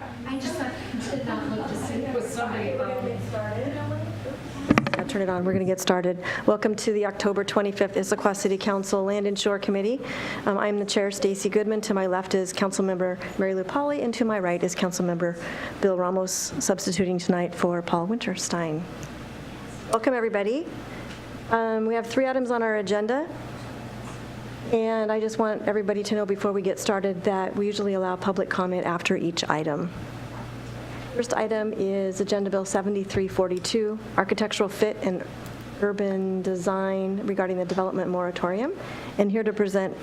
I just did not look to see if was somebody. I'll turn it on. We're going to get started. Welcome to the October 25th Issaquah City Council Land and Shore Committee. I'm the chair, Stacy Goodman. To my left is Councilmember Mary Lou Pauley, and to my right is Councilmember Bill Ramos, substituting tonight for Paul Winterstein. Welcome, everybody. We have 3 items on our agenda. And I just want everybody to know before we get started that we usually allow public comment after each item. First item is Agenda Bill 7342, Architectural Fit and Urban Design regarding the Development Moratorium. And here to present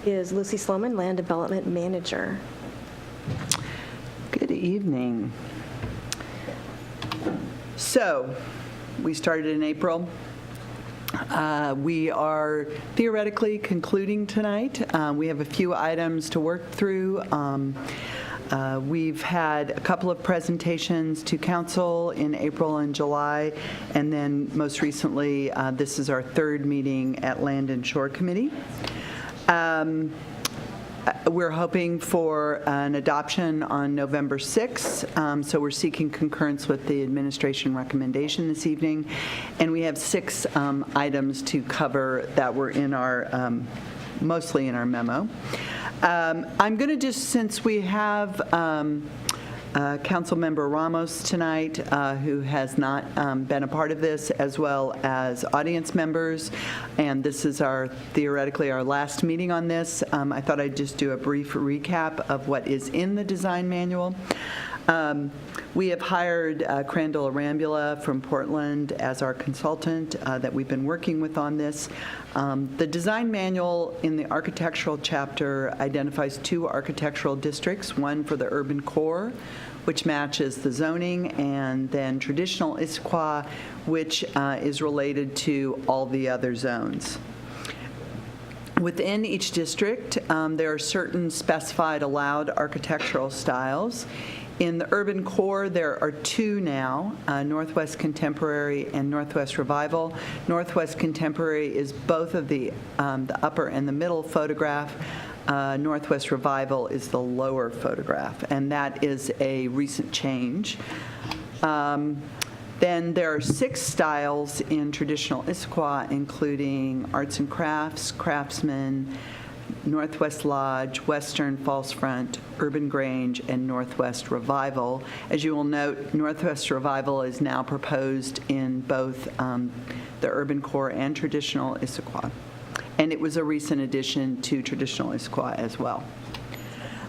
is Lucy Sloman, Land Development Manager. Good evening. So, we started in April. We are theoretically concluding tonight. We have a few items to work through. We've had a couple of presentations to council in April and July, and then most recently, this is our 3rd meeting at Land and Shore Committee. We're hoping for an adoption on November 6th, so we're seeking concurrence with the administration recommendation this evening, and we have 6 items to cover that were in our, mostly in our memo. I'm going to just, since we have Councilmember Ramos tonight, who has not been a part of this, as well as audience members, and this is theoretically our last meeting on this. I thought I'd just do a brief recap of what is in the design manual. We have hired Crandall Arambula from Portland as our consultant that we've been working with on this. The design manual in the architectural chapter identifies 2 architectural districts, one for the urban core, which matches the zoning, and then traditional Issaquah, which is related to all the other zones. Within each district, there are certain specified allowed architectural styles. In the urban core, there are 2 now, Northwest Contemporary and Northwest Revival. Northwest Contemporary is both of the upper and the middle photograph. Northwest Revival is the lower photograph, and that is a recent change. Then there are 6 styles in traditional Issaquah, including Arts and Crafts, Craftsman, Northwest Lodge, Western False Front, Urban Grange, and Northwest Revival. As you will note, Northwest Revival is now proposed in both the urban core and traditional Issaquah. And it was a recent addition to traditional Issaquah as well.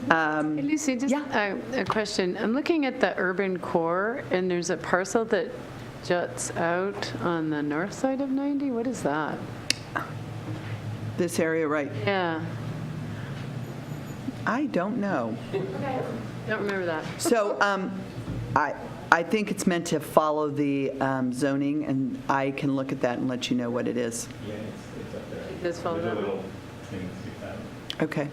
Hey, Lucy, just a question. I'm looking at the urban core, and there's a parcel that juts out on the north side of 90. What is that? This area, right? Yeah. I don't know. Don't remember that. So I think it's meant to follow the zoning, and I can look at that and let you know what it is. Yeah, it's up there. It does follow There's a that. little thing that sticks out. Okay.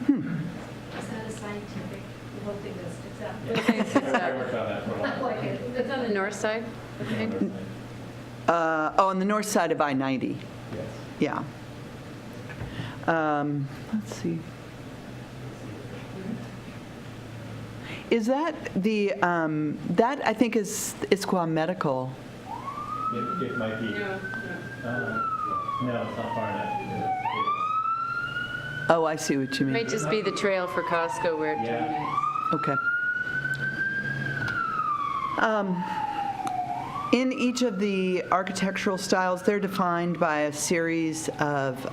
Is that a scientific, the whole thing that sticks out? Yeah, I worked on that for a Not while. like it. It's on the north side? On the north side of I-90. Yes. Yeah. Let's see. Is that the, that I think is Issaquah Medical. It might be. No, it's not far enough. Oh, I see what you mean. Might just be the trail for Costco where it Yeah. terminates. Okay. In each of the architectural styles, they're defined by a series of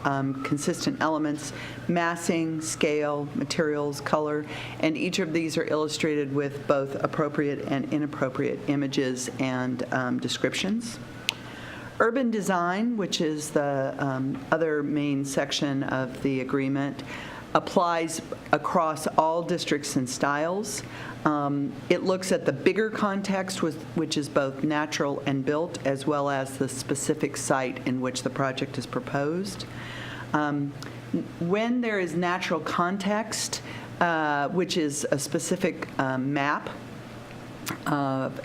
consistent elements: massing, scale, materials, color, and each of these are illustrated with both appropriate and inappropriate images and descriptions. Urban design, which is the other main section of the agreement, applies across all districts and styles. It looks at the bigger context, which is both natural and built, as well as the specific site in which the project is proposed. When there is natural context, which is a specific map,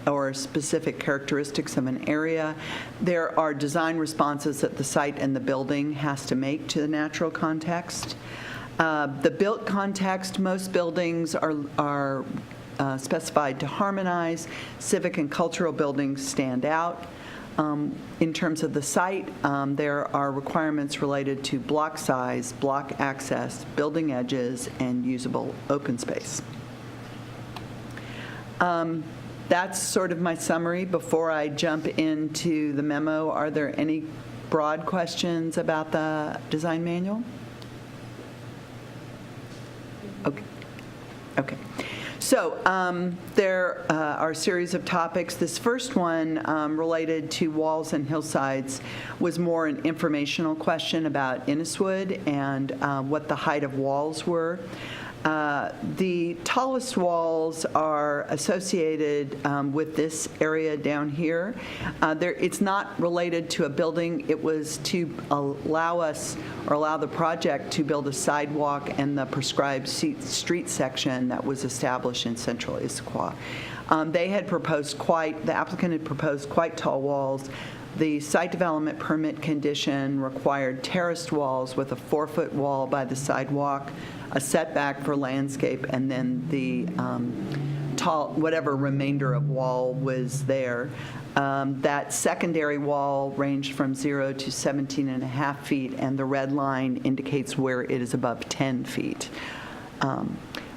or specific characteristics of an area, there are design responses that the site and the building has to make to the natural context. The built context, most buildings are specified to harmonize. Civic and cultural buildings stand out. In terms of the site, there are requirements related to block size, block access, building edges, and usable open space. That's sort of my summary. Before I jump into the memo, are there any broad questions about the design manual? Okay. Okay. So there are a series of topics. This first one related to walls and hillsides was more an informational question about Inniswood and what the height of walls were. The Talus walls are associated with this area down here. It's not related to a building. It was to allow the project to build a sidewalk and the prescribed street section that was established in central Issaquah. The applicant had proposed quite tall walls. The site development permit condition required terraced walls with a 4-foot wall by the sidewalk, a setback for landscape, and then the whatever remainder of wall was there. That secondary wall ranged from 0 to 17.5 feet, and the red line indicates where it is above 10 feet.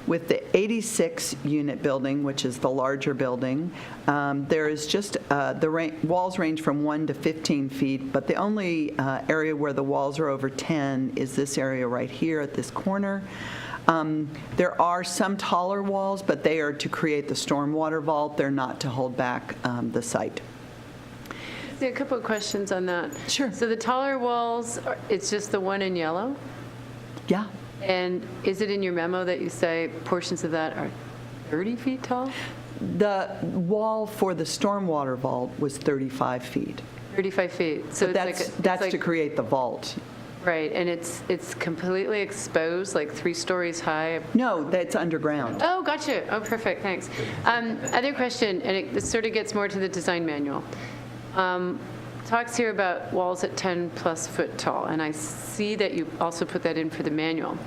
With the 86-unit building, which is the larger building, there is just, walls range from 1 to 15 feet, but the only area where the walls are over 10 is this area right here at this corner. There are some taller walls, but they are to create the stormwater vault. They're not to hold back the site. A couple of questions on that. Sure. So the taller walls, it's just the one in yellow? Yeah. And is it in your memo that you say portions of that are 30 feet tall? The wall for the stormwater vault was 35 feet. 35 feet. So But it's that's like to create the vault. right, and it's completely exposed, like 3 stories high. No, that's underground. Oh, gotcha. Oh, perfect. Thanks. Other question, and this sort of gets more to the design manual. Talks here about walls at 10+ foot tall, and I see that you also put that in for the manual.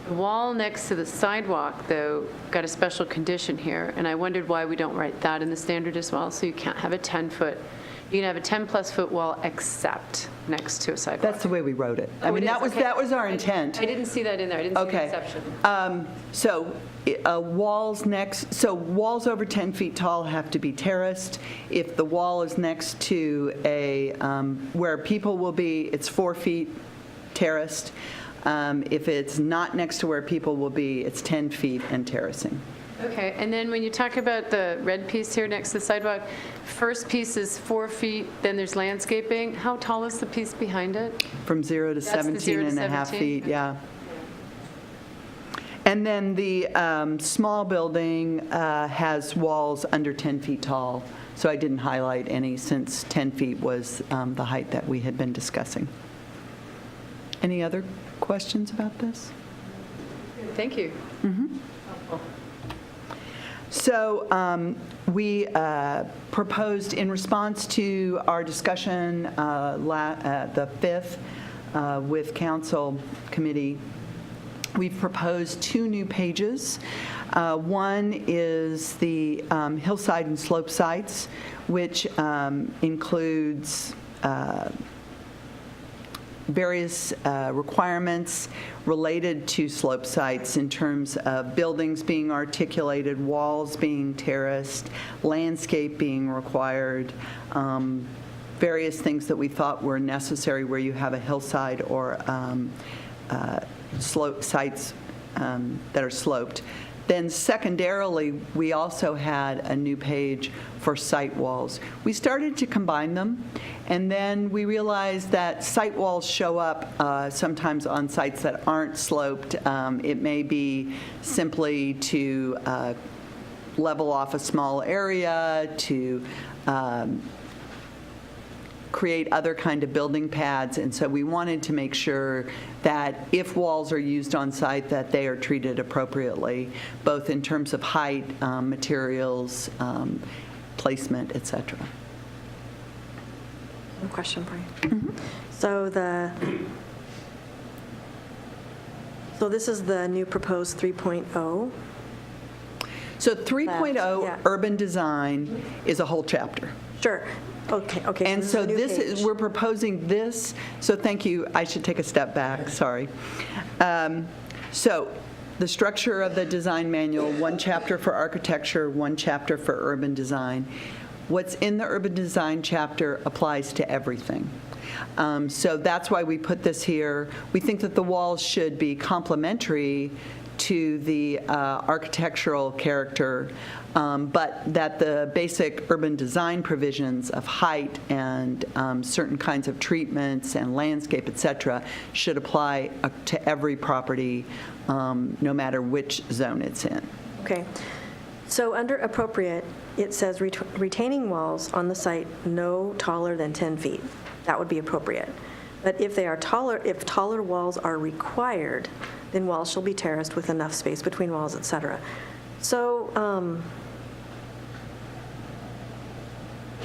The wall next to the sidewalk, though, got a special condition here, and I wondered why we don't write that in the standard as well, so you can't have a 10-foot. You can have a 10+ foot wall except next to a sidewalk. That's the way we wrote it. I Oh, mean, it is? Okay. that was our intent. I didn't see that in there. I didn't see the Okay. exception. So walls over 10 feet tall have to be terraced. If the wall is next to where people will be, it's 4 feet terraced. If it's not next to where people will be, it's 10 feet and terracing. Okay, and then when you talk about the red piece here next to the sidewalk, first piece is 4 feet, then there's landscaping. How tall is the piece behind it? From 0 to That's the 0 to 17.5 17? feet, yeah. And then the small building has walls under 10 feet tall, so I didn't highlight any since 10 feet was the height that we had been discussing. Any other questions about this? Thank you. Helpful. So we proposed, in response to our discussion the 5th with council committee, we've proposed 2 new pages. One is the hillside and slope sites, which includes various requirements related to slope sites in terms of buildings being articulated, walls being terraced, landscape being required, various things that we thought were necessary where you have a hillside or slope sites that are sloped. Then secondarily, we also had a new page for site walls. We started to combine them, and then we realized that site walls show up sometimes on sites that aren't sloped. It may be simply to level off a small area, to create other kind of building pads, and so we wanted to make sure that if walls are used on site, that they are treated appropriately, both in terms of height, materials, placement, et cetera. One question for you. So So this is the new proposed 3.0. So 3.0 yeah. urban design is a whole chapter. Sure. Okay. And this so is a new this page. is, we're proposing this, so thank you, I should take a step back, sorry. So the structure of the design manual, one chapter for architecture, one chapter for urban design. What's in the urban design chapter applies to everything. So that's why we put this here. We think that the walls should be complementary to the architectural character, but that the basic urban design provisions of height and certain kinds of treatments and landscape, et cetera, should apply to every property, no matter which zone it's in. Okay. So under appropriate, it says retaining walls on the site no taller than 10 feet. That would be appropriate. But if they are taller, if taller walls are required, then walls shall be terraced with enough space between walls, et cetera. So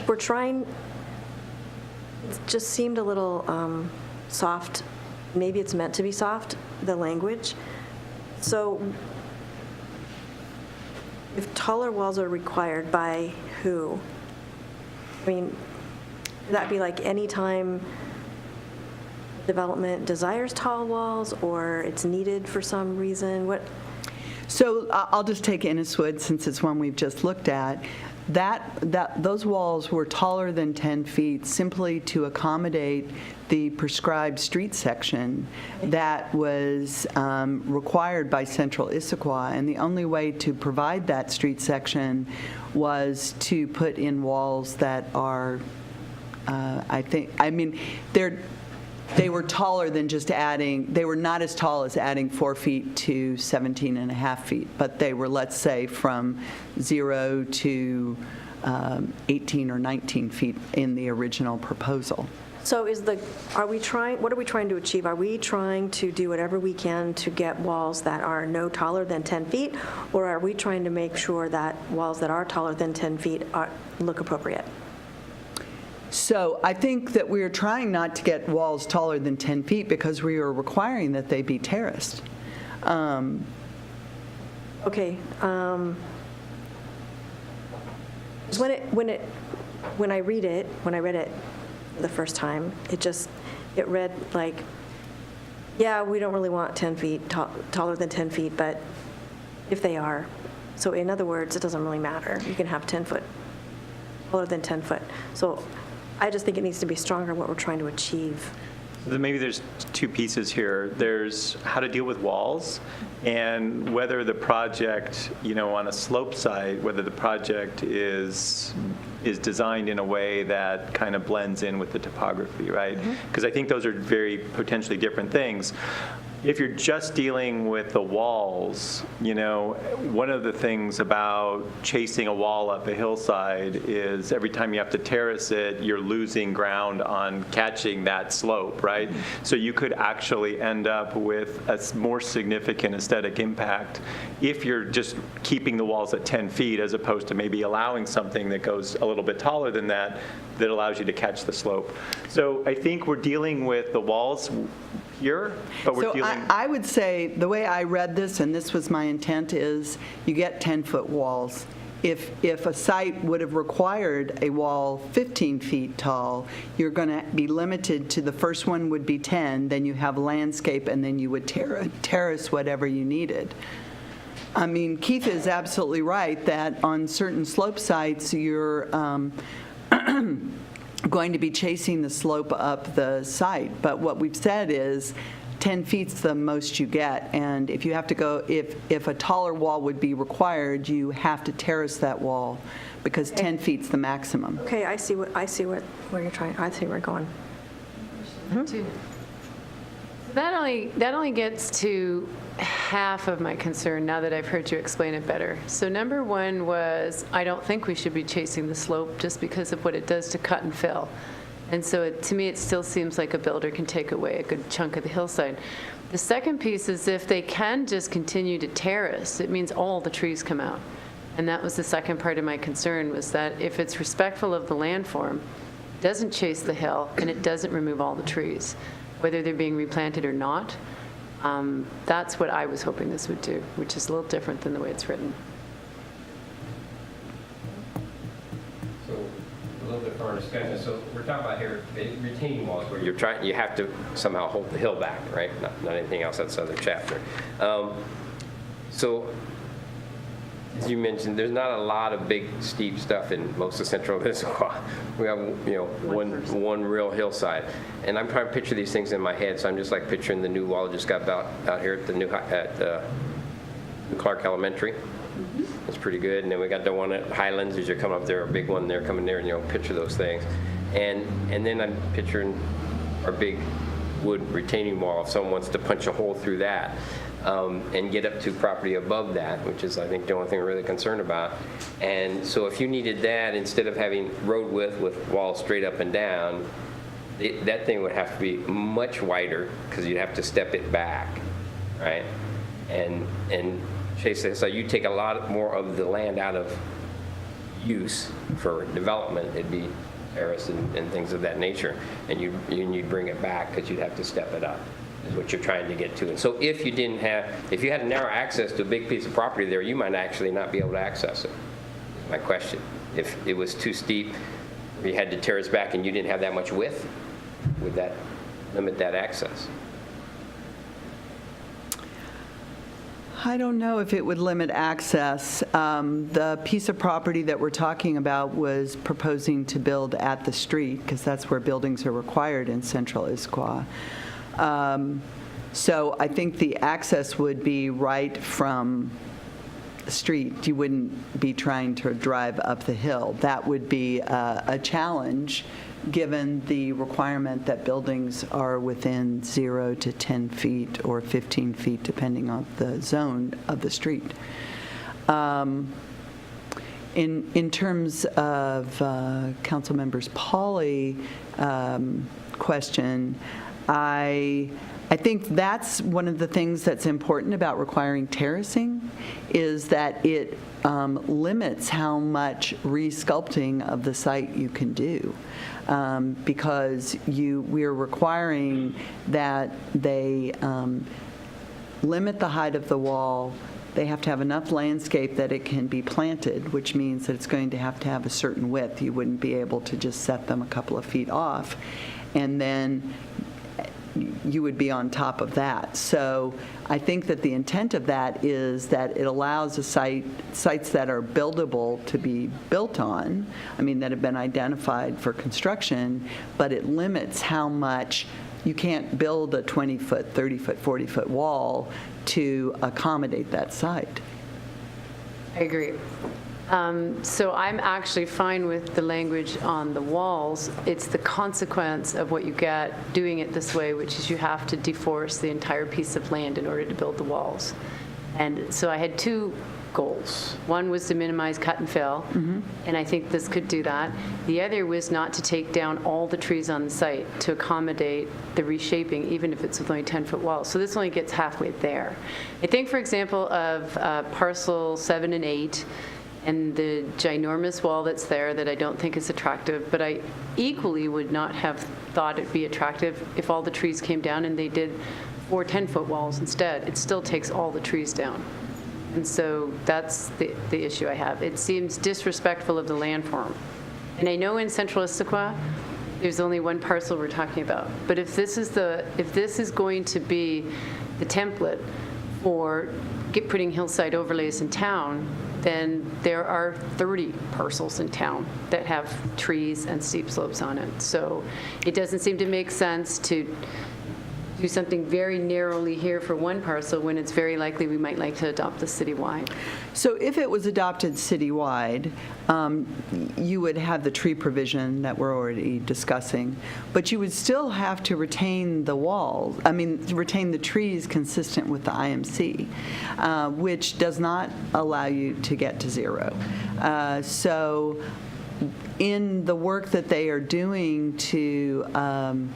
we're trying, it just seemed a little soft. Maybe it's meant to be soft, the language. So if taller walls are required, by who? I mean, would that be like any time development desires tall walls, or it's needed for some reason? What? So I'll just take Inniswood, since it's one we've just looked at. Those walls were taller than 10 feet simply to accommodate the prescribed street section that was required by Central Issaquah, and the only way to provide that street section was to put in walls that are, they were taller than just adding, they were not as tall as adding 4 feet to 17 and a half feet, but they were, let's say, from 0 to 18 or 19 feet in the original proposal. So what are we trying to achieve? Are we trying to do whatever we can to get walls that are no taller than 10 feet, or are we trying to make sure that walls that are taller than 10 feet look appropriate? So I think that we are trying not to get walls taller than 10 feet because we are requiring that they be terraced. Okay. When I read it the first time, it read like, yeah, we don't really want 10 feet, taller than 10 feet, but if they are. So in other words, it doesn't really matter. You can have 10 foot, taller than 10 foot. So I just think it needs to be stronger what we're trying to achieve. Then maybe there's two pieces here. There's how to deal with walls and whether the project, on a slope site, whether the project is designed in a way that kind of blends in with the topography, right? Because I think those are very potentially different things. If you're just dealing with the walls, one of the things about chasing a wall up a hillside is every time you have to terrace it, you're losing ground on catching that slope, right? So you could actually end up with a more significant aesthetic impact if you're just keeping the walls at 10 feet as opposed to maybe allowing something that goes a little bit taller than that allows you to catch the slope. So I think we're dealing with the walls here, but we're dealing... I would say the way I read this, and this was my intent, is you get 10-foot walls. If a site would have required a wall 15 feet tall, you're going to be limited to the first one would be 10, then you have landscape, and then you would terrace whatever you needed. I mean, Keith is absolutely right that on certain slope sites, you're going to be chasing the slope up the site. But what we've said is 10 feet's the most you get, and if you have to go, if a taller wall would be required, you have to terrace that wall because 10 feet's the maximum. Okay, I see where you're trying. I see where you're going. That only gets to half of my concern now that I've heard you explain it better. So number one was, I don't think we should be chasing the slope just because of what it does to cut and fill. And so to me, it still seems like a builder can take away a good chunk of the hillside. The second piece is if they can just continue to terrace, it means all the trees come out. And that was the second part of my concern, was that if it's respectful of the landform, it doesn't chase the hill, and it doesn't remove all the trees, whether they're being replanted or not. That's what I was hoping this would do, which is a little different than the way it's written. So a little bit for our discussion. So we're talking about here the retaining walls where you have to somehow hold the hill back, right? Not anything else. That's another chapter. So as you mentioned, there's not a lot of big steep stuff in most of central Issaquah. We have one real hillside, and I'm trying to picture these things in my head. So I'm just like picturing the new wall just got built out here at the new Clark Elementary. It's pretty good. And then we got the one at Highlands as you're coming up there, a big one there coming there, and picture those things. And then I'm picturing our big wood retaining wall if someone wants to punch a hole through that. And get up to property above that, which is, I think, the only thing we're really concerned about. And so if you needed that, instead of having road width with walls straight up and down, that thing would have to be much wider because you'd have to step it back, right? And Chase says, so you take a lot more of the land out of use for development. It'd be terrace and things of that nature. And you'd bring it back because you'd have to step it up. Is what you're trying to get to. And so if you had narrow access to a big piece of property there, you might actually not be able to access it. My question, if it was too steep, or you had to terrace back and you didn't have that much width, would that limit that access? I don't know if it would limit access. The piece of property that we're talking about was proposing to build at the street, because that's where buildings are required in central Issaquah. So I think the access would be right from the street. You wouldn't be trying to drive up the hill. That would be a challenge, given the requirement that buildings are within 0 to 10 feet or 15 feet, depending on the zone of the street. In terms of Councilmember Pauley question, I think that's one of the things that's important about requiring terracing, is that it limits how much resculpting of the site you can do, because we're requiring that they limit the height of the wall. They have to have enough landscape that it can be planted, which means that it's going to have a certain width. You wouldn't be able to just set them a couple of feet off, and then you would be on top of that. So I think that the intent of that is that it allows the sites that are buildable to be built on, that have been identified for construction, but it limits how much. You can't build a 20-foot, 30-foot, 40-foot wall to accommodate that site. I agree. So I'm actually fine with the language on the walls. It's the consequence of what you get doing it this way, which is you have to deforest the entire piece of land in order to build the walls. And so I had two goals. One was to minimize cut and fill, and I think this could do that. The other was not to take down all the trees on the site to accommodate the reshaping, even if it's with only 10-foot walls. So this only gets halfway there. I think, for example, of parcel 7 and 8, and the ginormous wall that's there that I don't think is attractive, but I equally would not have thought it'd be attractive if all the trees came down and they did 4 10-foot walls instead. It still takes all the trees down. And so that's the issue I have. It seems disrespectful of the landform. And I know in central Issaquah, there's only one parcel we're talking about. But if this is going to be the template for putting hillside overlays in town, then there are 30 parcels in town that have trees and steep slopes on it. So it doesn't seem to make sense to do something very narrowly here for one parcel when it's very likely we might like to adopt this citywide. So if it was adopted citywide, you would have the tree provision that we're already discussing, but you would still have to retain the walls, retain the trees consistent with the IMC, which does not allow you to get to 0. So in the work that they are doing to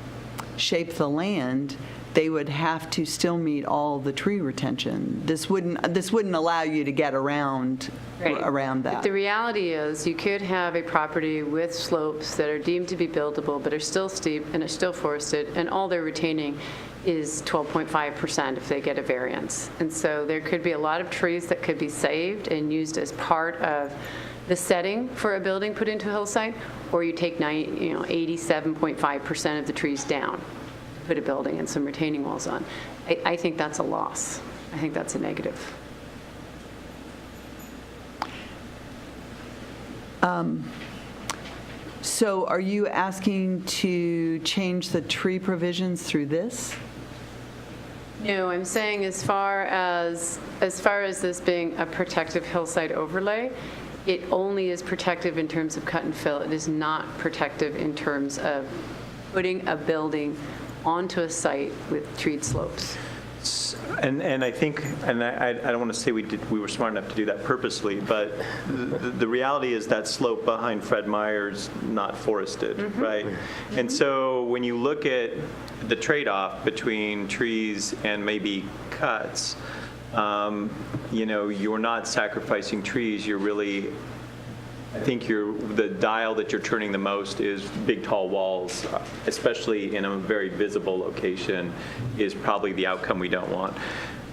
shape the land, they would have to still meet all the tree retention. This wouldn't allow you to get around Right. that. The reality is, you could have a property with slopes that are deemed to be buildable, but are still steep and are still forested, and all they're retaining is 12.5% if they get a variance. And so there could be a lot of trees that could be saved and used as part of the setting for a building put into a hillside, or you take 87.5% of the trees down, put a building and some retaining walls on. I think that's a loss. I think that's a negative. So are you asking to change the tree provisions through this? No, I'm saying as far as this being a protective hillside overlay, it only is protective in terms of cut and fill. It is not protective in terms of putting a building onto a site with treed slopes. And I think, and I don't want to say we were smart enough to do that purposely, but the reality is that slope behind Fred Meyer's not forested, right? And so when you look at the trade-off between trees and maybe cuts, you're not sacrificing trees. You're really, I think the dial that you're turning the most is big, tall walls, especially in a very visible location, is probably the outcome we don't want.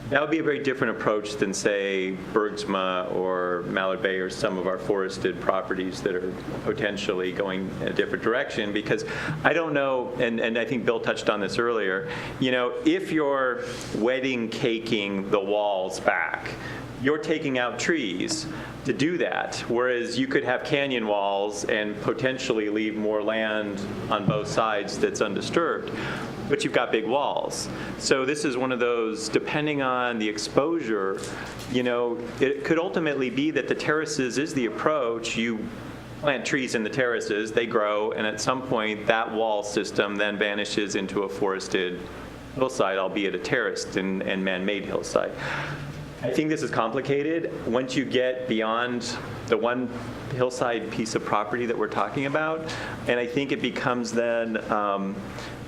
That would be a very different approach than, say, Bergsma or Mallard Bay or some of our forested properties that are potentially going in a different direction, because I don't know, and I think Bill touched on this earlier, if you're wedding caking the walls back, you're taking out trees to do that, whereas you could have canyon walls and potentially leave more land on both sides that's undisturbed, but you've got big walls. So this is one of those, depending on the exposure, it could ultimately be that the terraces is the approach. You plant trees in the terraces, they grow, and at some point that wall system then vanishes into a forested hillside, albeit a terraced and man-made hillside. I think this is complicated. Once you get beyond the one hillside piece of property that we're talking about, and I think it becomes then,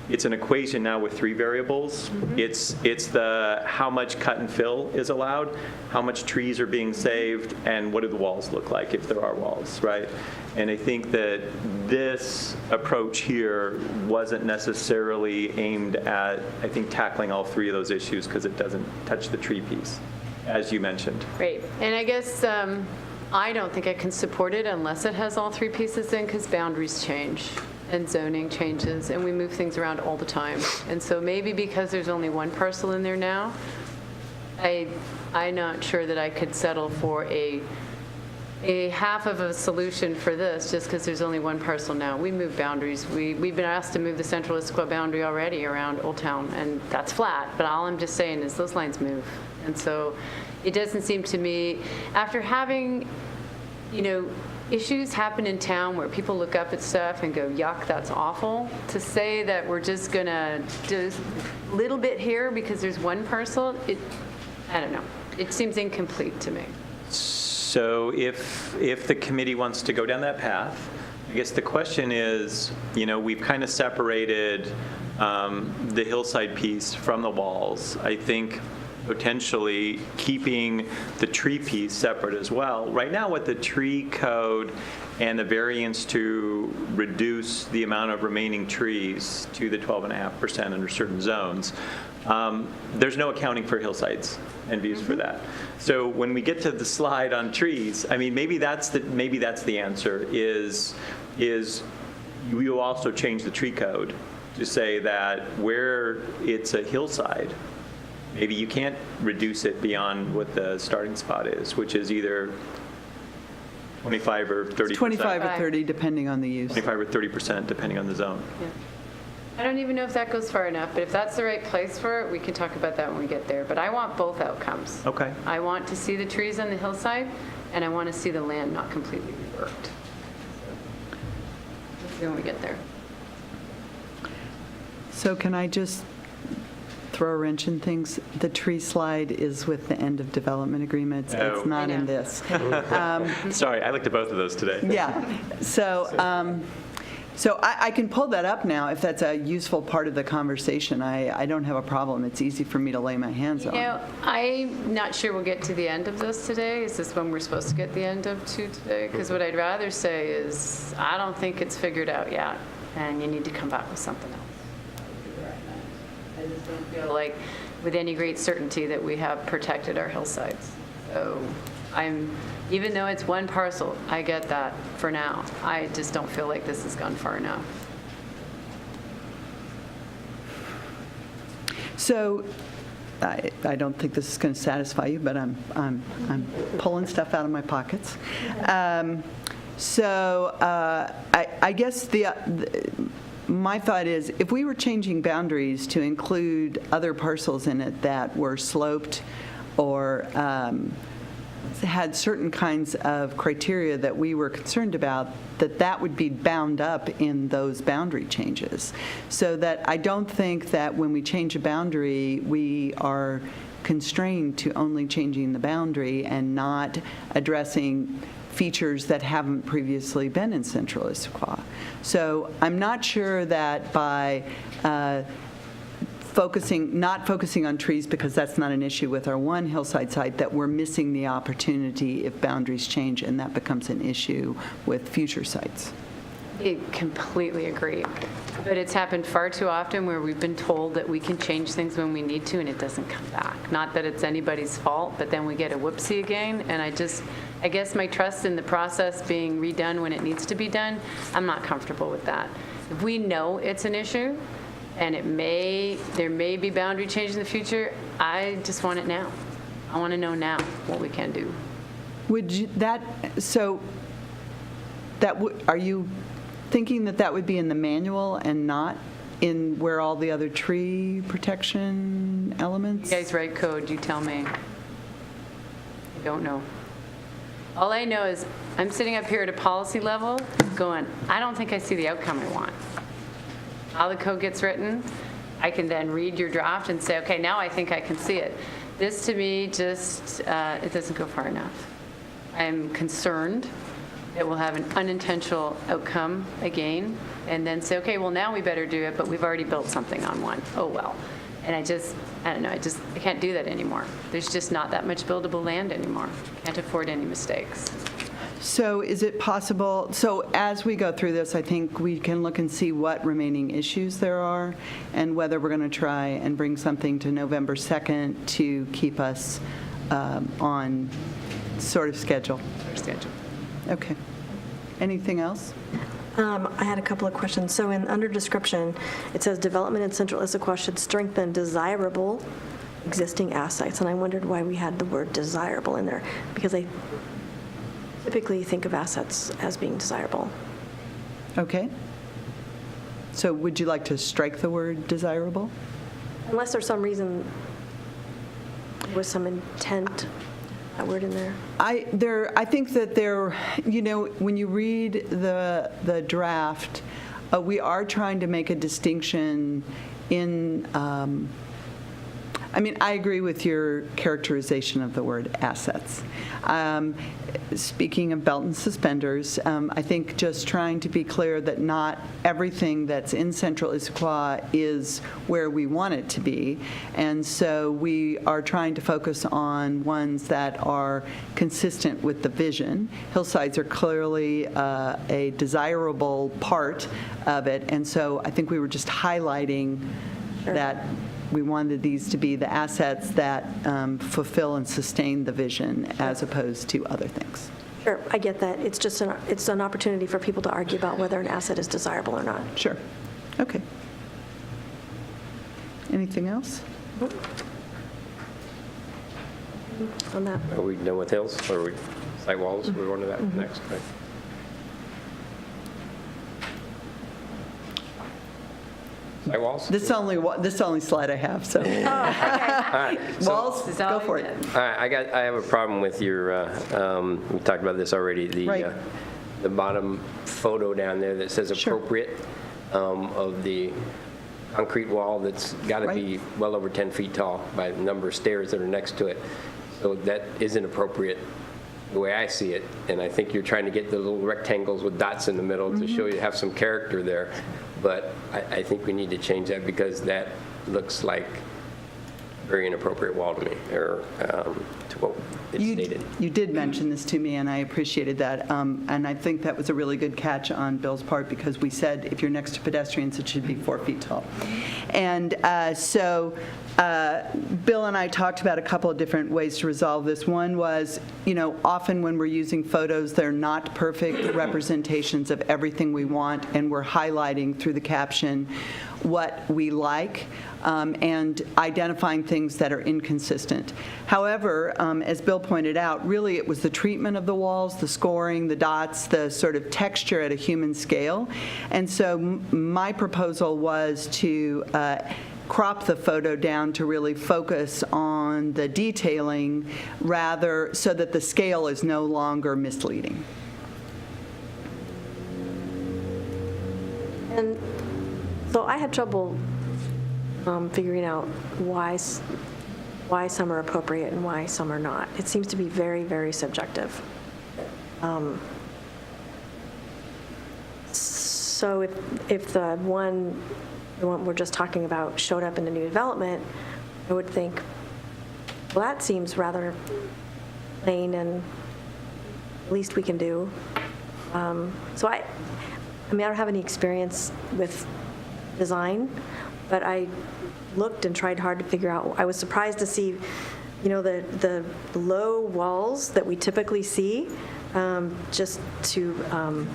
it's an equation now with three variables. It's the how much cut and fill is allowed, how much trees are being saved, and what do the walls look like if there are walls, right? And I think that this approach here wasn't necessarily aimed at, I think, tackling all three of those issues, because it doesn't touch the tree piece, as you mentioned. Right. And I guess I don't think I can support it unless it has all three pieces in, because boundaries change and zoning changes, and we move things around all the time. And so maybe because there's only one parcel in there now, I'm not sure that I could settle for a half of a solution for this just because there's only one parcel now. We move boundaries. We've been asked to move the central Issaquah boundary already around Old Town, and that's flat. But all I'm just saying is those lines move. And so it doesn't seem to me, after having, issues happen in town where people look up at stuff and go, yuck, that's awful, to say that we're just going to do a little bit here because there's one parcel, I don't know. It seems incomplete to me. So if the committee wants to go down that path, I guess the question is, we've kind of separated the hillside piece from the walls. I think potentially keeping the tree piece separate as well. Right now, with the tree code and the variance to reduce the amount of remaining trees to the 12.5% under certain zones, there's no accounting for hillsides and views for that. So when we get to the slide on trees, I mean, maybe that's the answer. Is we will also change the tree code to say that where it's a hillside, maybe you can't reduce it beyond what the starting spot is, which is either 25 or 30%. 25 or 30, depending on the use. 25 or 30%, depending on the zone. Yeah. I don't even know if that goes far enough, but if that's the right place for it, we can talk about that when we get there. But I want both outcomes. Okay. I want to see the trees on the hillside, and I want to see the land not completely reworked. Let's see when we get there. So can I just throw a wrench in things? The tree slide is with the end of development agreements. Oh. It's not I in know. this. Sorry, I looked at both of those today. Yeah. So So I can pull that up now if that's a useful part of the conversation. I don't have a problem. It's easy for me to lay my hands You on. know, I'm not sure we'll get to the end of this today. Is this when we're supposed to get the end of two today? Because what I'd rather say is, I don't think it's figured out yet, and you need to come back with something else. I just don't feel like, with any great certainty, that we have protected our hillsides. So even though it's one parcel, I get that for now. I just don't feel like this has gone far enough. So I don't think this is going to satisfy you, but I'm pulling stuff out of my pockets. I guess my thought is, if we were changing boundaries to include other parcels in it that were sloped or had certain kinds of criteria that we were concerned about, that would be bound up in those boundary changes. So that I don't think that when we change a boundary, we are constrained to only changing the boundary and not addressing features that haven't previously been in Central Issaquah. So I'm not sure that by not focusing on trees, because that's not an issue with our one hillside site, that we're missing the opportunity if boundaries change, and that becomes an issue with future sites. I completely agree. But it's happened far too often where we've been told that we can change things when we need to, and it doesn't come back. Not that it's anybody's fault, but then we get a whoopsie again. And I guess my trust in the process being redone when it needs to be done, I'm not comfortable with that. If we know it's an issue, and there may be boundary change in the future, I just want it now. I want to know now what we can do. Are you thinking that would be in the manual and not in where all the other tree protection elements? You guys write code, you tell me. I don't know. All I know is I'm sitting up here at a policy level going, I don't think I see the outcome I want. How the code gets written, I can then read your draft and say, okay, now I think I can see it. This to me just, it doesn't go far enough. I'm concerned that we'll have an unintentional outcome again, and then say, okay, well, now we better do it, but we've already built something on one. Oh, well. And I don't know, I can't do that anymore. There's just not that much buildable land anymore. Can't afford any mistakes. So is it possible, so as we go through this, I think we can look and see what remaining issues there are and whether we're going to try and bring something to November 2nd to keep us on sort of schedule. Okay. Anything else? I had a couple of questions. So under description, it says development in Central Issaquah should strengthen desirable existing assets. And I wondered why we had the word desirable in there, because I typically think of assets as being desirable. Okay. So would you like to strike the word desirable? Unless there's some reason, with some intent, that word in there. I think that when you read the draft, we are trying to make a distinction in, I agree with your characterization of the word assets. Speaking of belt and suspenders, I think just trying to be clear that not everything that's in Central Issaquah is where we want it to be. And so we are trying to focus on ones that are consistent with the vision. Hillsides are clearly a desirable part of it. And so I think we were just highlighting that we wanted these to be the assets that fulfill and sustain the vision as opposed to other things. Sure, I get that. It's just it's an opportunity for people to argue about whether an asset is desirable or not. Sure. Okay. Anything else? On that. Are we done with hills, or are we site walls? We're on to that next, right? Site walls? This is the only slide I have, so. All right. Walls, This is all go for you it. get. All right, I have a problem with your, we talked about this already, Right. the bottom photo down there that says Sure. appropriate of the concrete wall that's got to be well over 10 feet tall by the number of stairs that are next to it. So that isn't appropriate the way I see it. And I think you're trying to get the little rectangles with dots in the middle to show you have some character there. But I think we need to change that because that looks like a very inappropriate wall to me, or to what it's stated. You did mention this to me, and I appreciated that. And I think that was a really good catch on Bill's part, because we said if you're next to pedestrians, it should be 4 feet tall. And so Bill and I talked about a couple of different ways to resolve this. One was, often when we're using photos, they're not perfect representations of everything we want, and we're highlighting through the caption what we like, and identifying things that are inconsistent. However, as Bill pointed out, really it was the treatment of the walls, the scoring, the dots, the sort of texture at a human scale. And so my proposal was to crop the photo down to really focus on the detailing, rather so that the scale is no longer misleading. And so I had trouble figuring out why some are appropriate and why some are not. It seems to be very, very subjective. So if the one we're just talking about showed up in the new development, I would think, well, that seems rather plain and least we can do. So I don't have any experience with design, but I looked and tried hard to figure out. I was surprised to see, the low walls that we typically see, just to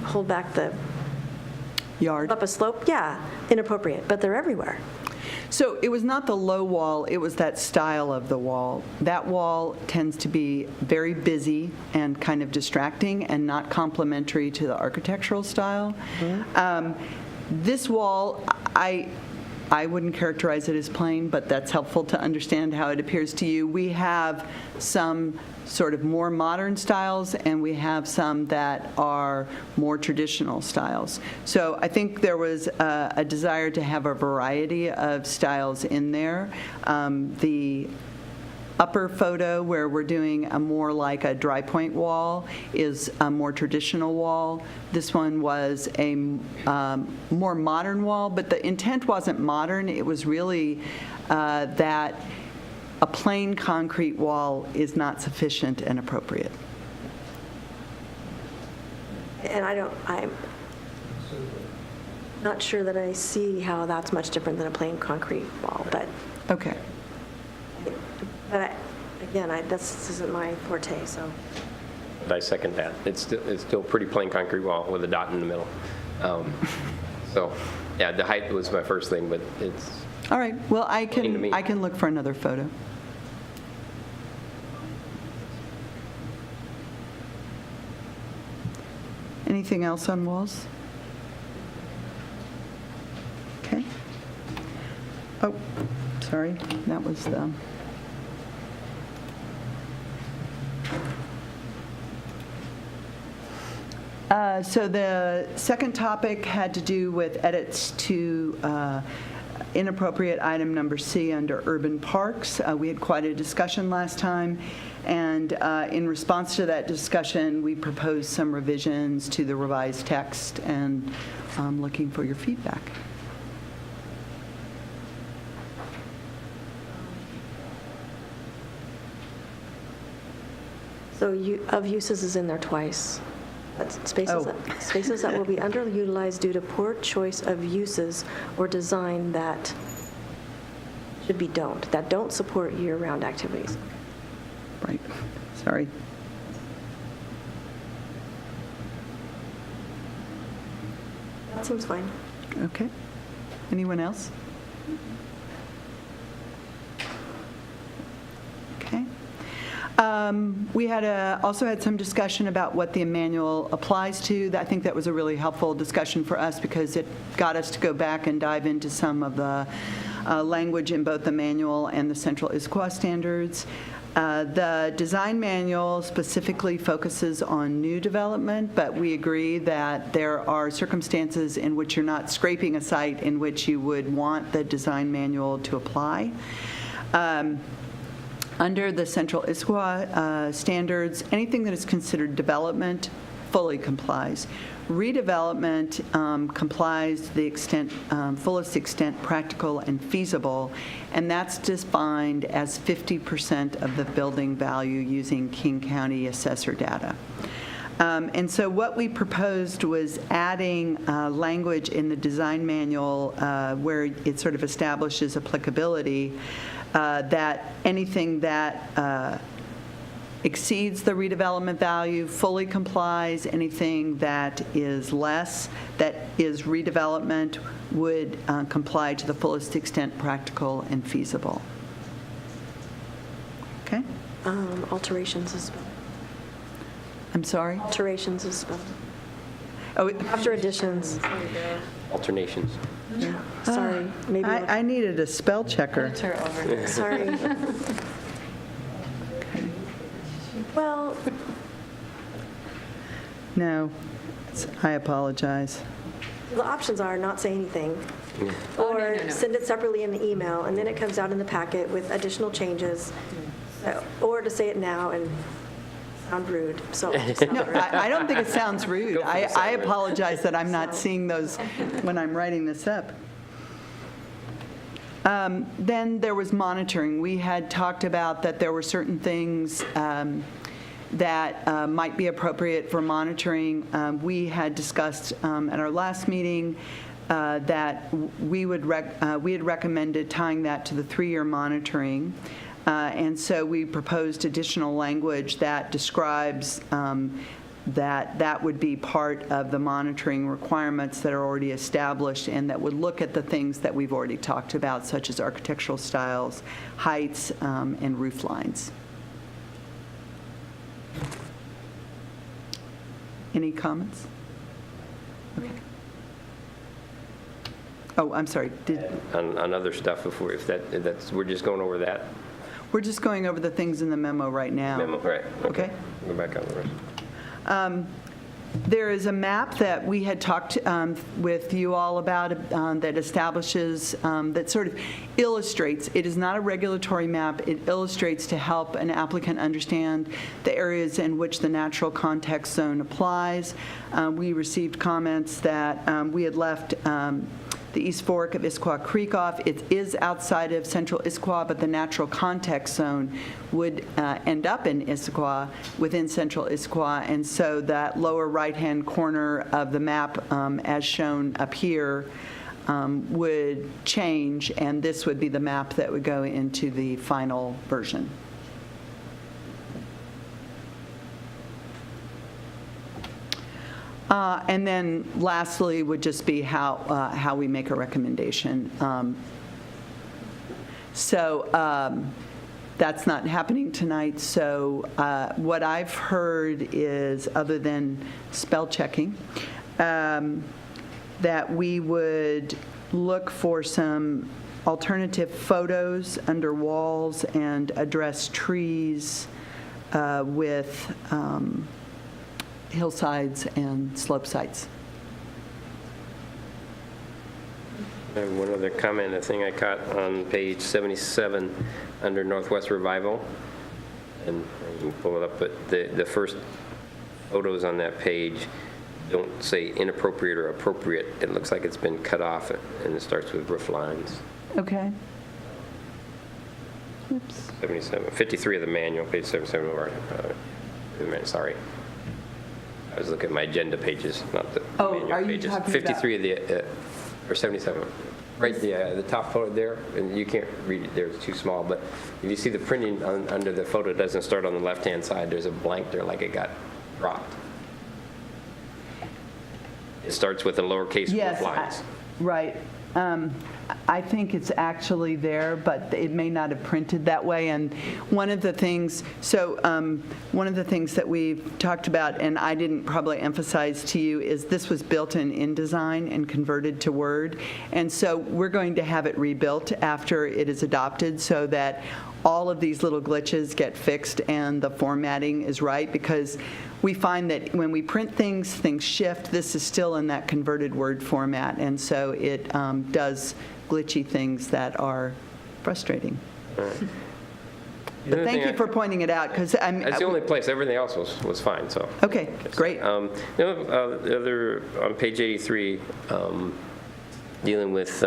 hold back the Yard. up a slope. Yeah, inappropriate, but they're everywhere. So it was not the low wall, it was that style of the wall. That wall tends to be very busy and kind of distracting and not complementary to the architectural style. This wall, I wouldn't characterize it as plain, but that's helpful to understand how it appears to you. We have some sort of more modern styles, and we have some that are more traditional styles. So I think there was a desire to have a variety of styles in there. The upper photo, where we're doing a more like a dry point wall, is a more traditional wall. This one was a more modern wall, but the intent wasn't modern. It was really that a plain concrete wall is not sufficient and appropriate. And I'm not sure that I see how that's much different than a plain concrete wall, but Okay. this isn't my forte, so. But I second that. It's still a pretty plain concrete wall with a dot in the middle. So, yeah, the height was my first thing, but it's... All right. Well, I Plain to me. can look for another photo. Anything else on walls? Okay. Oh, sorry. That was the... So the second topic had to do with edits to inappropriate item number C under urban parks. We had quite a discussion last time, and in response to that discussion, we proposed some revisions to the revised text, and I'm looking for your feedback. So of uses is in there twice. That's spaces that will be underutilized due to poor choice of uses or design that should be that don't support year-round activities. Right. Sorry. That seems fine. Okay. Anyone else? Okay. We also had some discussion about what the manual applies to. I think that was a really helpful discussion for us because it got us to go back and dive into some of the language in both the manual and the central Issaquah standards. The design manual specifically focuses on new development, but we agree that there are circumstances in which you're not scraping a site in which you would want the design manual to apply. Under the Central Issaquah standards, anything that is considered development fully complies. Redevelopment complies to the extent, fullest extent practical and feasible, and that's defined as 50% of the building value using King County assessor data. And so what we proposed was adding language in the design manual where it sort of establishes applicability, that anything that exceeds the redevelopment value fully complies. Anything that is less, that is redevelopment, would comply to the fullest extent practical and feasible. Okay? Alterations is spelled. I'm sorry? Alterations is spelled. Oh, After additions. Alternations. Yeah, sorry. Maybe. I needed a spell checker. Sorry. Well, No, I apologize. the options are not say anything, or send it separately in the email, and then it comes out in the packet with additional changes, or to say it now and sound rude, so I'll just sound No, rude. I don't think it sounds rude. Go for the I segment. apologize that I'm not seeing those when I'm writing this up. Then there was monitoring. We had talked about that there were certain things that might be appropriate for monitoring. We had discussed at our last meeting that we had recommended tying that to the 3-year monitoring. And so we proposed additional language that describes that would be part of the monitoring requirements that are already established and that would look at the things that we've already talked about, such as architectural styles, heights, and roof lines. Any comments? Okay. Oh, I'm sorry. On other stuff before, if that's, we're just going over that We're just going over the things in the memo right now. memo, right? Okay. Go back on the rest. There is a map that we had talked with you all about that establishes, that sort of illustrates, it is not a regulatory map, it illustrates to help an applicant understand the areas in which the natural context zone applies. We received comments that we had left the East Fork of Issaquah Creek off. It is outside of Central Issaquah, but the natural context zone would end up in Issaquah, within Central Issaquah, and so that lower right-hand corner of the map, as shown up here, would change, and this would be the map that would go into the final version. And then lastly would just be how we make a recommendation. That's not happening tonight, so what I've heard is, other than spell checking, that we would look for some alternative photos under walls and address trees with hillsides and slope sites. I have one other comment, a thing I caught on page 77 under Northwest Revival, and you can pull it up, but the first photos on that page don't say inappropriate or appropriate. It looks like it's been cut off, and it starts with roof lines. Okay. Oops. 77, 53 of the manual, page 77 of our, sorry. I was looking at my agenda pages, not the Oh, manual are you pages. talking 53 of the, or 77, right, the top photo there, and you can't read it there, it's too small, but if you see the printing under the photo, it doesn't start on the left-hand side, there's a blank there like it got dropped. It starts with the lowercase Yes, roof lines. right. I think it's actually there, but it may not have printed that way. And one of the things, one of the things that we've talked about, and I didn't probably emphasize to you, is this was built in InDesign and converted to Word. And so we're going to have it rebuilt after it is adopted so that all of these little glitches get fixed and the formatting is right, because we find that when we print things, things shift. This is still in that converted Word format, and so it does glitchy things that are frustrating. But thank you for pointing it out, because That's the only place. Everything else was fine, so. Okay, great. The other, on page 83, dealing with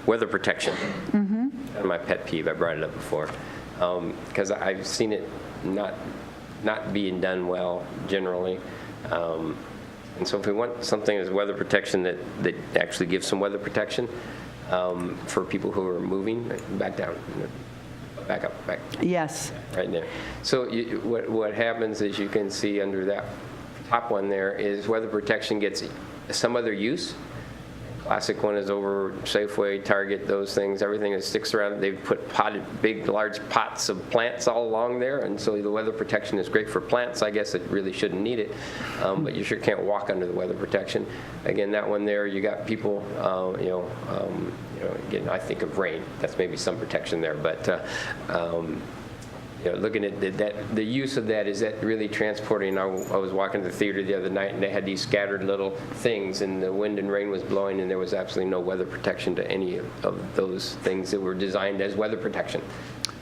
weather protection. And my pet peeve, I brought it up before, because I've seen it not being done well generally. And so if we want something as weather protection that actually gives some weather protection for people who are moving, back down, back up, back. Yes. Right there. So what happens is you can see under that top one there is weather protection gets some other use. Classic one is over Safeway, Target, those things, everything that sticks around. They've put big, large pots of plants all along there, and so the weather protection is great for plants. I guess it really shouldn't need it, but you sure can't walk under the weather protection. Again, that one there, you got people, again, I think of rain. That's maybe some protection there, but looking at the use of that, is that really transporting? I was walking to the theater the other night, and they had these scattered little things, and the wind and rain was blowing, and there was absolutely no weather protection to any of those things that were designed as weather protection.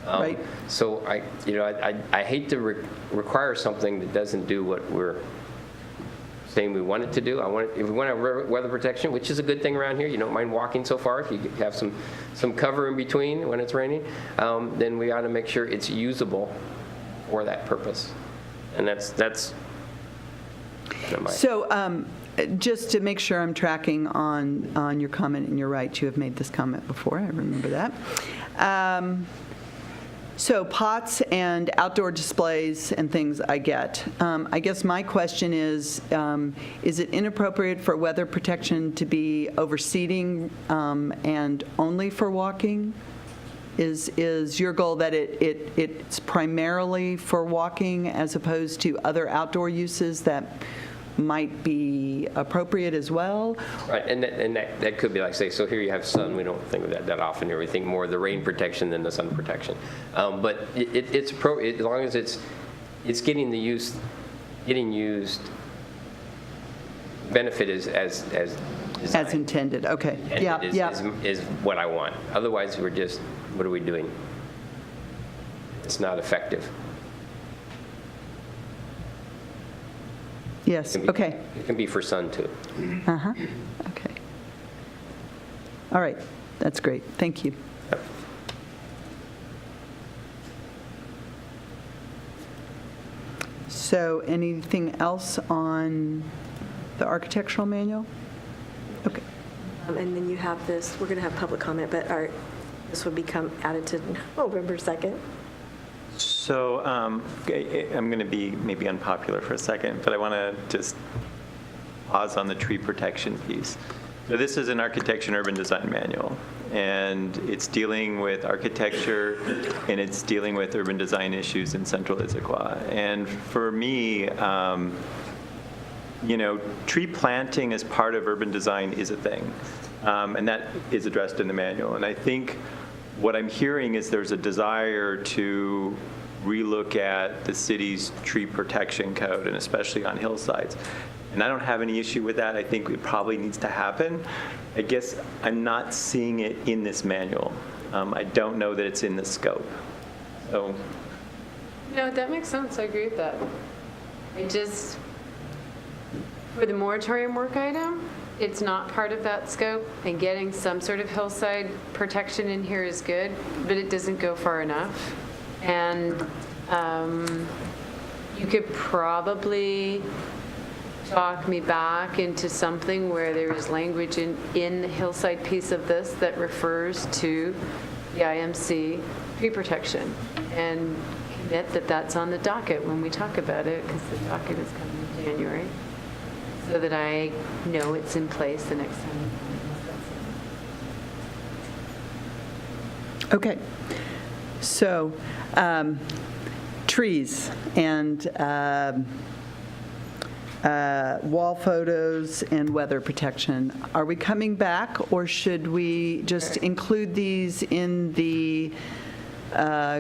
Right. So I hate to require something that doesn't do what we're saying we want it to do. If we want weather protection, which is a good thing around here, you don't mind walking so far if you have some cover in between when it's raining, then we ought to make sure it's usable for that purpose. And that's So just to make sure I'm tracking on your comment, and you're right, you have made this comment before, I remember that. So pots and outdoor displays and things I get. I guess my question is it inappropriate for weather protection to be over seating and only for walking? Is your goal that it's primarily for walking as opposed to other outdoor uses that might be appropriate as well? right, and that could be like, say, so here you have sun. We don't think of that often here. We think more of the rain protection than the sun protection. But it's as long as it's getting used, benefit is as designed. As intended, okay. And Yeah, it yeah. is what I want. Otherwise, we're just, what are we doing? It's not effective. Yes, okay. It can be for sun, too. Uh-huh, okay. All right, that's great, thank you. Yep. So anything else on the architectural manual? Okay. And then you have this, we're going to have public comment, but this would become added to November 2nd. So I'm going to be maybe unpopular for a second, but I want to just pause on the tree protection piece. So this is an architecture and urban design manual, and it's dealing with architecture, and it's dealing with urban design issues in central Issaquah. And for me, tree planting as part of urban design is a thing, and that is addressed in the manual. And I think what I'm hearing is there's a desire to relook at the city's tree protection code, and especially on hillsides. And I don't have any issue with that. I think it probably needs to happen. I guess I'm not seeing it in this manual. I don't know that it's in the scope. So. No, that makes sense. I agree with that. For the moratorium work item, it's not part of that scope, and getting some sort of hillside protection in here is good, but it doesn't go far enough. And you could probably talk me back into something where there is language in the hillside piece of this that refers to the IMC tree protection, and commit that that's on the docket when we talk about it, because the docket is coming in January, so that I know it's in place the next time. Okay, so trees and wall photos and weather protection. Are we coming back, or should we just include these in the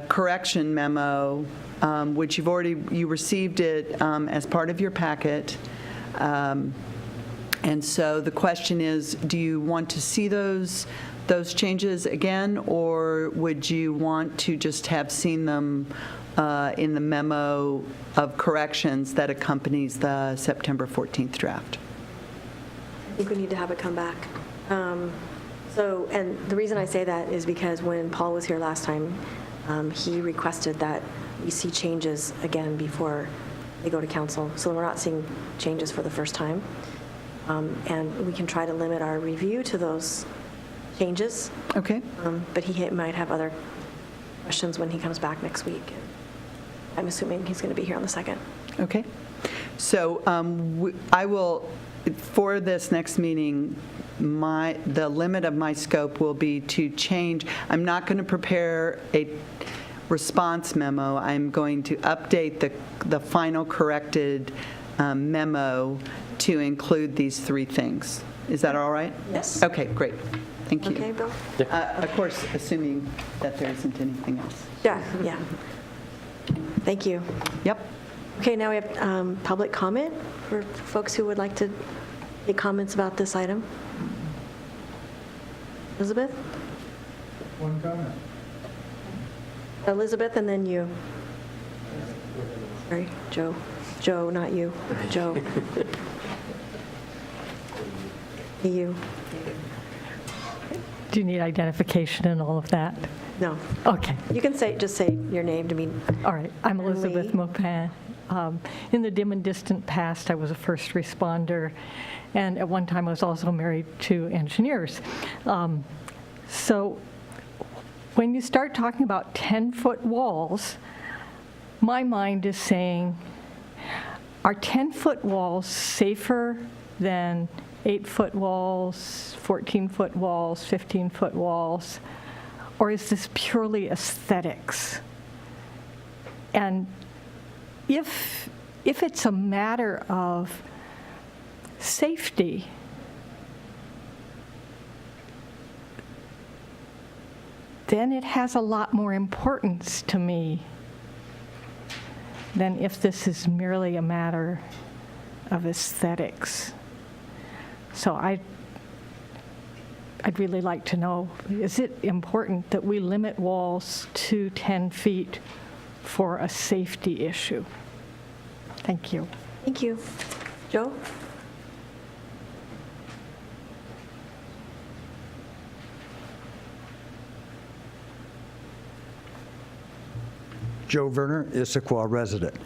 correction memo, which you received it as part of your packet? And so the question is, do you want to see those changes again, or would you want to just have seen them in the memo of corrections that accompanies the September 14th draft? I think we need to have it come back. And the reason I say that is because when Paul was here last time, he requested that we see changes again before they go to council. So we're not seeing changes for the first time. And we can try to limit our review to those changes. Okay. But he might have other questions when he comes back next week. I'm assuming he's going to be here on the 2nd. Okay. So I will, for this next meeting, the limit of my scope will be to change. I'm not going to prepare a response memo. I'm going to update the final corrected memo to include these 3 things. Is that all right? Yes. Okay, great. Thank you. Okay, Bill? Of course, assuming that there isn't anything else. Yeah. Thank you. Yep. Okay, now we have public comment for folks who would like to make comments about this item. Elizabeth? One comment. Elizabeth, and then you. Sorry, Joe. Joe, not you. Joe. You. Do you need identification and all of that? No. Okay. You can just say your name to me. All right. I'm And Elizabeth Lee. Maupin. In the dim and distant past, I was a first responder, and at one time I was also married to engineers. So when you start talking about 10-foot walls, my mind is saying, are 10-foot walls safer than 8-foot walls, 14-foot walls, 15-foot walls? Or is this purely aesthetics? And if it's a matter of safety, then it has a lot more importance to me than if this is merely a matter of aesthetics. So I'd really like to know, is it important that we limit walls to 10 feet for a safety issue? Thank you. Thank you. Joe? Joe Werner, Issaquah resident.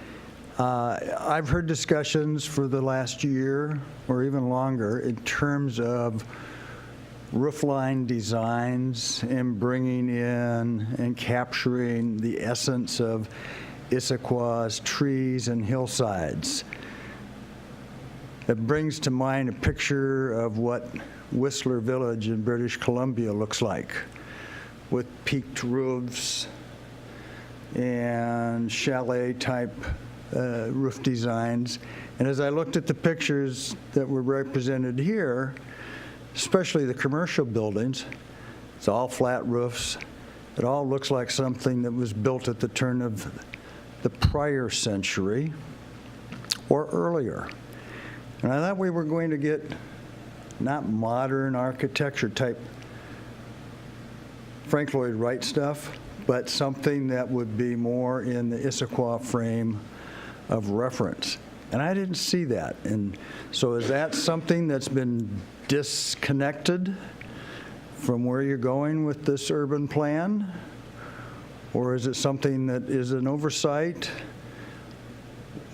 I've heard discussions for the last year or even longer in terms of roofline designs and bringing in and capturing the essence of Issaquah's trees and hillsides. It brings to mind a picture of what Whistler Village in British Columbia looks like, with peaked roofs and chalet-type roof designs. And as I looked at the pictures that were represented here, especially the commercial buildings, it's all flat roofs. It all looks like something that was built at the turn of the prior century or earlier. And I thought we were going to get not modern architecture type Frank Lloyd Wright stuff, but something that would be more in the Issaquah frame of reference. And I didn't see that. And so is that something that's been disconnected from where you're going with this urban plan? Or is it something that is an oversight?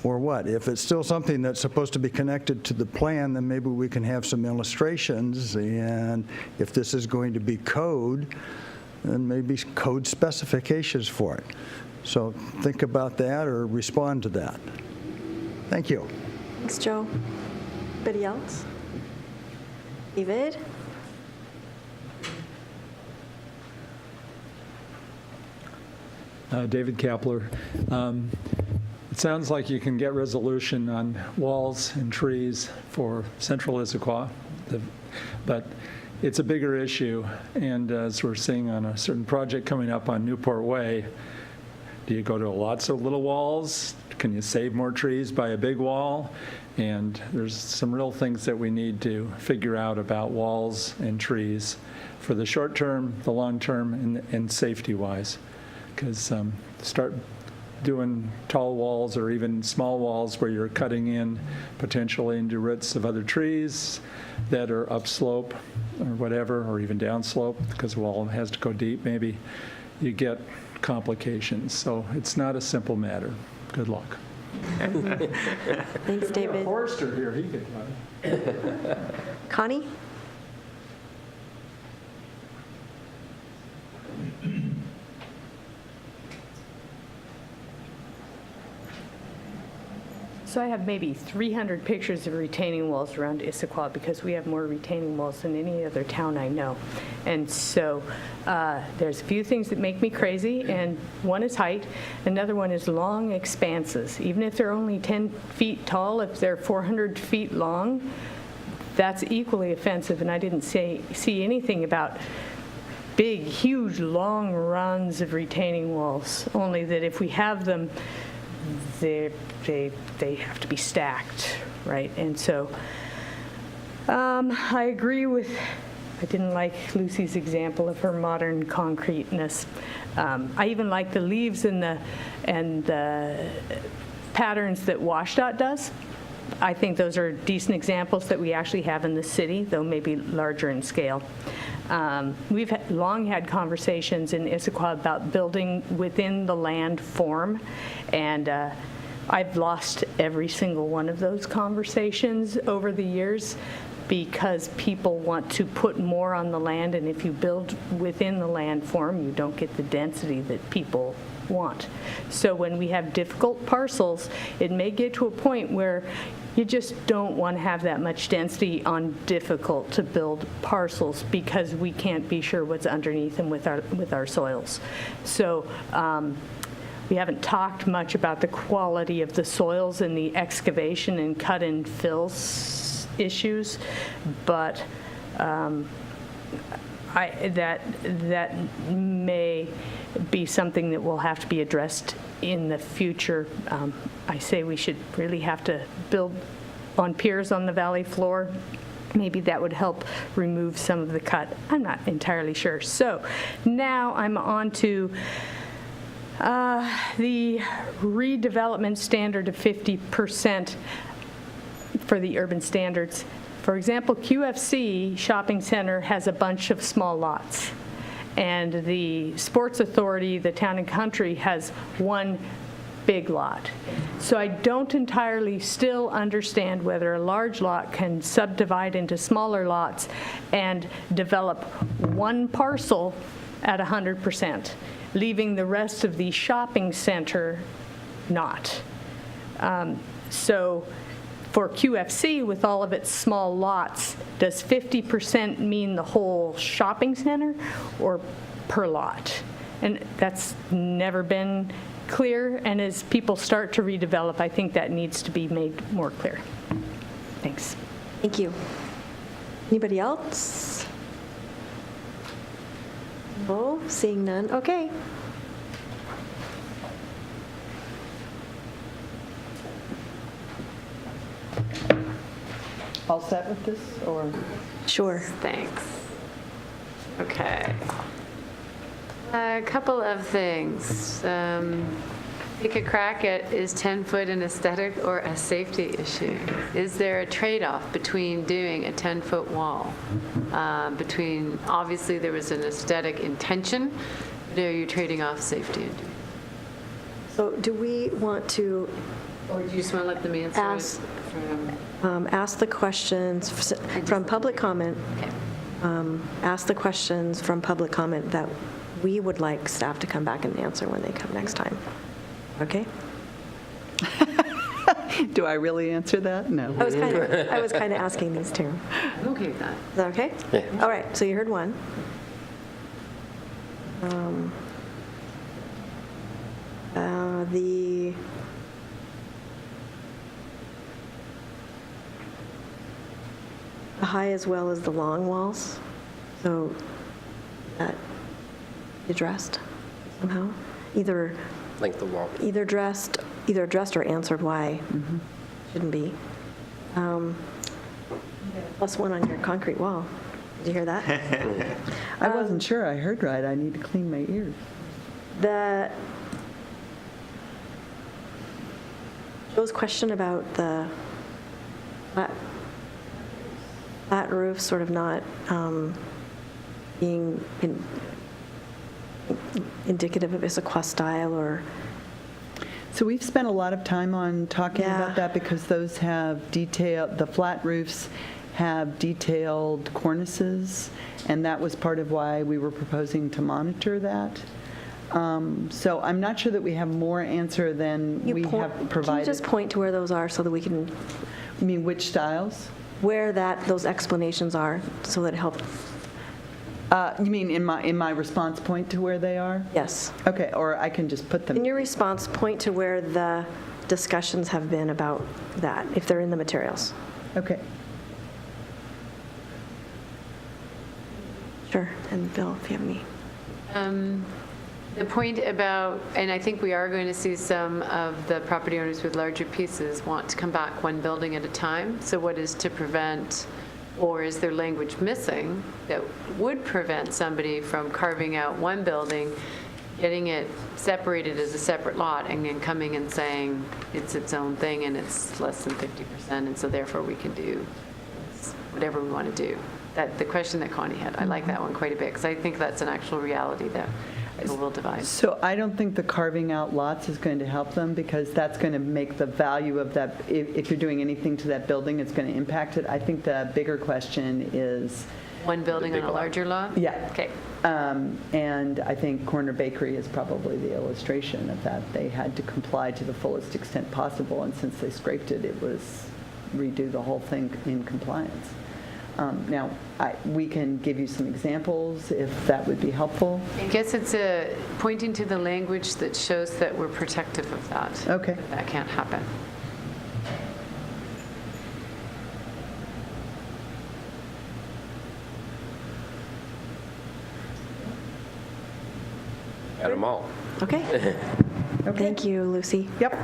Or what? If it's still something that's supposed to be connected to the plan, then maybe we can have some illustrations. And if this is going to be code, then maybe code specifications for it. So think about that or respond to that. Thank you. Thanks, Joe. Anybody else? David? David Kapler. It sounds like you can get resolution on walls and trees for central Issaquah, but it's a bigger issue. And as we're seeing on a certain project coming up on Newport Way, Do you go to lots of little walls? Can you save more trees by a big wall? And there's some real things that we need to figure out about walls and trees for the short term, the long term, and safety-wise. Because start doing tall walls or even small walls where you're cutting in potentially into roots of other trees that are upslope or whatever, or even downslope, because the wall has to go deep, maybe you get complications. So it's not a simple matter. Good luck. Thanks, David. Forester here, he could. Connie? So I have maybe 300 pictures of retaining walls around Issaquah because we have more retaining walls than any other town I know. And so there's a few things that make me crazy, and one is height. Another one is long expanses. Even if they're only 10 feet tall, if they're 400 feet long, that's equally offensive. And I didn't see anything about big, huge, long runs of retaining walls, only that if we have them, they have to be stacked, right? And so I agree with, I didn't like Lucy's example of her modern concreteness. I even like the leaves and the patterns that WashDOT does. I think those are decent examples that we actually have in the city, though maybe larger in scale. We've long had conversations in Issaquah about building within the land form, and I've lost every single one of those conversations over the years because people want to put more on the land, and if you build within the land form, you don't get the density that people want. So when we have difficult parcels, it may get to a point where you just don't want to have that much density on difficult to build parcels because we can't be sure what's underneath them with our soils. So we haven't talked much about the quality of the soils and the excavation and cut and fill issues, but that may be something that will have to be addressed in the future. I say we should really have to build on piers on the valley floor. Maybe that would help remove some of the cut. I'm not entirely sure. So now I'm on to the redevelopment standard of 50% for the urban standards. For example, QFC Shopping Center has a bunch of small lots, and the Sports Authority, the Town and Country, has one big lot. So I don't entirely still understand whether a large lot can subdivide into smaller lots and develop one parcel at 100%, leaving the rest of the shopping center not. So for QFC, with all of its small lots, does 50% mean the whole shopping center or per lot? And that's never been clear, and as people start to redevelop, I think that needs to be made more clear. Thanks. Thank you. Anybody else? No, seeing none. Okay. All set with this, or? Sure. Thanks. Okay. A couple of things. Take a crack at, is 10 foot an aesthetic or a safety issue? Is there a trade-off between doing a 10-foot wall? Between, obviously there was an aesthetic intention, but are you trading off safety? So do we want to Or do you just want to let them answer ask, from... ask the questions from public comment? Okay. Ask the questions from public comment that we would like staff to come back and answer when they come next time. Okay? Do I really answer that? No. I was kind of asking these two. I'm okay with that. Is that okay? Yeah. All right, so you heard one. The high as well as the long walls, so that addressed somehow. Either length of wall. Either addressed or answered why. Shouldn't be. +1 on your concrete wall. Did you hear that? I wasn't sure I heard right. I need to clean my ears. Joe's question about the flat roof sort of not being indicative of Issaquah style or... So we've spent a lot of time on talking Yeah. about that because those have the flat roofs have detailed cornices, and that was part of why we were proposing to monitor that. So I'm not sure that we have more answer than we have provided. Can you just point to where those are so that we can... You mean which styles? Where those explanations are so that it helps? You mean in my response point to where they are? Yes. Okay, or I can just put them. In your response, point to where the discussions have been about that, if they're in the materials. Okay. Sure. And Bill, if you have any. The point about, and I think we are going to see some of the property owners with larger pieces want to come back one building at a time. So what is to prevent, or is there language missing that would prevent somebody from carving out one building, getting it separated as a separate lot, and then coming and saying it's its own thing and it's less than 50%, and so therefore we can do whatever we want to do? The question that Connie had, I like that one quite a bit, because I think that's an actual reality that people will divide. So I don't think the carving out lots is going to help them, because that's going to make the value of that, if you're doing anything to that building, it's going to impact it. I think the bigger question is... One building on a larger lot? Yeah. Okay. And I think Corner Bakery is probably the illustration of that. They had to comply to the fullest extent possible, and since they scraped it, it was redo the whole thing in compliance. Now, we can give you some examples if that would be helpful. I guess it's pointing to the language that shows that we're protective of that. Okay. That can't happen. Got them all. Okay. Thank you, Lucy. Yep.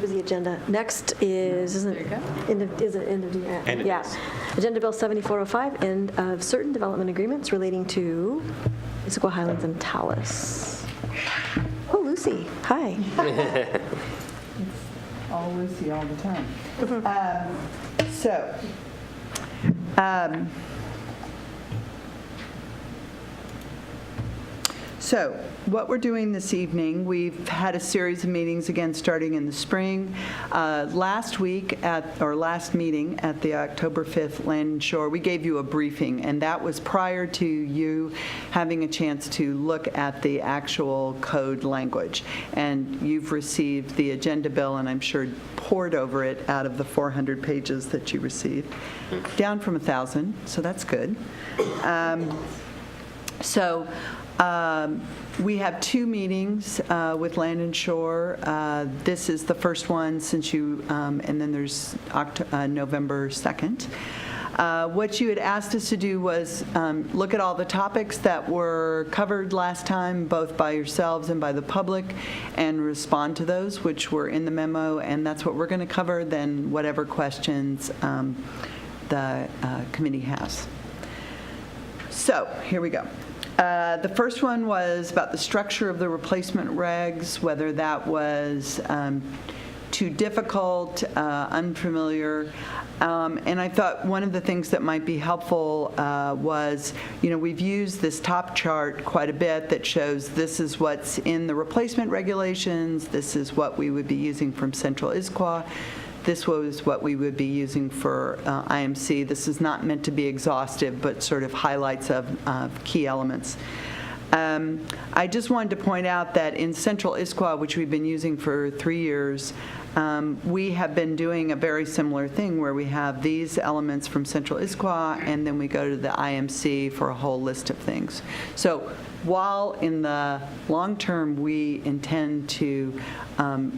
Here's the agenda. Next is, There you go. End of End of yeah. this. Agenda Bill 7405, end of certain development agreements relating to Issaquah, Highlands, and Talus. Oh, Lucy, hi. All Lucy all the time. So what we're doing this evening, we've had a series of meetings again starting in the spring. Last meeting at the October 5th Land and Shore, we gave you a briefing, and that was prior to you having a chance to look at the actual code language. And you've received the agenda bill, and I'm sure pored over it out of the 400 pages that you received, down from 1,000, so that's good. We have two meetings with Land and Shore. This is the first one since you, and then there's November 2nd. What you had asked us to do was look at all the topics that were covered last time, both by yourselves and by the public, and respond to those, which were in the memo, and that's what we're going to cover, then whatever questions the committee has. So here we go. The first one was about the structure of the replacement regs, whether that was too difficult, unfamiliar. And I thought one of the things that might be helpful was, we've used this top chart quite a bit that shows this is what's in the replacement regulations, this is what we would be using from Central Issaquah. This was what we would be using for IMC. This is not meant to be exhaustive, but sort of highlights of key elements. I just wanted to point out that in Central Issaquah, which we've been using for 3 years, we have been doing a very similar thing where we have these elements from Central Issaquah, and then we go to the IMC for a whole list of things. So while in the long term, we intend to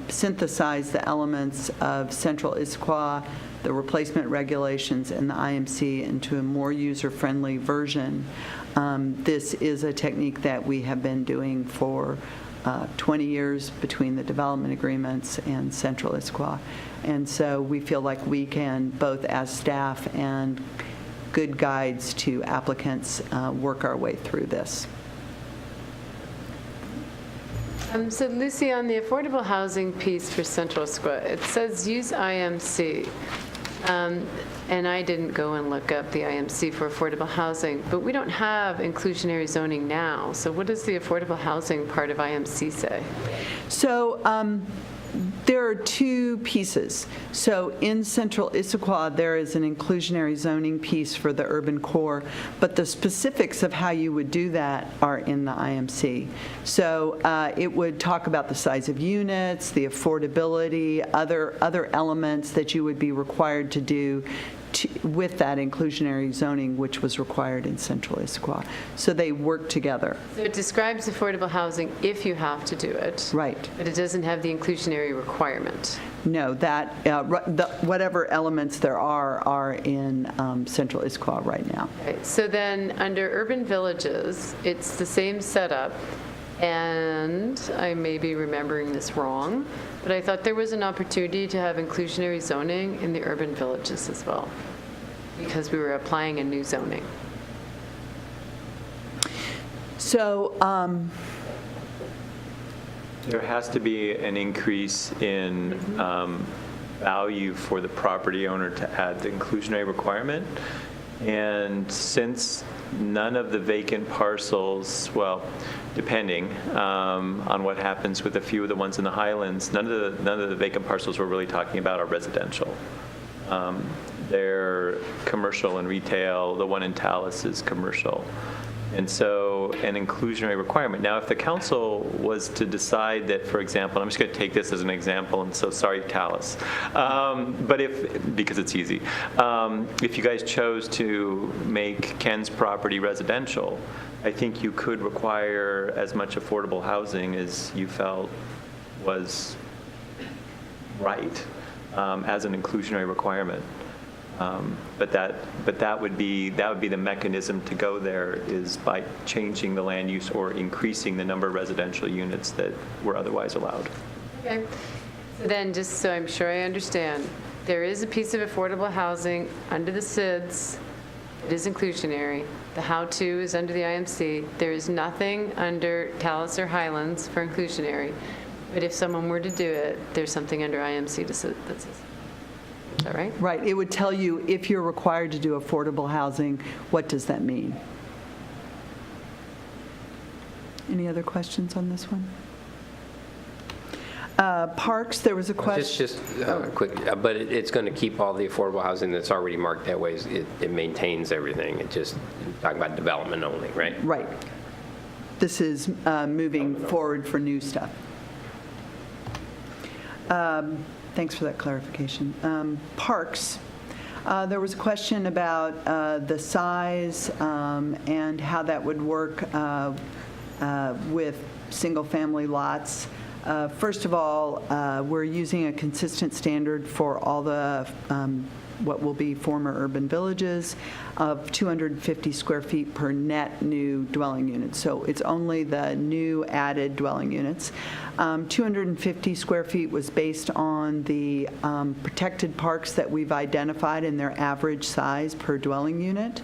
synthesize the elements of Central Issaquah, the replacement regulations, and the IMC into a more user-friendly version, this is a technique that we have been doing for 20 years between the development agreements and Central Issaquah. And so we feel like we can, both as staff and good guides to applicants, work our way through this. So Lucy, on the affordable housing piece for Central Issaquah, it says use IMC. And I didn't go and look up the IMC for affordable housing, but we don't have inclusionary zoning now. So what does the affordable housing part of IMC say? So there are two pieces. So in Central Issaquah, there is an inclusionary zoning piece for the urban core, but the specifics of how you would do that are in the IMC. So it would talk about the size of units, the affordability, other elements that you would be required to do with that inclusionary zoning, which was required in Central Issaquah. So they work together. So it describes affordable housing if you have to do it. Right. But it doesn't have the inclusionary requirement. No, that whatever elements there are in Central Issaquah right now. Okay. So then under urban villages, it's the same setup. And I may be remembering this wrong, but I thought there was an opportunity to have inclusionary zoning in the urban villages as well, because we were applying a new zoning. So There has to be an increase in value for the property owner to add the inclusionary requirement. And since none of the vacant parcels, well, depending on what happens with a few of the ones in the Highlands, none of the vacant parcels we're really talking about are residential. They're commercial and retail. The one in Talus is commercial. And so an inclusionary requirement. Now, if the council was to decide that, for example, I'm just going to take this as an example, and so sorry, Talus, but because it's easy, if you guys chose to make Ken's property residential, I think you could require as much affordable housing as you felt was right as an inclusionary requirement. But that would be the mechanism to go there, is by changing the land use or increasing the number of residential units that were otherwise allowed. Okay. So then, just so I'm sure I understand, there is a piece of affordable housing under the SIDS. It is inclusionary. The how-to is under the IMC. There is nothing under Talus or Highlands for inclusionary. But if someone were to do it, there's something under IMC that says. Is that right? right, it would tell you if you're required to do affordable housing, what does that mean? Any other questions on this one? Parks, there was a question. Just quick, but it's going to keep all the affordable housing that's already marked that way. It maintains everything. It just, talking about development only, right? Right. This is moving forward for new stuff. Thanks for that clarification. Parks, there was a question about the size and how that would work with single-family lots. First of all, we're using a consistent standard for all the what will be former urban villages of 250 square feet per net new dwelling unit. So it's only the new added dwelling units. 250 square feet was based on the protected parks that we've identified and their average size per dwelling unit.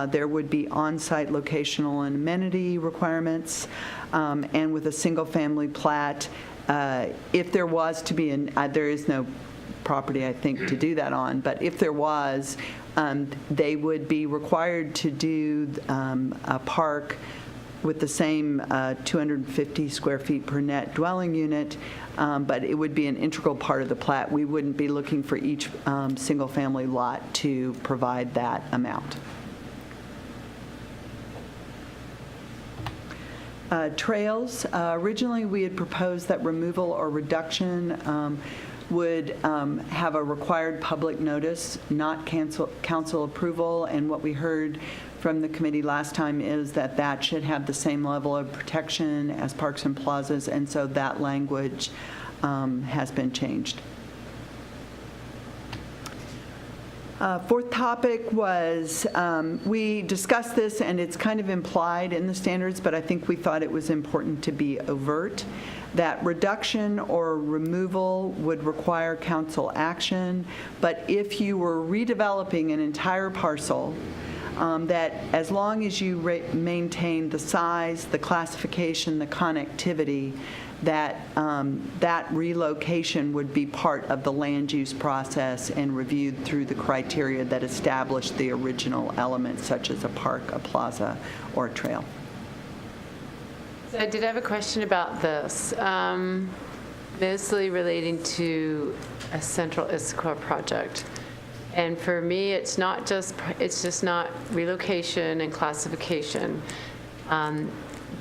There would be on-site locational and amenity requirements, and with a single-family plat, if there was to be, there is no property, I think, to do that on, but if there was, they would be required to do a park with the same 250 square feet per net dwelling unit, but it would be an integral part of the plat. We wouldn't be looking for each single-family lot to provide that amount. Trails, originally we had proposed that removal or reduction would have a required public notice, not council approval. And what we heard from the committee last time is that that should have the same level of protection as parks and plazas, and so that language has been changed. Fourth topic was, we discussed this, and it's kind of implied in the standards, but I think we thought it was important to be overt, that reduction or removal would require council action, but if you were redeveloping an entire parcel, that as long as you maintain the size, the classification, the connectivity, that that relocation would be part of the land use process and reviewed through the criteria that established the original elements, such as a park, a plaza, or a trail. So I did have a question about this, mostly relating to a central Issaquah project. And for me, it's just not relocation and classification.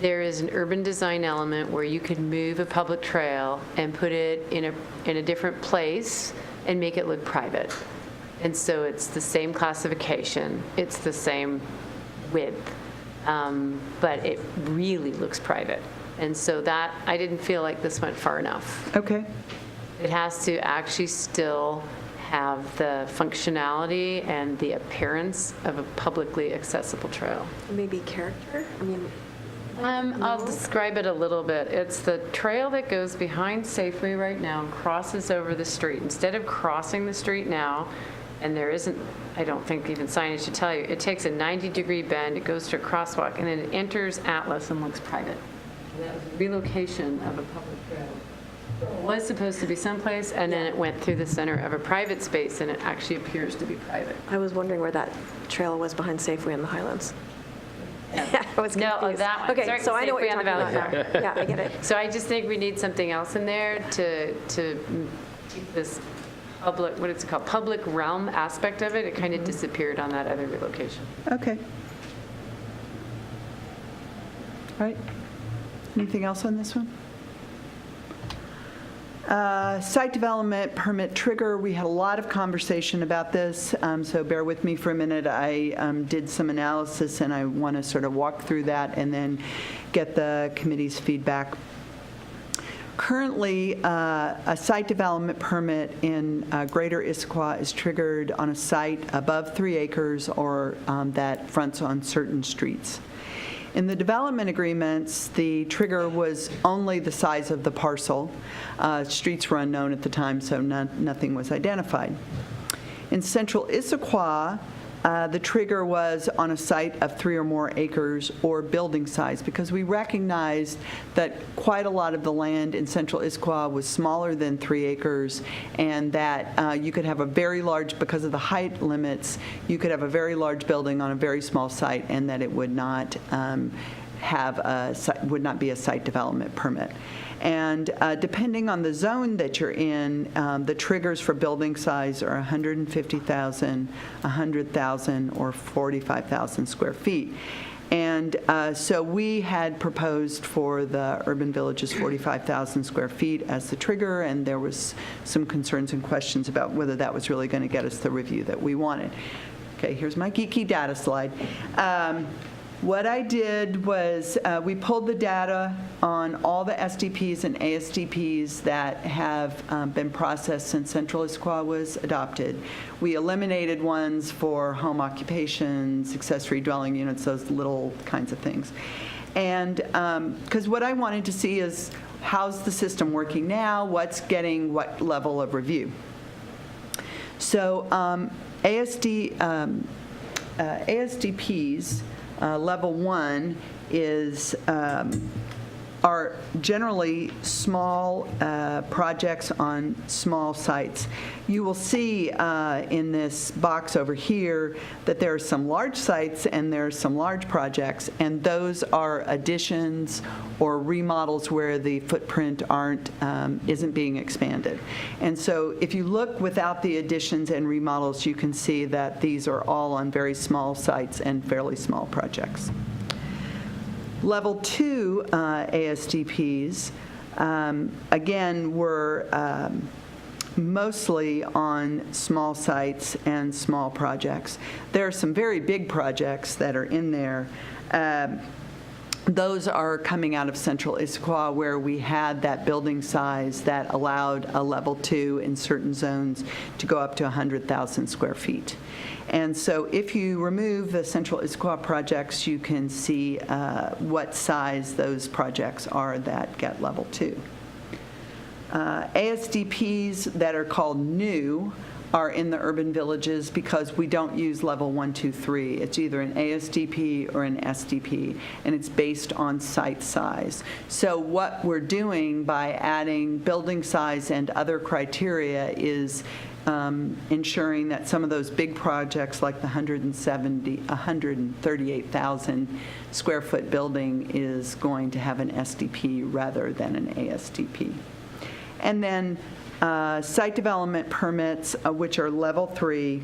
There is an urban design element where you could move a public trail and put it in a different place and make it look private. And so it's the same classification, it's the same width, but it really looks private. And so that, I didn't feel like this went far enough. Okay. It has to actually still have the functionality and the appearance of a publicly accessible trail. Maybe character? I mean, I'll describe it a little bit. It's the trail that goes behind Safeway right now and crosses over the street. Instead of crossing the street now, and there isn't, I don't think even signage to tell you, it takes a 90-degree bend, it goes to a crosswalk, and then it enters Atlas and looks private. And that was a relocation of a public trail. It was supposed to be someplace, and then it went through the center of a private space, and it actually appears to be private. I was wondering where that trail was behind Safeway in the Highlands. I was confused. No, that one. Okay, Sorry, so I know what you're Safeway on talking the about Valley now. Yeah, I get it. So I just think we need something else in there to keep this public, what is it called, public realm aspect of it. It kind of disappeared on that other relocation. Okay. All right. Anything else on this one? Site development permit trigger, we had a lot of conversation about this, so bear with me for a minute. I did some analysis, and I want to sort of walk through that and then get the committee's feedback. Currently, a site development permit in Greater Issaquah is triggered on a site above 3 acres or that fronts on certain streets. In the development agreements, the trigger was only the size of the parcel. Streets were unknown at the time, so nothing was identified. In Central Issaquah, the trigger was on a site of 3 or more acres or building size, because we recognized that quite a lot of the land in Central Issaquah was smaller than 3 acres, and that you could have a very large, because of the height limits, you could have a very large building on a very small site, and that it would not would not be a site development permit. And depending on the zone that you're in, the triggers for building size are 150,000, 100,000, or 45,000 square feet. And so we had proposed for the urban villages 45,000 square feet as the trigger, and there was some concerns and questions about whether that was really going to get us the review that we wanted. Okay, here's my geeky data slide. What I did was we pulled the data on all the SDPs and ASDPs that have been processed since Central Issaquah was adopted. We eliminated ones for home occupations, accessory dwelling units, those little kinds of things. And because what I wanted to see is how's the system working now, what's getting what level of review. So ASDPs, level 1 is are generally small projects on small sites. You will see in this box over here that there are some large sites and there are some large projects, and those are additions or remodels where the footprint isn't being expanded. And so if you look without the additions and remodels, you can see that these are all on very small sites and fairly small projects. Level 2 ASDPs, again, were mostly on small sites and small projects. There are some very big projects that are in there. Those are coming out of central Issaquah, where we had that building size that allowed a level 2 in certain zones to go up to 100,000 square feet. And so if you remove the central Issaquah projects, you can see what size those projects are that get level 2. ASDPs that are called new are in the urban villages because we don't use level 1, 2, 3. It's either an ASDP or an SDP, and it's based on site size. So what we're doing by adding building size and other criteria is ensuring that some of those big projects like the 138,000 square foot building is going to have an SDP rather than an ASDP. And then site development permits, which are level 3,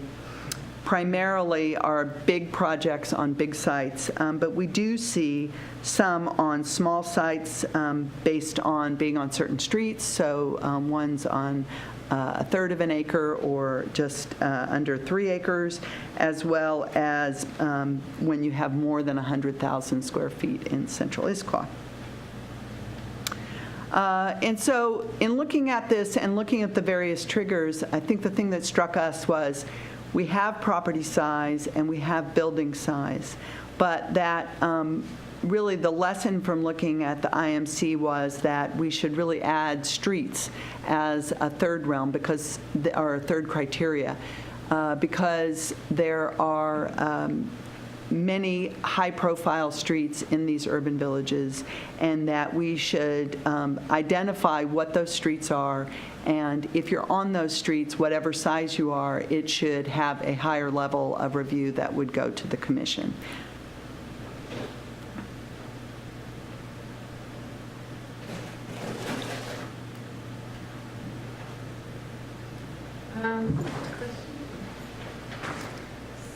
primarily are big projects on big sites, but we do see some on small sites based on being on certain streets, so ones on a third of an acre or just under 3 acres, as well as when you have more than 100,000 square feet in central Issaquah. And so in looking at this and looking at the various triggers, I think the thing that struck us was we have property size and we have building size, but that really the lesson from looking at the IMC was that we should really add streets as a third realm because, or a third criteria, because there are many high-profile streets in these urban villages, and that we should identify what those streets are, and if you're on those streets, whatever size you are, it should have a higher level of review that would go to the commission.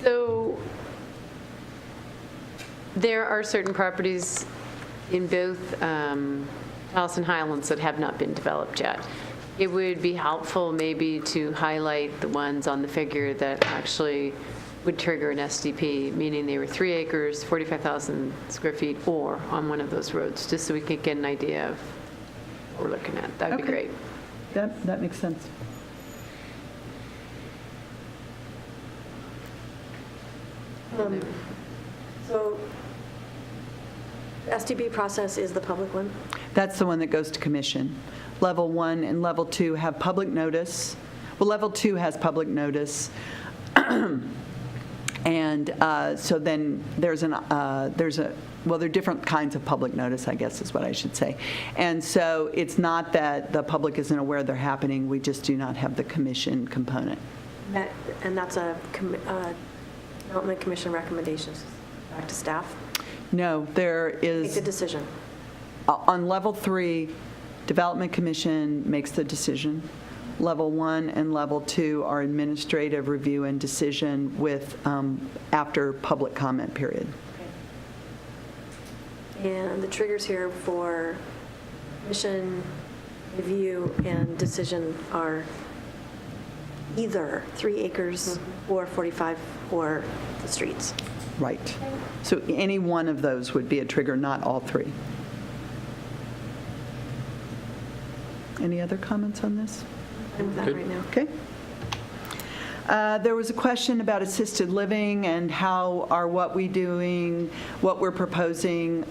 So there are certain properties in both Talus and Highlands that have not been developed yet. It would be helpful maybe to highlight the ones on the figure that actually would trigger an SDP, meaning they were 3 acres, 45,000 square feet, or on one of those roads, just so we can get an idea of what we're looking at. That would be great. That makes sense. So STB process is the public one? That's the one that goes to commission. Level 1 and level 2 have public notice. Well, level 2 has public notice. And so then there are different kinds of public notice, I guess is what I should say. And so it's not that the public isn't aware they're happening, we just do not have the commission component. And that's a Development Commission recommendations back to staff? No, there is. Make the decision. On level 3, Development Commission makes the decision. Level 1 and level 2 are administrative review and decision with after public comment period. Okay. And the triggers here for commission review and decision are either 3 acres or 45 or the streets. Right. So any one of those would be a trigger, not all 3. Any other comments on this? I'm with that right now. Okay. There was a question about assisted living and how are what we're proposing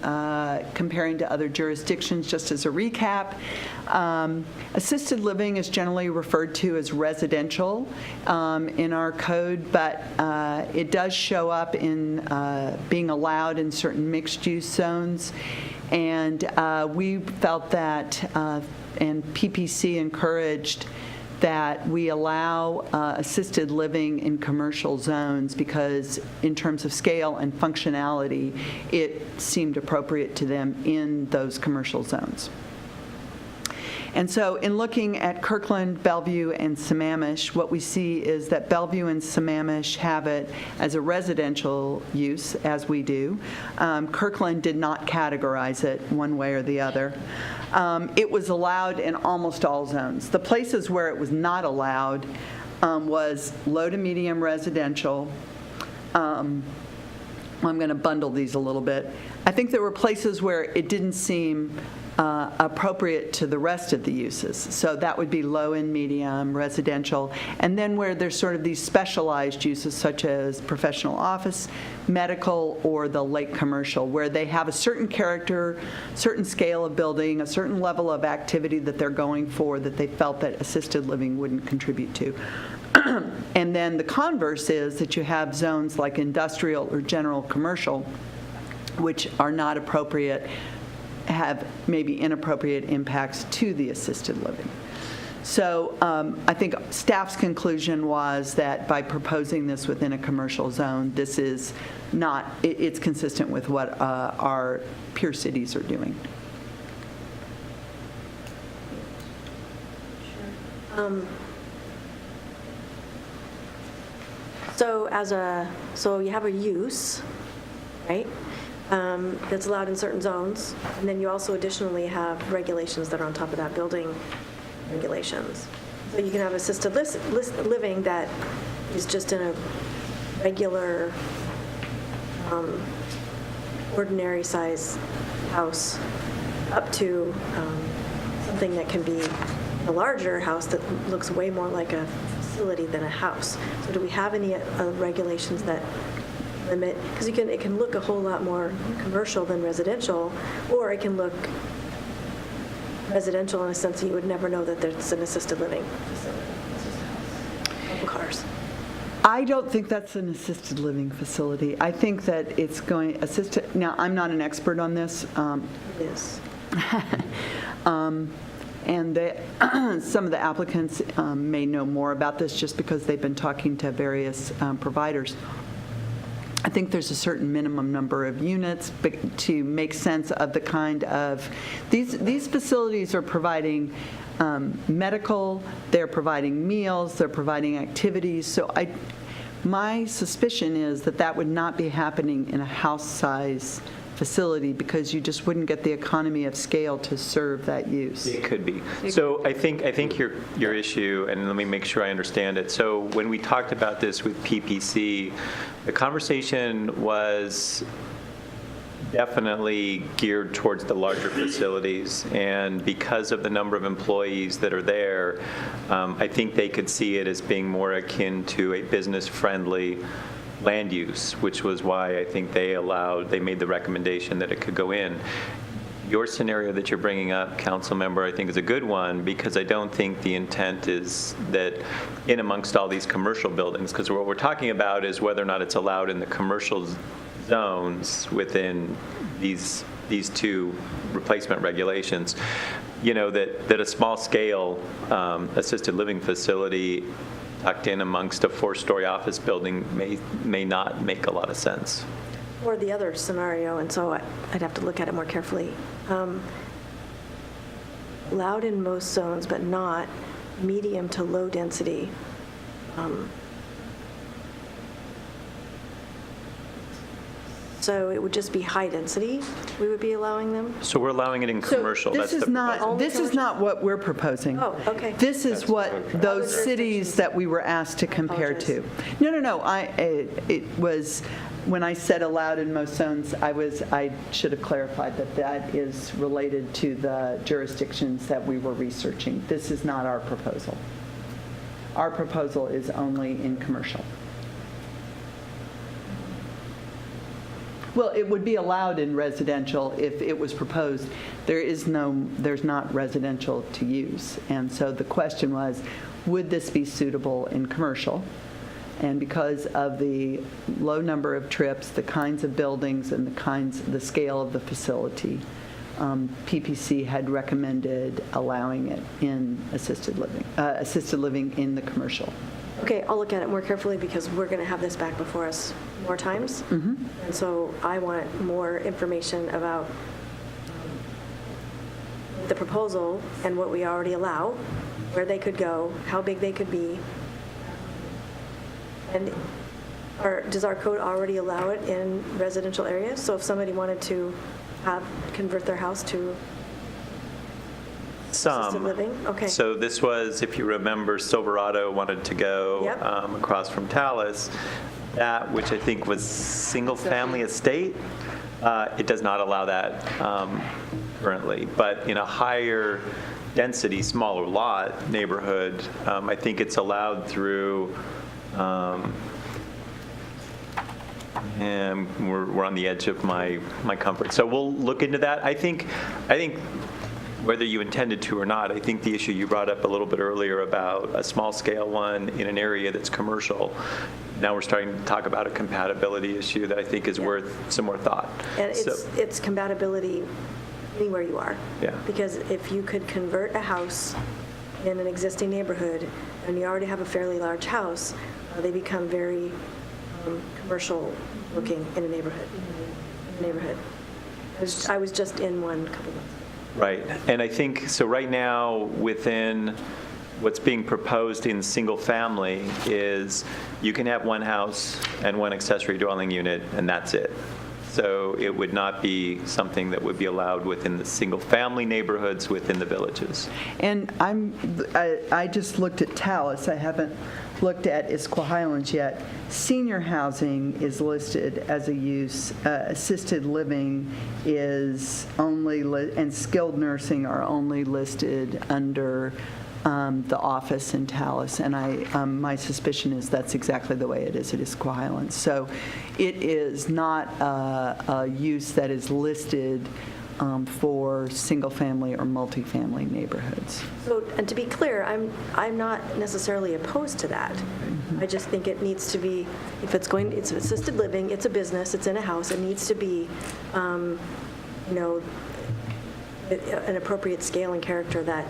comparing to other jurisdictions. Just as a recap, assisted living is generally referred to as residential in our code, but it does show up in being allowed in certain mixed-use zones. And we felt that, and PPC encouraged that we allow assisted living in commercial zones because in terms of scale and functionality, it seemed appropriate to them in those commercial zones. And so in looking at Kirkland, Bellevue, and Sammamish, what we see is that Bellevue and Sammamish have it as a residential use, as we do. Kirkland did not categorize it one way or the other. It was allowed in almost all zones. The places where it was not allowed was low to medium residential. I'm going to bundle these a little bit. I think there were places where it didn't seem appropriate to the rest of the uses. So that would be low and medium residential. And then where there's sort of these specialized uses such as professional office, medical, or the light commercial, where they have a certain character, certain scale of building, a certain level of activity that they're going for that they felt that assisted living wouldn't contribute to. And then the converse is that you have zones like industrial or general commercial, which are not appropriate, have maybe inappropriate impacts to the assisted living. So I think staff's conclusion was that by proposing this within a commercial zone, this is not, it's consistent with what our peer cities are doing. So you have a use, right, that's allowed in certain zones, and then you also additionally have regulations that are on top of that, building regulations. So you can have assisted living that is just in a regular, ordinary size house, up to something that can be a larger house that looks way more like a facility than a house. So do we have any regulations that limit, because it can look a whole lot more commercial than residential, or it can look residential in a sense that you would never know that there's an assisted living facility. Cars. I don't think that's an assisted living facility. I think that it's going assisted. Now, I'm not an expert on this. Yes. And some of the applicants may know more about this just because they've been talking to various providers. I think there's a certain minimum number of units to make sense of the kind of, these facilities are providing medical, they're providing meals, they're providing activities. So my suspicion is that that would not be happening in a house-size facility because you just wouldn't get the economy of scale to serve that use. It could be. So I think your issue, and let me make sure I understand it. So when we talked about this with PPC, the conversation was definitely geared towards the larger facilities, and because of the number of employees that are there, I think they could see it as being more akin to a business-friendly land use, which was why I think they made the recommendation that it could go in. Your scenario that you're bringing up, council member, I think is a good one, because I don't think the intent is that in amongst all these commercial buildings, because what we're talking about is whether or not it's allowed in the commercial zones within these two replacement regulations, that a small scale assisted living facility tucked in amongst a 4-story office building may not make a lot of sense. Or the other scenario, and so I'd have to look at it more carefully. Allowed in most zones, but not medium to low density. So it would just be high density we would be allowing them? So we're allowing it in commercial. So That's the this is not what we're proposing. Oh, okay. This is what those cities that we were asked to compare to. No. It was, when I said allowed in most zones, I should have clarified that is related to the jurisdictions that we were researching. This is not our proposal. Our proposal is only in commercial. Well, it would be allowed in residential if it was proposed. There's not residential to use. And so the question was, would this be suitable in commercial? And because of the low number of trips, the kinds of buildings, and the scale of the facility, PPC had recommended allowing it in assisted living in the commercial. Okay, I'll look at it more carefully because we're going to have this back before us more times. Mm-hmm. And so I want more information about the proposal and what we already allow, where they could go, how big they could be. And does our code already allow it in residential areas? So if somebody wanted to convert their house to assisted living? Okay. So this was, if you remember, Silverado wanted to go Yep. Across from Talus. That, which I think was single-family estate, it does not allow that currently. But in a higher density, smaller lot neighborhood, I think it's allowed through, and we're on the edge of my comfort. So we'll look into that. I think whether you intended to or not, I think the issue you brought up a little bit earlier about a small-scale one in an area that's commercial, now we're starting to talk about a compatibility issue that I think is worth some more thought. And it's compatibility anywhere you are. Yeah. Because if you could convert a house in an existing neighborhood and you already have a fairly large house, they become very commercial looking in a neighborhood. I was just in one a couple months ago. Right, and I think, so right now, within what's being proposed in single family is you can have one house and one accessory dwelling unit, and that's it. So it would not be something that would be allowed within the single family neighborhoods within the villages. And I just looked at Talus. I haven't looked at Issaquah Highlands yet. Senior housing is listed as a use. Assisted living is only, and skilled nursing are only listed under the office in Talus, and my suspicion is that's exactly the way it is at Issaquah Highlands. So it is not a use that is listed for single-family or multifamily neighborhoods. So, and to be clear, I'm not necessarily opposed to that. I just think it needs to be, if it's assisted living, it's a business, it's in a house, it needs to be, an appropriate scale and character that,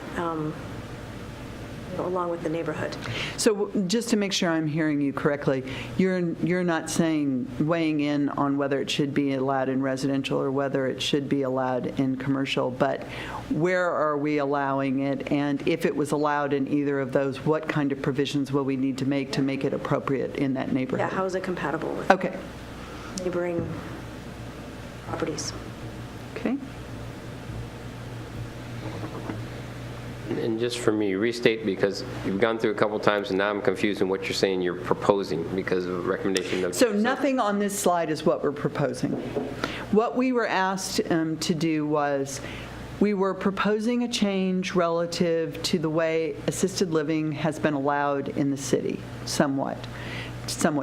along with the neighborhood. So just to make sure I'm hearing you correctly, you're not weighing in on whether it should be allowed in residential or whether it should be allowed in commercial, but where are we allowing it? And if it was allowed in either of those, what kind of provisions will we need to make it appropriate in that neighborhood? Yeah, how is it compatible with Okay. neighboring properties? Okay. And just for me, restate, because you've gone through a couple times and now I'm confused in what you're saying you're proposing because of a recommendation of. So nothing on this slide is what we're proposing. What we were asked to do was, we were proposing a change relative to the way assisted living has been allowed in the city, somewhat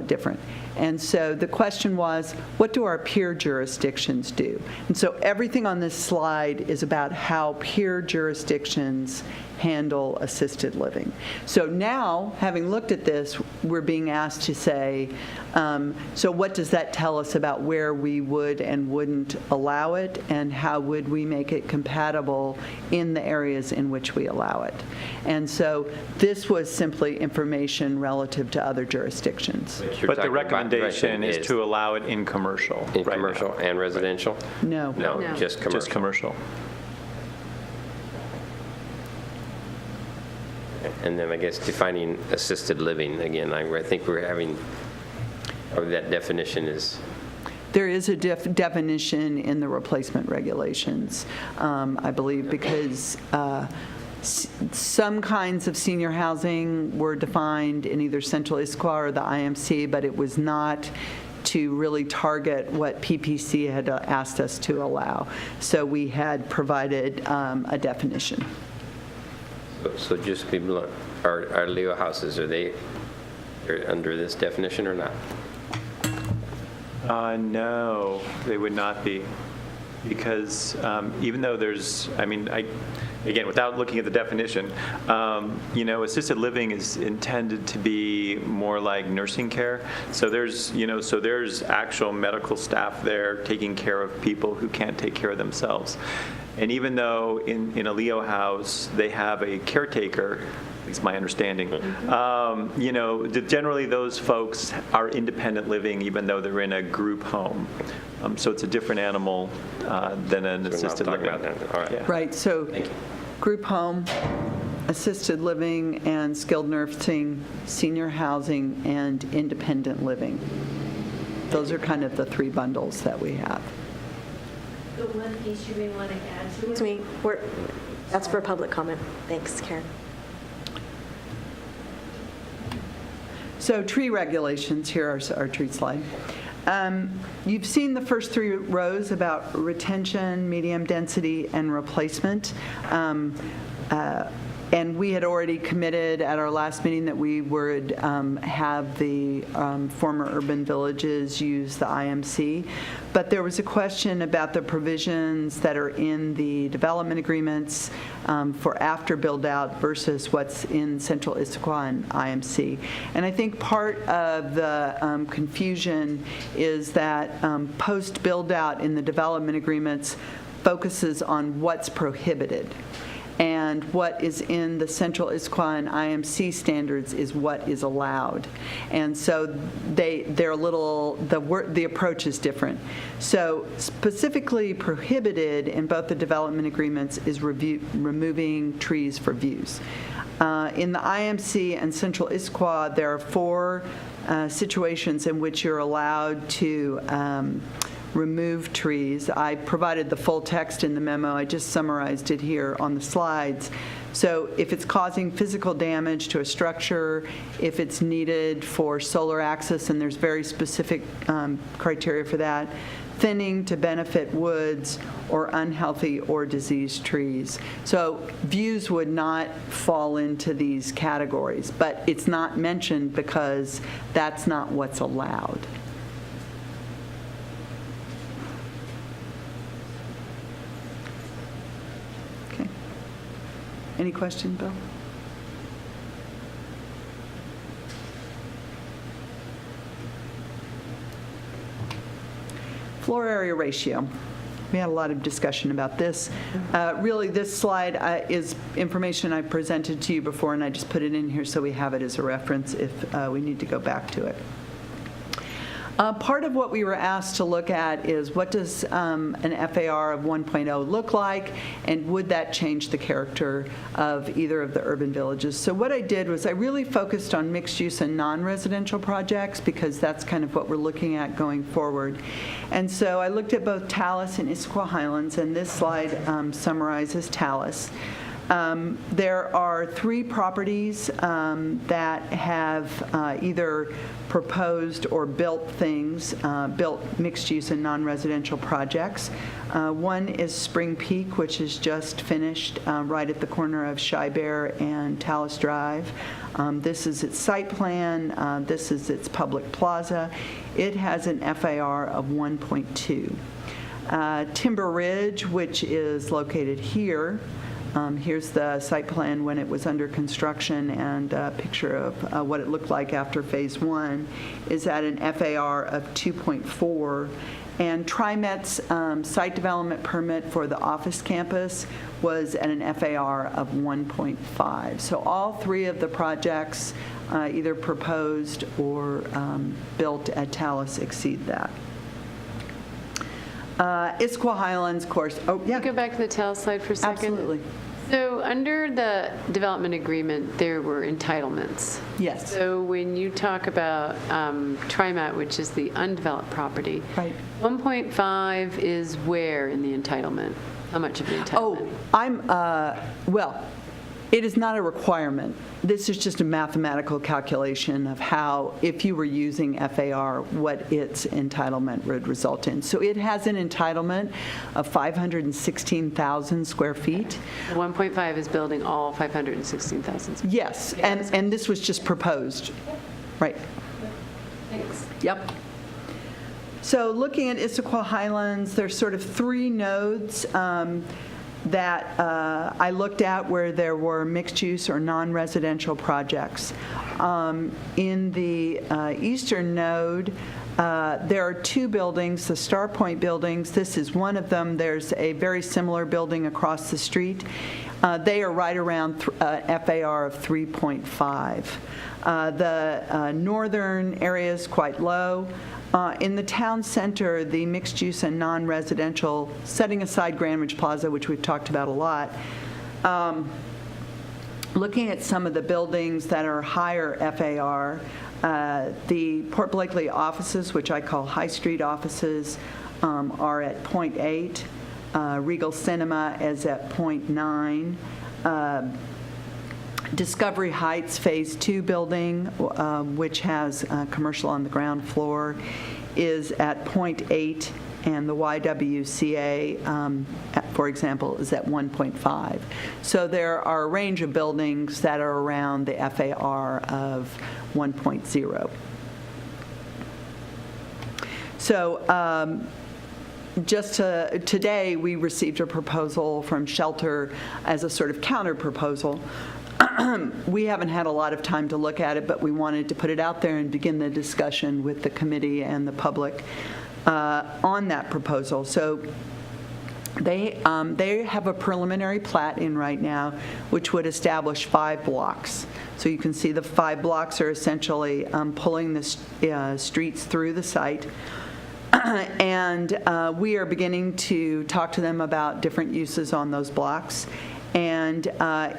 different. And so the question was, what do our peer jurisdictions do? And so everything on this slide is about how peer jurisdictions handle assisted living. So now, having looked at this, we're being asked to say, so what does that tell us about where we would and wouldn't allow it, and how would we make it compatible in the areas in which we allow it? And so this was simply information relative to other jurisdictions. But the recommendation is to allow it in commercial. In right commercial now. and residential? No. No, No. just commercial. Just commercial. And then I guess defining assisted living, again, I think we're having, or that definition is. There is a definition in the replacement regulations, I believe, because some kinds of senior housing were defined in either Central Issaquah or the IMC, but it was not to really target what PPC had asked us to allow. So we had provided a definition. So just to be blunt, our Leo houses, are under this definition or not? No, they would not be, because even though there's, again, without looking at the definition, assisted living is intended to be more like nursing care. So there's actual medical staff there taking care of people who can't take care of themselves. And even though in a Leo house, they have a caretaker, at least my understanding, generally those folks are independent living even though they're in a group home. So it's a different animal than an assisted living. About that. All right. Yeah. Right, so group home, assisted living, and skilled nursing, senior housing, and independent living. Those are kind of the three bundles that we have. The one piece you may want to add to it. Excuse me, that's for public comment. Thanks, Karen. So tree regulations, here are our tree slide. You've seen the first three rows about retention, medium density, and replacement. And we had already committed at our last meeting that we would have the former urban villages use the IMC. But there was a question about the provisions that are in the development agreements for after build-out versus what's in Central Issaquah and IMC. And I think part of the confusion is that post-build-out in the development agreements focuses on what's prohibited. And what is in the Central Issaquah and IMC standards is what is allowed. And so they're a little, the approach is different. So specifically prohibited in both the development agreements is removing trees for views. In the IMC and Central Issaquah, there are 4 situations in which you're allowed to remove trees. I provided the full text in the memo. I just summarized it here on the slides. So if it's causing physical damage to a structure, if it's needed for solar access, and there's very specific criteria for that, thinning to benefit woods, or unhealthy or diseased trees. So views would not fall into these categories, but it's not mentioned because that's not what's allowed. Any question, Bill? Floor area ratio. We had a lot of discussion about this. Really, this slide is information I presented to you before, and I just put it in here so we have it as a reference if we need to go back to it. Part of what we were asked to look at is what does an FAR of 1.0 look like, and would that change the character of either of the urban villages? So what I did was I really focused on mixed use and non-residential projects because that's kind of what we're looking at going forward. And so I looked at both Talus and Issaquah Highlands, and this slide summarizes Talus. There are 3 properties that have either proposed or built built mixed-use and non-residential projects. One is Spring Peak, which is just finished right at the corner of Shy Bear and Talus Drive. This is its site plan. This is its public plaza. It has an FAR of 1.2. Timber Ridge, which is located here. Here's the site plan when it was under construction and a picture of what it looked like after phase 1, is at an FAR of 2.4. And TriMet's site development permit for the office campus was at an FAR of 1.5. So all 3 of the projects, either proposed or built at Talus, exceed that. Issaquah Highlands, of course. Oh, yeah. Go back to the Talus slide for a second. Absolutely. So under the development agreement, there were entitlements. Yes. So when you talk about TriMet, which is the undeveloped property, Right. 1.5 is where in the entitlement? How much of the entitlement? Well, it is not a requirement. This is just a mathematical calculation of how, if you were using FAR, what its entitlement would result in. So it has an entitlement of 516,000 square feet. 1.5 is building all 516,000. Yes, and this was just proposed. Right. Thanks. Yep. So looking at Issaquah Highlands, there's sort of 3 nodes. that I looked at where there were mixed-use or non-residential projects. In the eastern node, there are two buildings, the Star Point buildings. This is one of them. There's a very similar building across the street. They are right around FAR of 3.5. The northern area is quite low. In the town center, the mixed-use and non-residential, setting aside Greenwich Plaza, which we've talked about a lot, looking at some of the buildings that are higher FAR, the Port Blakely offices, which I call High Street offices, are at 0.8. Regal Cinema is at 0.9. Discovery Heights Phase 2 building, which has commercial on the ground floor, is at 0.8, and the YWCA, for example, is at 1.5. So there are a range of buildings that are around the FAR of 1.0. So today we received a proposal from Shelter as a sort of counter proposal. We haven't had a lot of time to look at it, but we wanted to put it out there and begin the discussion with the committee and the public on that proposal. So they have a preliminary plat in right now, which would establish 5 blocks. So you can see the 5 blocks are essentially pulling the streets through the site. And we are beginning to talk to them about different uses on those blocks. And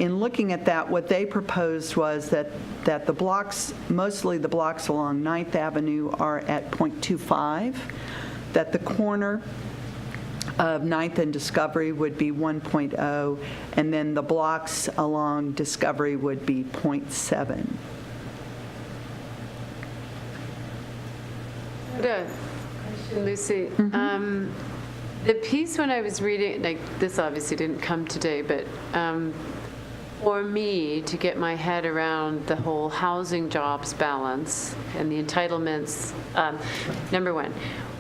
in looking at that, what they proposed was that the blocks, mostly the blocks along 9th Avenue, are at 0.25, that the corner of 9th and Discovery would be 1.0, and then the blocks along Discovery would be 0.7. Lucy, the piece when I was reading, like this obviously didn't come today, but for me to get my head around the whole housing jobs balance and the entitlements, number one,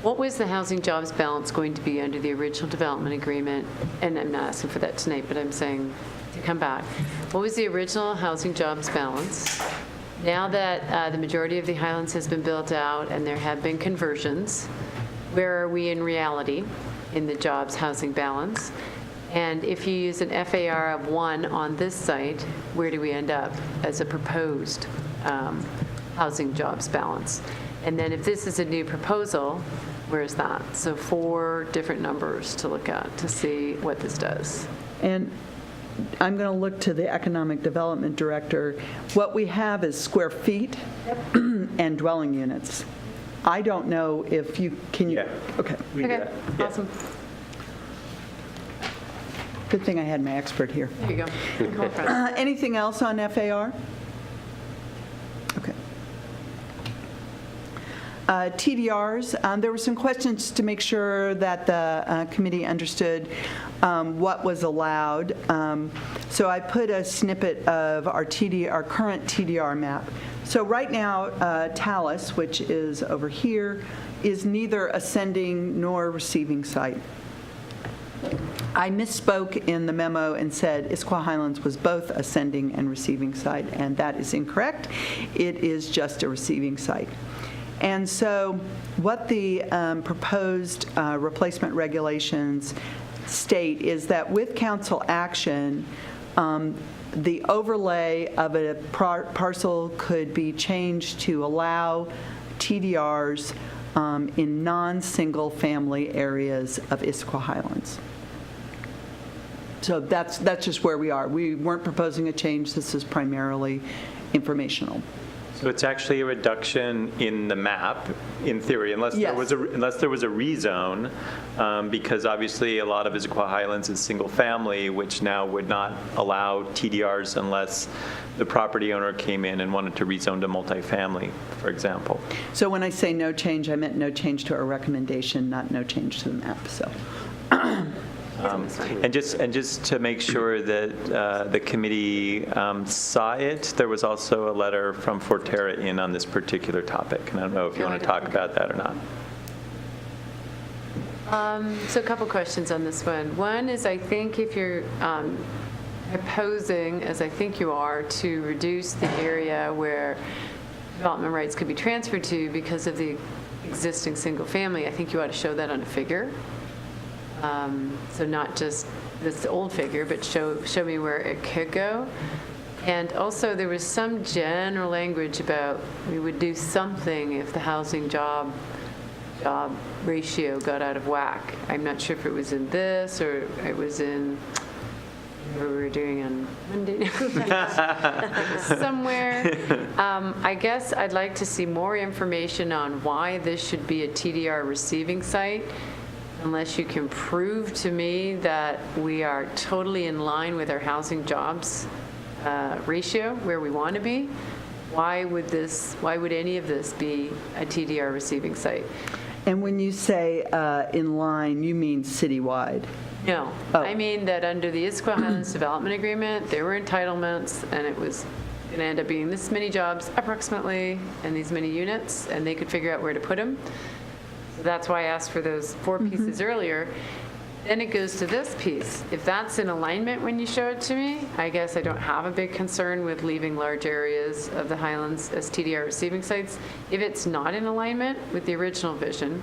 what was the housing jobs balance going to be under the original development agreement? And I'm not asking for that tonight, but I'm saying to come back. What was the original housing jobs balance? Now that the majority of the Highlands has been built out and there have been conversions, where are we in reality in the jobs housing balance? And if you use an FAR of 1 on this site, where do we end up as a proposed housing jobs balance? And then if this is a new proposal, where's that? So 4 different numbers to look at to see what this does. And I'm going to look to the Economic Development Director. What we have is square feet and dwelling units. I don't know if you, can you? Yeah. Okay. Okay, awesome. Good thing I had my expert here. There you go. Anything else on FAR? Okay. TDRs, there were some questions to make sure that the committee understood what was allowed. So I put a snippet of our current TDR map. So right now, Talus, which is over here, is neither ascending nor receiving site. I misspoke in the memo and said Issaquah Highlands was both ascending and receiving site, and that is incorrect. It is just a receiving site. And so what the proposed replacement regulations state is that with council action, the overlay of a parcel could be changed to allow TDRs in non-single family areas of Issaquah Highlands. So that's just where we are. We weren't proposing a change. This is primarily informational. So it's actually a reduction in the map, in theory, unless there was a rezone, because obviously a lot of Issaquah Highlands is single family, which now would not allow TDRs unless the property owner came in and wanted to rezone to multifamily, for example. So when I say no change, I meant no change to our recommendation, not no change to the map. So. And just to make sure that the committee saw it, there was also a letter from Forterra in on this particular topic, and I don't know if you want to talk about that or not. So a couple questions on this one. One is, I think if you're proposing, as I think you are, to reduce the area where development rights could be transferred to because of the existing single family, I think you ought to show that on a figure. So not just this old figure, but show me where it could go. And also there was some general language about we would do something if the housing job ratio got out of whack. I'm not sure if it was in this or it was in what we were doing on Monday. Somewhere. I guess I'd like to see more information on why this should be a TDR receiving site, unless you can prove to me that we are totally in line with our housing jobs ratio where we want to be. Why would any of this be a TDR receiving site? And when you say in line, you mean citywide? No, Oh. I mean that under the Issaquah Highlands Development Agreement, there were entitlements, and it was going to end up being this many jobs approximately, and these many units, and they could figure out where to put them. So that's why I asked for those 4 pieces earlier. Then it goes to this piece. If that's in alignment when you show it to me, I guess I don't have a big concern with leaving large areas of the Highlands as TDR receiving sites. If it's not in alignment with the original vision,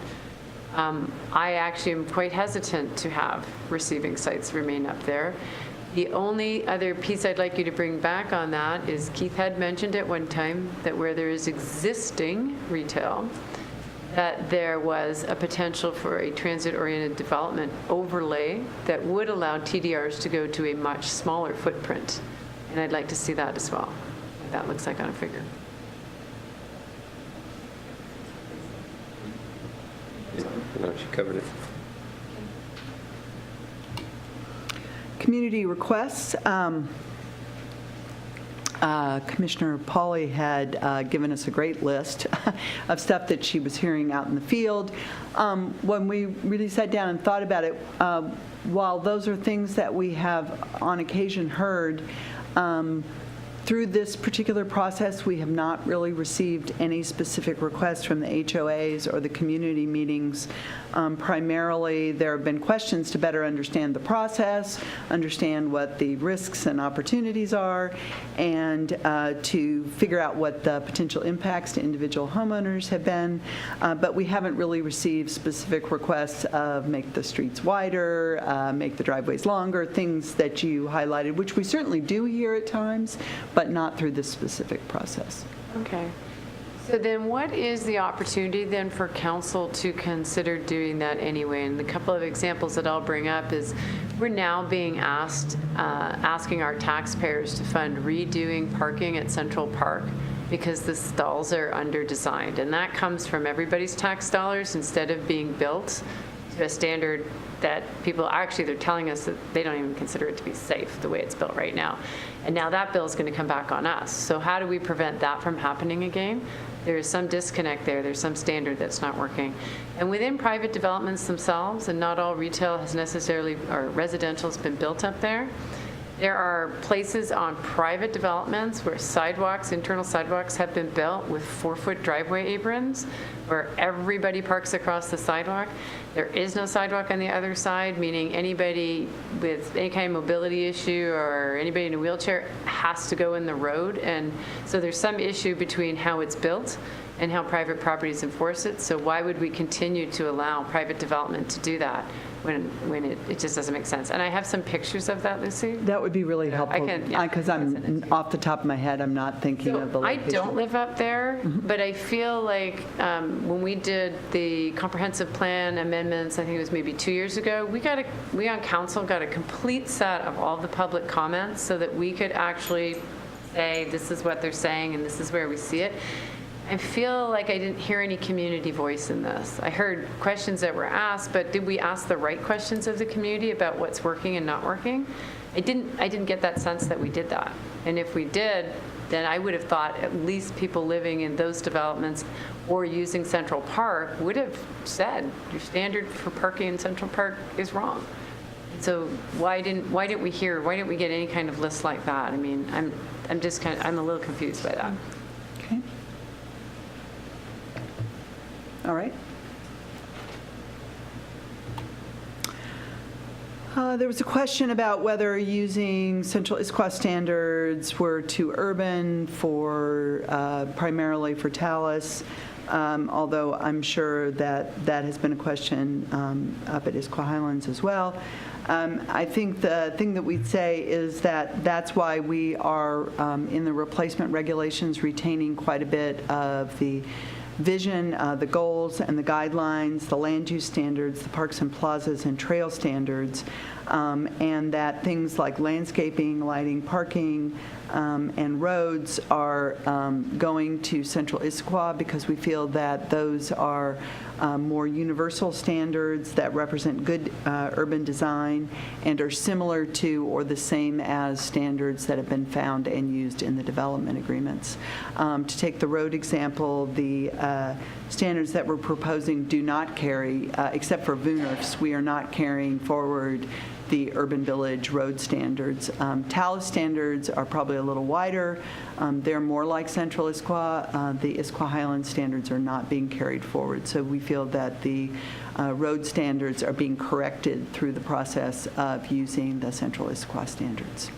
I actually am quite hesitant to have receiving sites remain up there. The only other piece I'd like you to bring back on that is Keith had mentioned at one time that where there is existing retail, that there was a potential for a transit-oriented development overlay that would allow TDRs to go to a much smaller footprint. And I'd like to see that as well, what that looks like on a figure. No, she covered it. Community requests. Commissioner Pauly had given us a great list of stuff that she was hearing out in the field. When we really sat down and thought about it, while those are things that we have on occasion heard, through this particular process, we have not really received any specific requests from the HOAs or the community meetings. Primarily, there have been questions to better understand the process, understand what the risks and opportunities are, and to figure out what the potential impacts to individual homeowners have been. But we haven't really received specific requests of make the streets wider, make the driveways longer, things that you highlighted, which we certainly do hear at times, but not through this specific process. Okay. So then what is the opportunity then for council to consider doing that anyway? And the couple of examples that I'll bring up is we're now being asked, asking our taxpayers to fund redoing parking at Central Park because the stalls are under-designed. And that comes from everybody's tax dollars instead of being built to a standard that people actually, they're telling us that they don't even consider it to be safe the way it's built right now. And now that bill is going to come back on us. So how do we prevent that from happening again? There is some disconnect there. There's some standard that's not working. And within private developments themselves, and not all retail has necessarily, or residential has been built up there, there are places on private developments where sidewalks, internal sidewalks have been built with 4-foot driveway aprons where everybody parks across the sidewalk. There is no sidewalk on the other side, meaning anybody with any kind of mobility issue or anybody in a wheelchair has to go in the road. And so there's some issue between how it's built and how private properties enforce it. So why would we continue to allow private development to do that when it just doesn't make sense? And I have some pictures of that, Lucy. That would be really helpful. can, yeah, Because I can send it to you. off the top of my head, I'm not thinking of the I location. don't live up there, but I feel like when we did the comprehensive plan amendments, I think it was maybe 2 years ago, we on council got a complete set of all the public comments so that we could actually say, this is what they're saying and this is where we see it. I feel like I didn't hear any community voice in this. I heard questions that were asked, but did we ask the right questions of the community about what's working and not working? I didn't get that sense that we did that. And if we did, then I would have thought at least people living in those developments or using Central Park would have said your standard for parking in Central Park is wrong. So why didn't we get any kind of list like that? I mean, I'm a little confused by that. Okay. All right. There was a question about whether using Central Issaquah standards were too urban for, primarily for Talus, although I'm sure that that has been a question up at Issaquah Highlands as well. I think the thing that we'd say is that that's why we are in the replacement regulations retaining quite a bit of the vision, the goals and the guidelines, the land use standards, the parks and plazas and trail standards, and that things like landscaping, lighting, parking, and roads are going to Central Issaquah because we feel that those are more universal standards that represent good urban design and are similar to or the same as standards that have been found and used in the development agreements. To take the road example, the standards that we're proposing do not carry, except for VUNRFs, we are not carrying forward the urban village road standards. Talus standards are probably a little wider. They're more like Central Issaquah. The Issaquah Highlands standards are not being carried forward. So we feel that the road standards are being corrected through the process of using the Central Issaquah standards.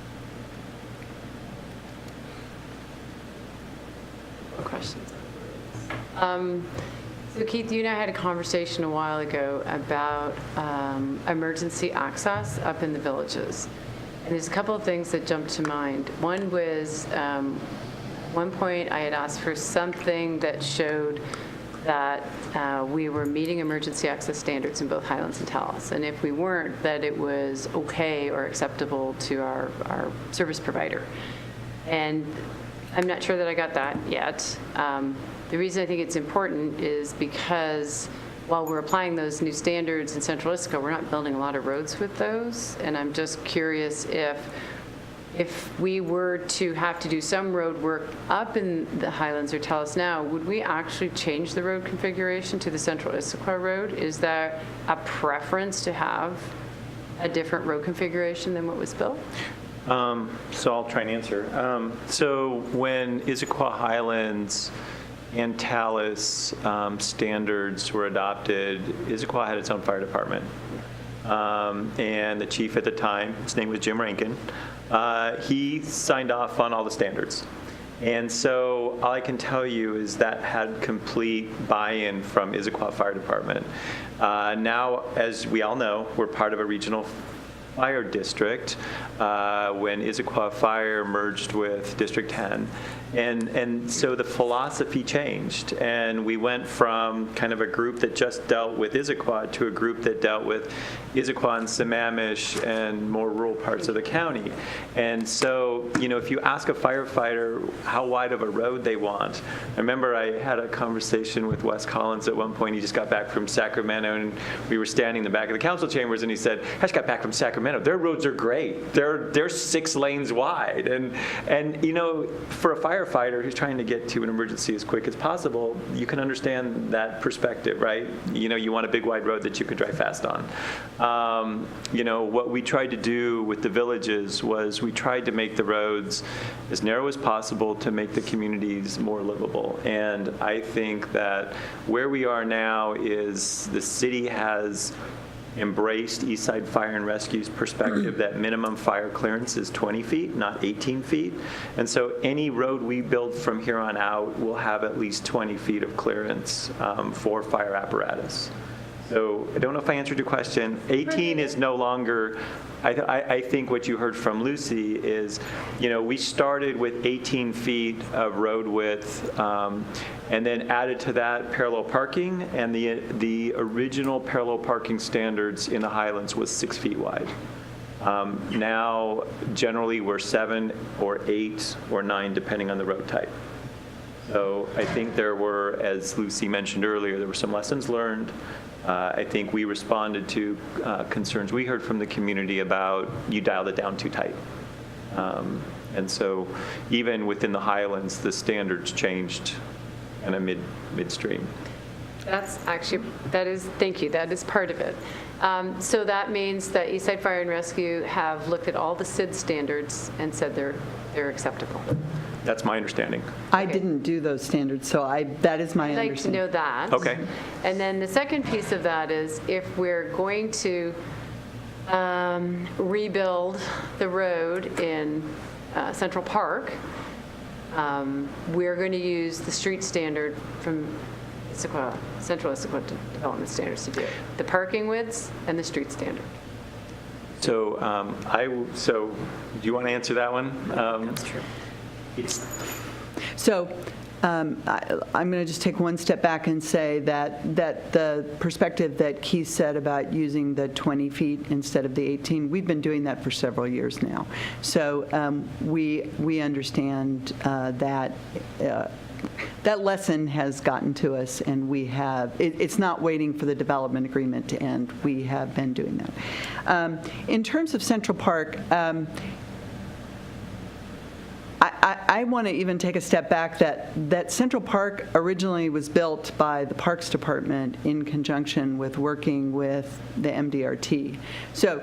Questions? So Keith, you and I had a conversation a while ago about emergency access up in the villages. And there's a couple of things that jumped to mind. One was, one point I had asked for something that showed that we were meeting emergency access standards in both Highlands and Talus. And if we weren't, that it was okay or acceptable to our service provider. And I'm not sure that I got that yet. The reason I think it's important is because while we're applying those new standards in Central Issaquah, we're not building a lot of roads with those. And I'm just curious if we were to have to do some road work up in the Highlands or Talus now, would we actually change the road configuration to the Central Issaquah road? Is there a preference to have a different road configuration than what was built? So I'll try and answer. So when Issaquah Highlands and Talus standards were adopted, Issaquah had its own fire department. And the chief at the time, his name was Jim Rankin, he signed off on all the standards. And so all I can tell you is that had complete buy-in from Issaquah Fire Department. Now, as we all know, we're part of a regional fire district when Issaquah Fire merged with District 10. And so the philosophy changed, and we went from kind of a group that just dealt with Issaquah to a group that dealt with Issaquah and Sammamish and more rural parts of the county. And so, you know, if you ask a firefighter how wide of a road they want, I remember I had a conversation with Wes Collins at one point. He just got back from Sacramento, and we were standing in the back of the council chambers, and he said, I just got back from Sacramento. Their roads are great. They're 6 lanes wide. And you know, for a firefighter who's trying to get to an emergency as quick as possible, you can understand that perspective, right? You know, you want a big wide road that you could drive fast on. You know, what we tried to do with the villages was we tried to make the roads as narrow as possible to make the communities more livable. And I think that where we are now is the city has embraced Eastside Fire and Rescue's perspective that minimum fire clearance is 20 feet, not 18 feet. And so any road we build from here on out will have at least 20 feet of clearance for fire apparatus. So I don't know if I answered your question. 18 is no longer, I think what you heard from Lucy is, you know, we started with 18 feet of road width and then added to that parallel parking, and the original parallel parking standards in the Highlands was 6 feet wide. Now, generally, we're 7 or 8 or 9, depending on the road type. So I think there were, as Lucy mentioned earlier, there were some lessons learned. I think we responded to concerns we heard from the community about you dialed it down too tight. And so even within the Highlands, the standards changed kind of midstream. That's actually, thank you, that is part of it. So that means that Eastside Fire and Rescue have looked at all the SID standards and said they're acceptable. That's my understanding. I didn't do those standards, so that is my I'd like to understanding. know that. Okay. And then the second piece of that is if we're going to rebuild the road in Central Park, we're going to use the street standard from Issaquah, Central Issaquah Development Standards to do it. The parking widths and the street standard. So, so do you want to answer that one? That's true. So I'm going to just take one step back and say that the perspective that Keith said about using the 20 feet instead of the 18, we've been doing that for several years now. So we understand that that lesson has gotten to us, and we have, it's not waiting for the development agreement to end. We have been doing that. In terms of Central Park, I want to even take a step back that Central Park originally was built by the Parks Department in conjunction with working with the MDRT. So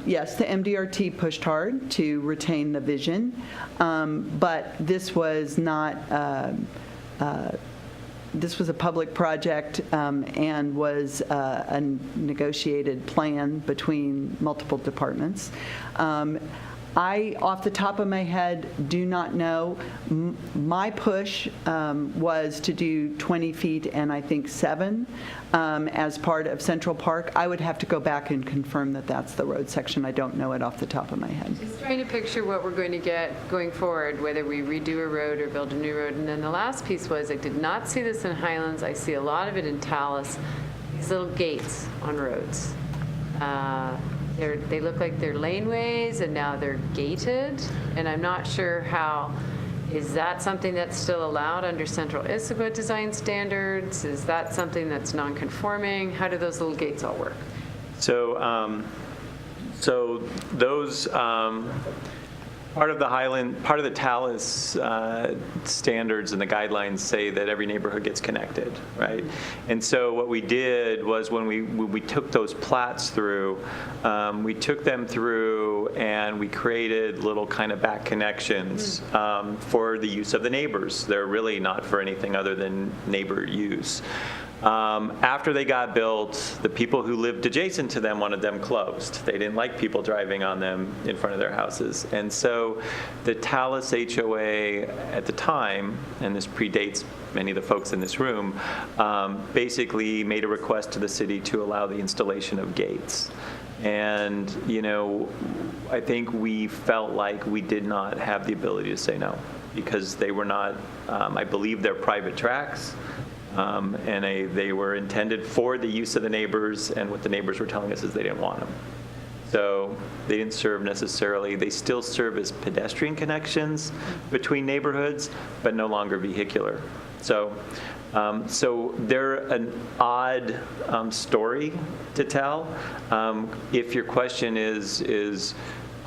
yes, the MDRT pushed hard to retain the vision, but this was not, this was a public project and was a negotiated plan between multiple departments. I, off the top of my head, do not know. My push was to do 20 feet and I think 7 as part of Central Park. I would have to go back and confirm that that's the road section. I don't know it off the top of my head. Just trying to picture what we're going to get going forward, whether we redo a road or build a new road. And then the last piece was, I did not see this in Highlands. I see a lot of it in Talus, these little gates on roads. They look like they're laneways, and now they're gated, and I'm not sure how, is that something that's still allowed under Central Issaquah design standards? Is that something that's non-conforming? How do those little gates all work? So, so those, part of the Talus standards and the guidelines say that every neighborhood gets connected, right? And so what we did was when we took those plats through, we took them through and we created little kind of back connections for the use of the neighbors. They're really not for anything other than neighbor use. After they got built, the people who lived adjacent to them wanted them closed. They didn't like people driving on them in front of their houses. And so the Talus HOA at the time, and this predates many of the folks in this room, basically made a request to the city to allow the installation of gates. And, you know, I think we felt like we did not have the ability to say no, because they were not, I believe they're private tracks. And they were intended for the use of the neighbors, and what the neighbors were telling us is they didn't want them. So they didn't serve necessarily, they still serve as pedestrian connections between neighborhoods, but no longer vehicular. So, so they're an odd story to tell. If your question is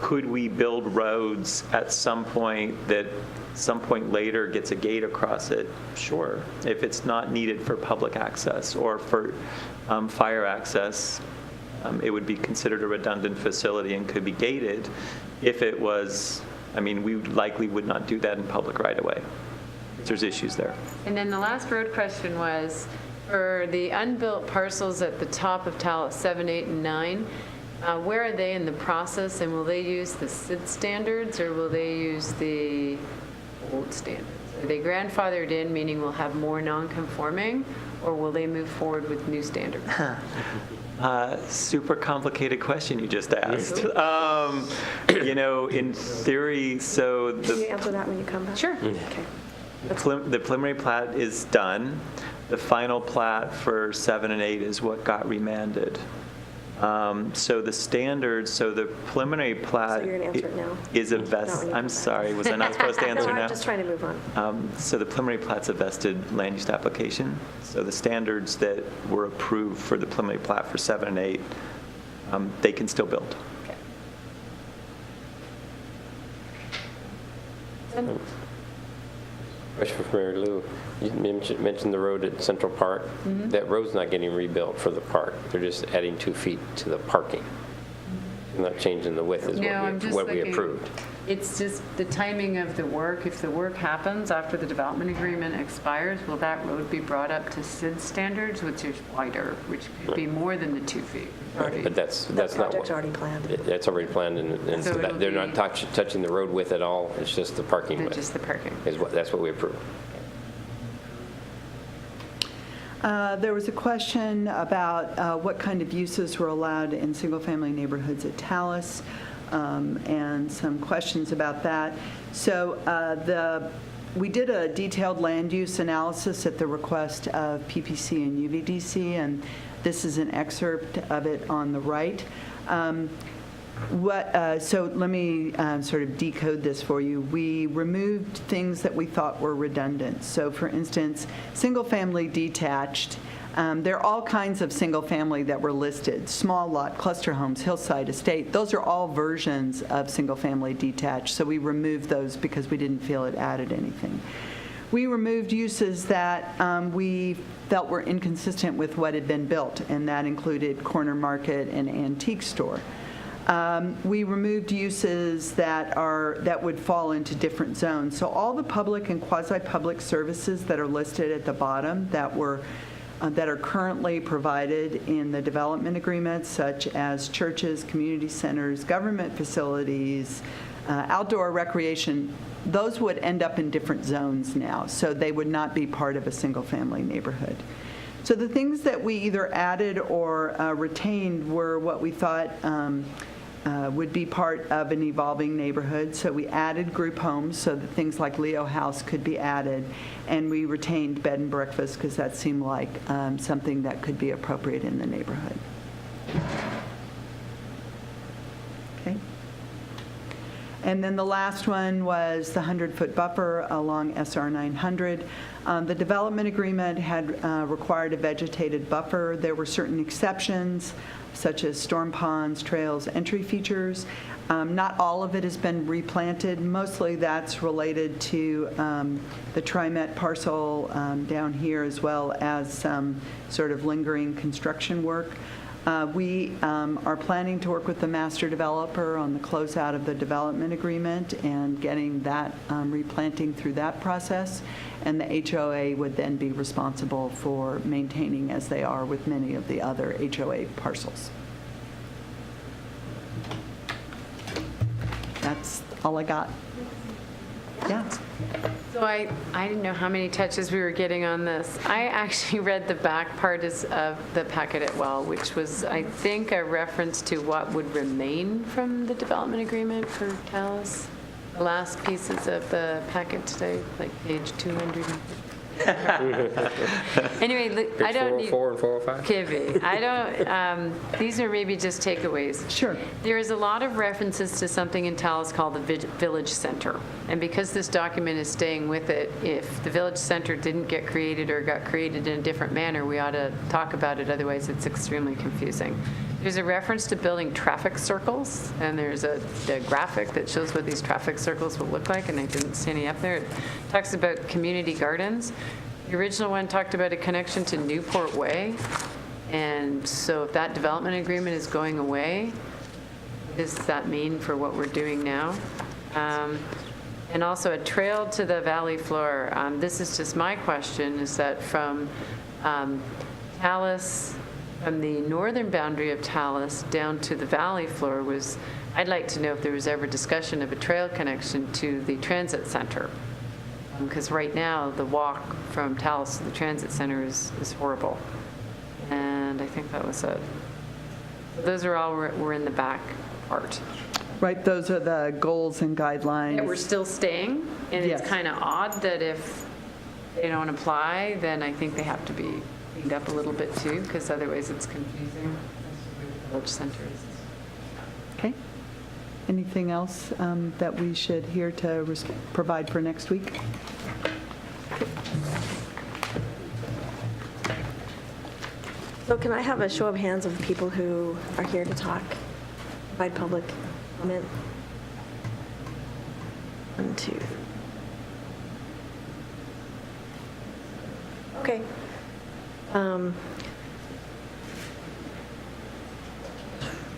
could we build roads at some point that some point later gets a gate across it? Sure. If it's not needed for public access or for fire access, it would be considered a redundant facility and could be gated. If it was, I mean, we likely would not do that in public right away. There's issues there. And then the last road question was, for the unbuilt parcels at the top of Talus 7, 8, and 9, where are they in the process, and will they use the SID standards or will they use the old standards? Are they grandfathered in, meaning we'll have more non-conforming, or will they move forward with new standards? Super complicated question you just asked. You know, in theory, so Can you answer that when you come back? Sure. Okay. the preliminary plat is done. The final plat for 7 and 8 is what got remanded. So the standards, so the preliminary plat So you're going to answer it now? is a Not vest. when you I'm come back. sorry, was I not supposed to answer No, now? I'm just trying to move on. So the preliminary plat's a vested land use application. So the standards that were approved for the preliminary plat for 7 and 8, they can still build. Question for Mary Lou. You mentioned the road at Central Park. That road's not getting rebuilt for the park. They're just adding 2 feet to the parking. I'm not changing the width is No, I'm just what we looking- approved. It's just the timing of the work. If the work happens after the development agreement expires, will that road be brought up to SID standards, which is wider, which could be more than the 2 feet? But that's That not project's what, already planned. that's already planned, and So so that it'll they're be- not touching the road width at all. It's just the parking width. Just the parking. That's what we approved. There was a question about what kind of uses were allowed in single-family neighborhoods at Talus, and some questions about that. So we did a detailed land use analysis at the request of PPC and UVDC, and this is an excerpt of it on the right. So let me sort of decode this for you. We removed things that we thought were redundant. So for instance, single-family detached, there are all kinds of single-family that were listed, small lot, cluster homes, hillside, estate. Those are all versions of single-family detached, so we removed those because we didn't feel it added anything. We removed uses that we felt were inconsistent with what had been built, and that included corner market and antique store. We removed uses that would fall into different zones. So all the public and quasi-public services that are listed at the bottom that are currently provided in the development agreements, such as churches, community centers, government facilities, outdoor recreation, those would end up in different zones now. So they would not be part of a single-family neighborhood. So the things that we either added or retained were what we thought would be part of an evolving neighborhood. So we added group homes so that things like Leo House could be added, and we retained bed and breakfast because that seemed like something that could be appropriate in the neighborhood. Okay. And then the last one was the 100-foot buffer along SR 900. The development agreement had required a vegetated buffer. There were certain exceptions, such as storm ponds, trails, entry features. Not all of it has been replanted. Mostly that's related to the TriMet parcel down here, as well as some sort of lingering construction work. We are planning to work with the master developer on the closeout of the development agreement and getting that replanting through that process. And the HOA would then be responsible for maintaining, as they are with many of the other HOA parcels. That's all I got. Yeah. So I didn't know how many touches we were getting on this. I actually read the back part of the packet as well, which was, I think, a reference to what would remain from the development agreement for Talus. The last pieces of the packet today, like page 200. Anyway, I don't need... Page 404 and 405? Kivy. I don't, these are maybe just takeaways. Sure. There is a lot of references to something in Talus called the Village Center. And because this document is staying with it, if the Village Center didn't get created or got created in a different manner, we ought to talk about it. Otherwise, it's extremely confusing. There's a reference to building traffic circles, and there's a graphic that shows what these traffic circles will look like, and I didn't see any up there. It talks about community gardens. The original one talked about a connection to Newport Way, and so if that development agreement is going away, what does that mean for what we're doing now? And also a trail to the valley floor. This is just my question, is that from Talus, from the northern boundary of Talus down to the valley floor was, I'd like to know if there was ever discussion of a trail connection to the transit center. Because right now, the walk from Talus to the transit center is horrible. And I think that was it. Those are all were in the back part. Right, those are the goals and guidelines. That we're still staying, and Yes. it's kind of odd that if they don't apply, then I think they have to be cleaned up a little bit too, because otherwise it's confusing. Village center is. Okay. Anything else that we should hear to provide for next week? So can I have a show of hands of people who are here to talk, provide public comment? 1, 2. Okay.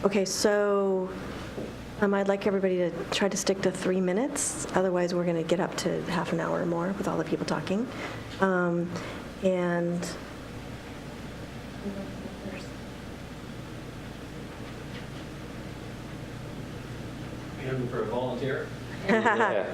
Okay, so I'd like everybody to try to stick to 3 minutes. Otherwise, we're going to get up to half an hour or more with all the people talking. And Looking for a volunteer? Yeah.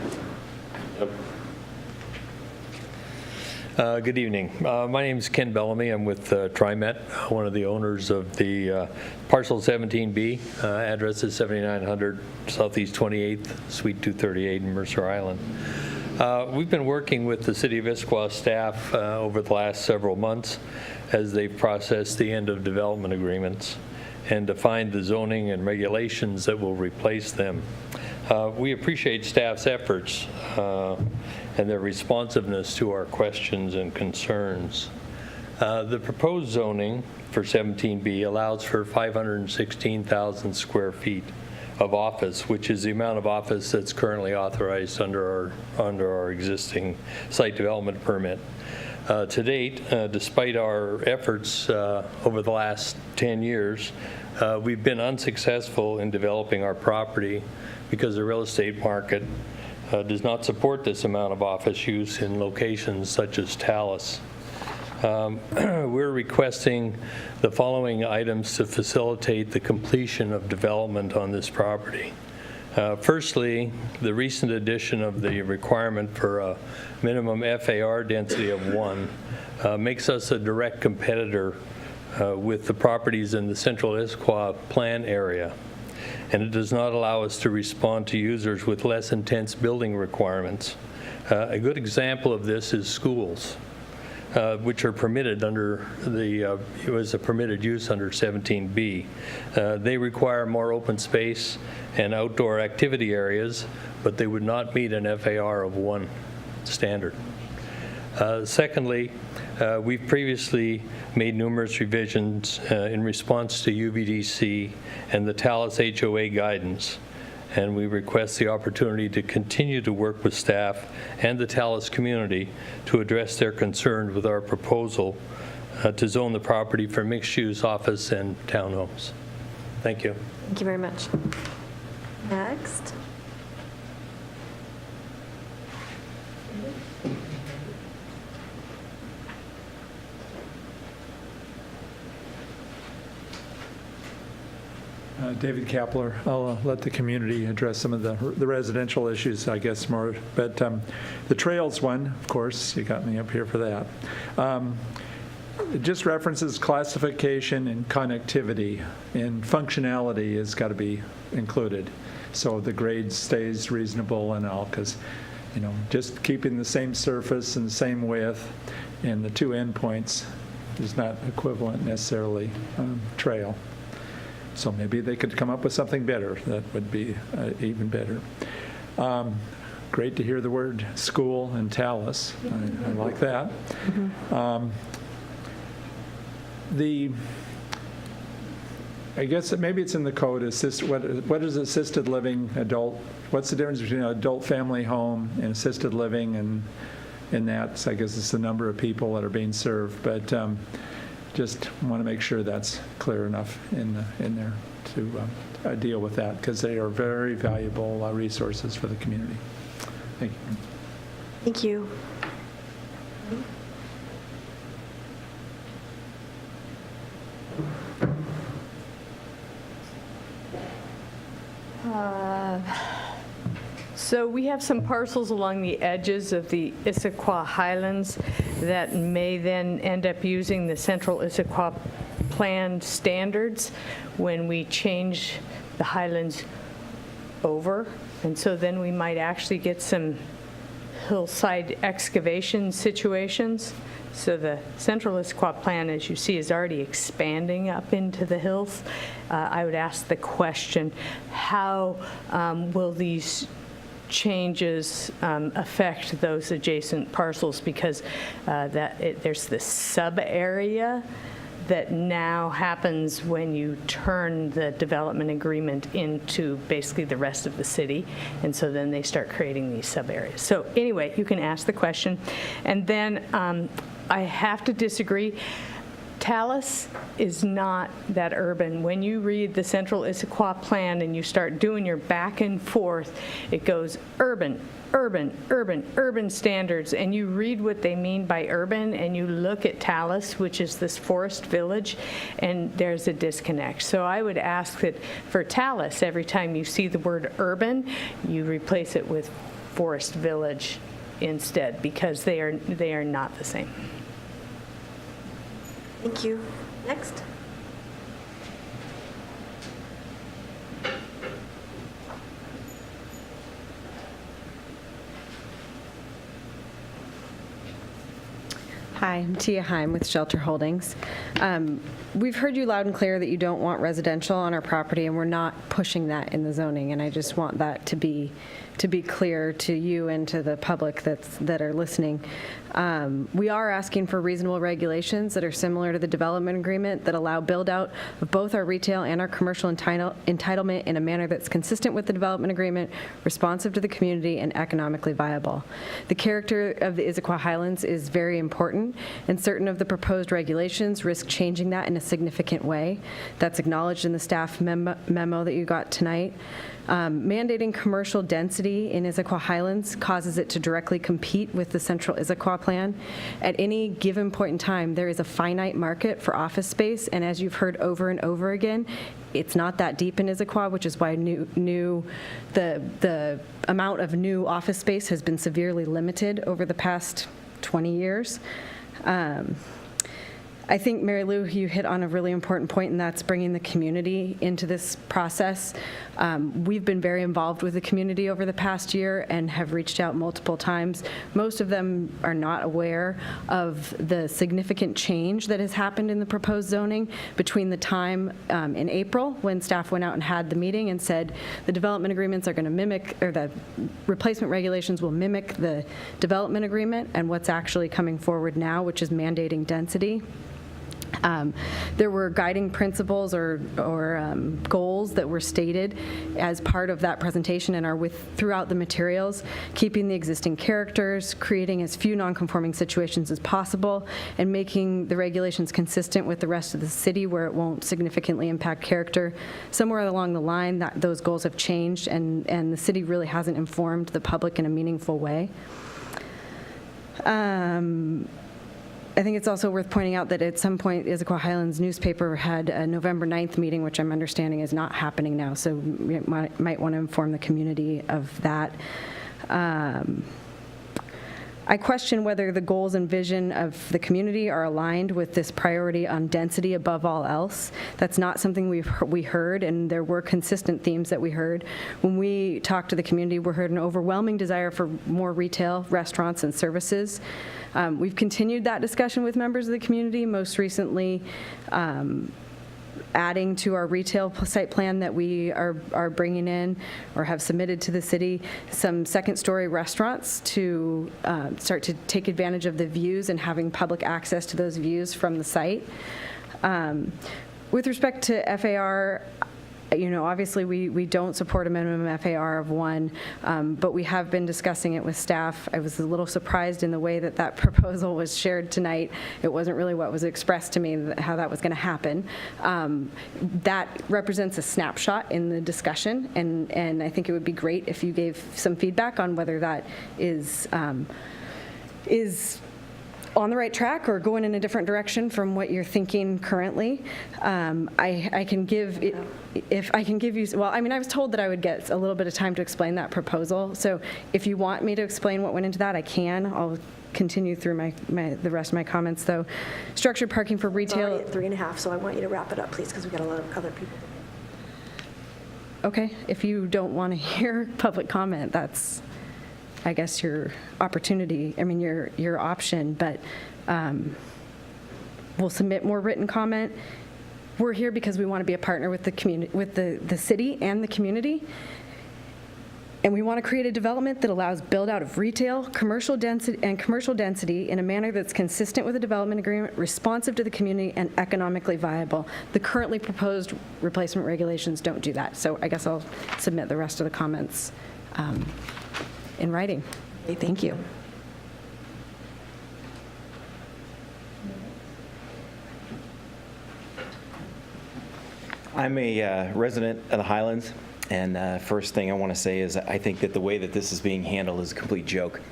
Good evening. My name is Ken Bellamy. I'm with TriMet, one of the owners of the parcel 17B. Address is 7900 Southeast 28th, Suite 238 in Mercer Island. We've been working with the City of Issaquah staff over the last several months as they've processed the end of development agreements and defined the zoning and regulations that will replace them. We appreciate staff's efforts and their responsiveness to our questions and concerns. The proposed zoning for 17B allows for 516,000 square feet of office, which is the amount of office that's currently authorized under our existing site development permit. To date, despite our efforts over the last 10 years, we've been unsuccessful in developing our property because the real estate market does not support this amount of office use in locations such as Talus. We're requesting the following items to facilitate the completion of development on this property. Firstly, the recent addition of the requirement for a minimum FAR density of 1 makes us a direct competitor with the properties in the Central Issaquah plan area, and it does not allow us to respond to users with less intense building requirements. A good example of this is schools, which are permitted under it was a permitted use under 17B. They require more open space and outdoor activity areas, but they would not meet an FAR of 1 standard. Secondly, we've previously made numerous revisions in response to UVDC and the Talus HOA guidance, and we request the opportunity to continue to work with staff and the Talus community to address their concerns with our proposal to zone the property for mixed-use office and townhomes. Thank you. thank you very much. Next. David Kapler. I'll let the community address some of the residential issues, I guess, more. But the trails one, of course, you got me up here for that. It just references classification and connectivity, and functionality has got to be included. So the grade stays reasonable and all, because, just keeping the same surface and the same width and the two endpoints is not equivalent necessarily trail. So maybe they could come up with something better that would be even better. Great to hear the word school and Talus. I like that. I guess maybe it's in the code. What is assisted living, adult? What's the difference between an adult family home and assisted living? And that, so I guess it's the number of people that are being served. But just want to make sure that's clear enough in there to deal with that, because they are very valuable resources for the community. Thank you. Thank you. So we have some parcels along the edges of the Issaquah Highlands that may then end up using the Central Issaquah Plan standards when we change the Highlands over. And so then we might actually get some hillside excavation situations. So the Central Issaquah Plan, as you see, is already expanding up into the hills. I would ask the question, how will these changes affect those adjacent parcels? Because there's this sub-area that now happens when you turn the development agreement into basically the rest of the city, and so then they start creating these sub-areas. So anyway, you can ask the question. And then I have to disagree. Talus is not that urban. When you read the Central Issaquah Plan and you start doing your back and forth, it goes urban, urban, urban, urban standards, and you read what they mean by urban, and you look at Talus, which is this forest village, and there's a disconnect. So I would ask that for Talus, every time you see the word urban, you replace it with forest village instead, because they are not the same. Thank you. Next. Hi, I'm Tia Heim with Shelter Holdings. We've heard you loud and clear that you don't want residential on our property, and we're not pushing that in the zoning, and I just want that to be clear to you and to the public that are listening. We are asking for reasonable regulations that are similar to the development agreement that allow build-out of both our retail and our commercial entitlement in a manner that's consistent with the development agreement, responsive to the community, and economically viable. The character of the Issaquah Highlands is very important, and certain of the proposed regulations risk changing that in a significant way. That's acknowledged in the staff memo that you got tonight. Mandating commercial density in Issaquah Highlands causes it to directly compete with the Central Issaquah Plan. At any given point in time, there is a finite market for office space, and as you've heard over and over again, it's not that deep in Issaquah, which is why the amount of new office space has been severely limited over the past 20 years. I think, Mary Lou, you hit on a really important point, and that's bringing the community into this process. We've been very involved with the community over the past year and have reached out multiple times. Most of them are not aware of the significant change that has happened in the proposed zoning between the time in April when staff went out and had the meeting and said the development agreements are going to mimic, or the replacement regulations will mimic the development agreement, and what's actually coming forward now, which is mandating density. There were guiding principles or goals that were stated as part of that presentation and are throughout the materials, keeping the existing characters, creating as few nonconforming situations as possible, and making the regulations consistent with the rest of the city where it won't significantly impact character. Somewhere along the line, those goals have changed, and the city really hasn't informed the public in a meaningful way. I think it's also worth pointing out that at some point, Issaquah Highlands newspaper had a November 9th meeting, which I'm understanding is not happening now, so we might want to inform the community of that. I question whether the goals and vision of the community are aligned with this priority on density above all else. That's not something we heard, and there were consistent themes that we heard. When we talked to the community, we heard an overwhelming desire for more retail, restaurants, and services. We've continued that discussion with members of the community, most recently adding to our retail site plan that we are bringing in or have submitted to the city some second-story restaurants to start to take advantage of the views and having public access to those views from the site. With respect to FAR, obviously we don't support a minimum FAR of 1, but we have been discussing it with staff. I was a little surprised in the way that proposal was shared tonight. It wasn't really what was expressed to me, how that was going to happen. That represents a snapshot in the discussion, and I think it would be great if you gave some feedback on whether that is on the right track or going in a different direction from what you're thinking currently. I can give, if I can give you, well, I mean, I was told that I would get a little bit of time to explain that proposal. So if you want me to explain what went into that, I can. I'll continue through the rest of my comments, though. Structured parking for retail. It's already at 3.5, so I want you to wrap it up, please, because we've got a lot of other people. Okay, if you don't want to hear public comment, that's, I guess, your opportunity, I mean, your option, but we'll submit more written comment. We're here because we want to be a partner with the community, with the city and the community, and we want to create a development that allows build out of retail, commercial density in a manner that's consistent with the development agreement, responsive to the community, and economically viable. The currently proposed replacement regulations don't do that, so I guess I'll submit the rest of the comments in writing. Thank you. I'm a resident of the Highlands, and first thing I want to say is I think that the way that this is being handled is a complete joke.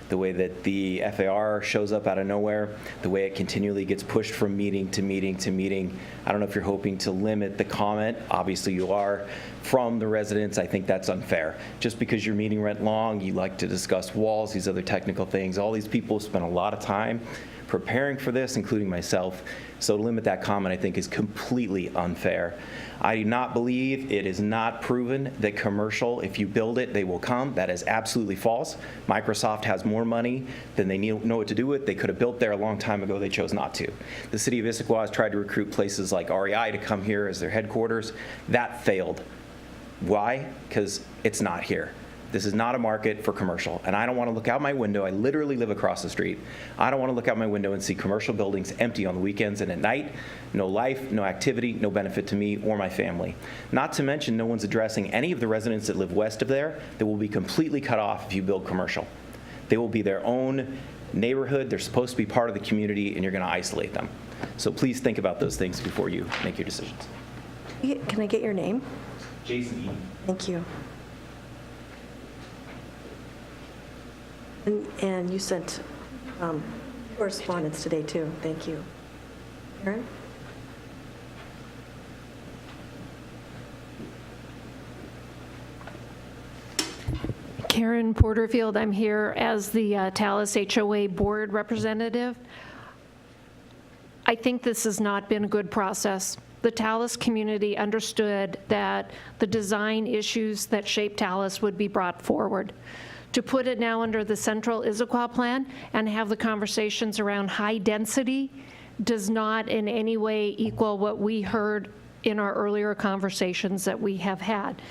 The way that the FAR shows up out of nowhere, the way it continually gets pushed from meeting to meeting to meeting. I don't know if you're hoping to limit the comment. Obviously you are. From the residents, I think that's unfair. Just because your meeting went long, you like to discuss walls, these other technical things. All these people spent a lot of time preparing for this, including myself. So to limit that comment, I think, is completely unfair. I do not believe it is not proven that commercial, if you build it, they will come. That is absolutely false. Microsoft has more money than they know what to do with. They could have built there a long time ago. They chose not to. The city of Issaquah has tried to recruit places like REI to come here as their headquarters. That failed. Why? Because it's not here. This is not a market for commercial, and I don't want to look out my window. I literally live across the street. I don't want to look out my window and see commercial buildings empty on the weekends and at night. No life, no activity, no benefit to me or my family. Not to mention, no one's addressing any of the residents that live west of there that will be completely cut off if you build commercial. They will be their own neighborhood. They're supposed to be part of the community, and you're going to isolate them. So please think about those things before you make your decisions. Can I get your name? Jason Eden. Thank you. And you sent correspondence today, too. Thank you. Karen? Karen Porterfield, I'm here as the Talus HOA board representative. I think this has not been a good process. The Talus community understood that the design issues that shape Talus would be brought forward. To put it now under the central Issaquah plan and have the conversations around high density does not in any way equal what we heard in our earlier conversations that we have had.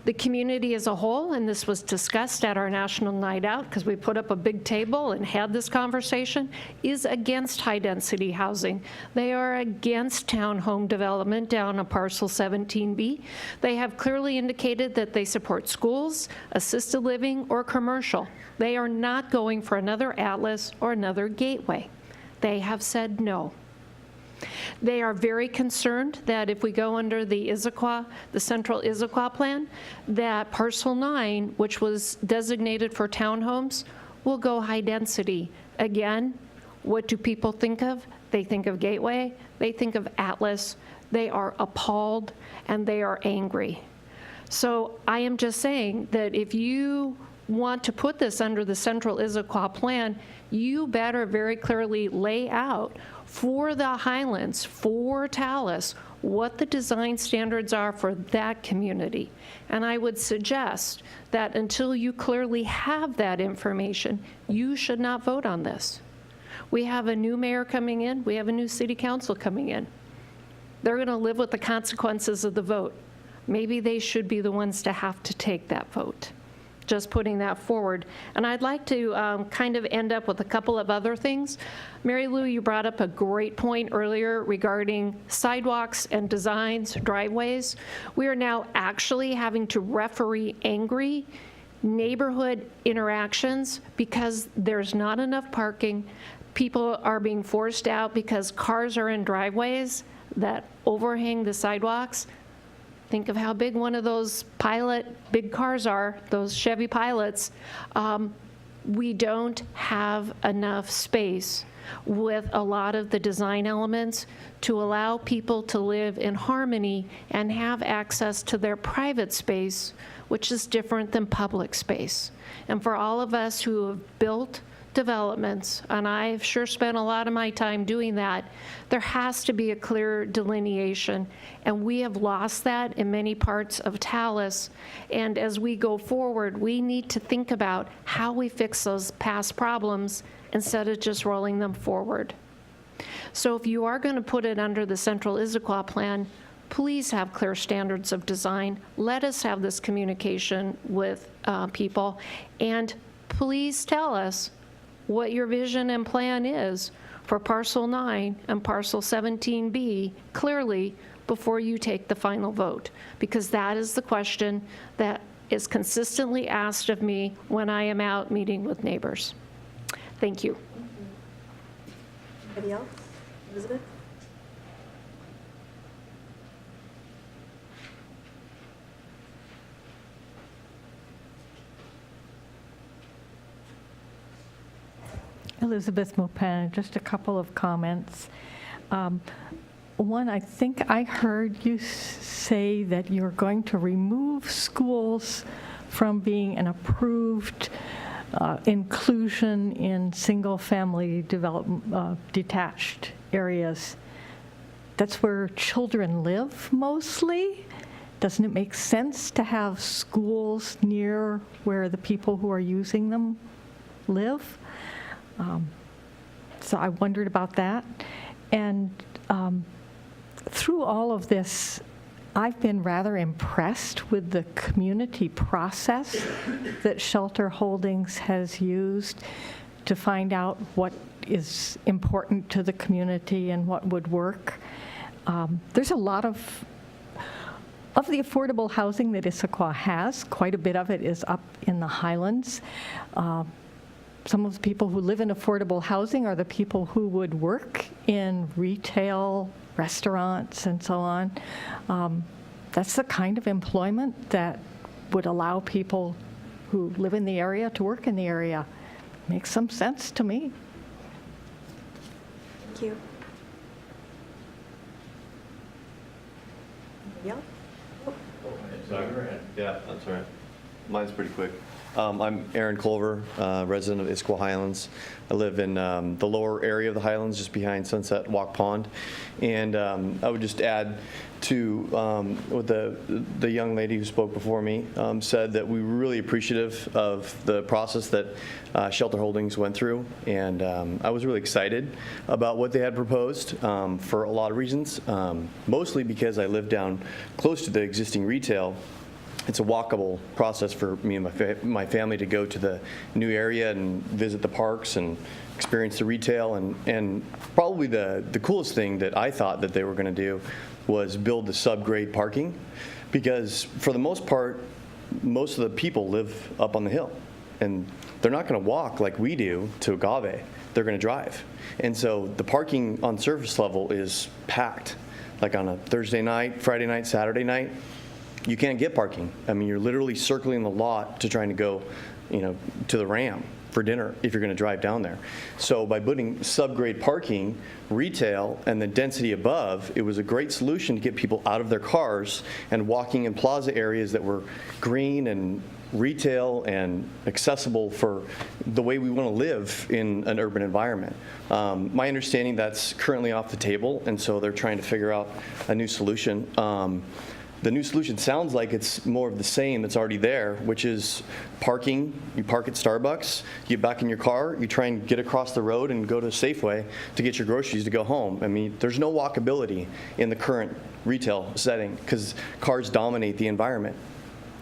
The community as a whole, and this was discussed at our national night out because we put up a big table and had this conversation, is against high-density housing. They are against townhome development down on parcel 17B. They have clearly indicated that they support schools, assisted living, or commercial. They are not going for another Atlas or another Gateway. They have said no. They are very concerned that if we go under the Issaquah, the central Issaquah plan, that parcel 9, which was designated for townhomes, will go high density. Again, what do people think of? They think of Gateway, they think of Atlas. They are appalled and they are angry. So I am just saying that if you want to put this under the central Issaquah plan, you better very clearly lay out for the Highlands, for Talus, what the design standards are for that community. And I would suggest that until you clearly have that information, you should not vote on this. We have a new mayor coming in. We have a new city council coming in. They're going to live with the consequences of the vote. Maybe they should be the ones to have to take that vote. Just putting that forward. And I'd like to kind of end up with a couple of other things. Mary Lou, you brought up a great point earlier regarding sidewalks and designs, driveways. We are now actually having to referee angry neighborhood interactions because there's not enough parking. People are being forced out because cars are in driveways that overhang the sidewalks. Think of how big one of those big cars are, those Chevy Pilots. We don't have enough space with a lot of the design elements to allow people to live in harmony and have access to their private space, which is different than public space. And for all of us who have built developments, and I've sure spent a lot of my time doing that, there has to be a clear delineation, and we have lost that in many parts of Talus. And as we go forward, we need to think about how we fix those past problems instead of just rolling them forward. So if you are going to put it under the central Issaquah plan, please have clear standards of design. Let us have this communication with people, and please tell us what your vision and plan is for parcel 9 and parcel 17B clearly before you take the final vote, because that is the question that is consistently asked of me when I am out meeting with neighbors. Thank you. Anybody else? Elizabeth? Elizabeth Maupin, just a couple of comments. One, I think I heard you say that you're going to remove schools from being an approved inclusion in single-family detached areas. That's where children live mostly. Doesn't it make sense to have schools near where the people who are using them live? So I wondered about that. And through all of this, I've been rather impressed with the community process that Shelter Holdings has used to find out what is important to the community and what would work. There's a lot of the affordable housing that Issaquah has. Quite a bit of it is up in the Highlands. Some of the people who live in affordable housing are the people who would work in retail, restaurants, and so on. That's the kind of employment that would allow people who live in the area to work in the area. Makes some sense to me. Thank you. Yeah. Yeah, that's all right. Mine's pretty quick. I'm Aaron Culver, resident of Issaquah Highlands. I live in the lower area of the Highlands, just behind Sunset Walk Pond. And I would just add to what the young lady who spoke before me said, that we were really appreciative of the process that Shelter Holdings went through. And I was really excited about what they had proposed for a lot of reasons, mostly because I live down close to the existing retail. It's a walkable process for me and my family to go to the new area and visit the parks and experience the retail. And probably the coolest thing that I thought that they were going to do was build the subgrade parking, because for the most part, most of the people live up on the hill, and they're not going to walk like we do to Agave. They're going to drive. And so the parking on surface level is packed, like on a Thursday night, Friday night, Saturday night. You can't get parking. I mean, you're literally circling the lot to trying to go, to the Ram for dinner if you're going to drive down there. So by putting subgrade parking, retail, and the density above, it was a great solution to get people out of their cars and walking in plaza areas that were green and retail and accessible for the way we want to live in an urban environment. My understanding, that's currently off the table, and so they're trying to figure out a new solution. The new solution sounds like it's more of the same that's already there, which is parking. You park at Starbucks, you get back in your car, you try and get across the road and go to Safeway to get your groceries to go home. I mean, there's no walkability in the current retail setting because cars dominate the environment.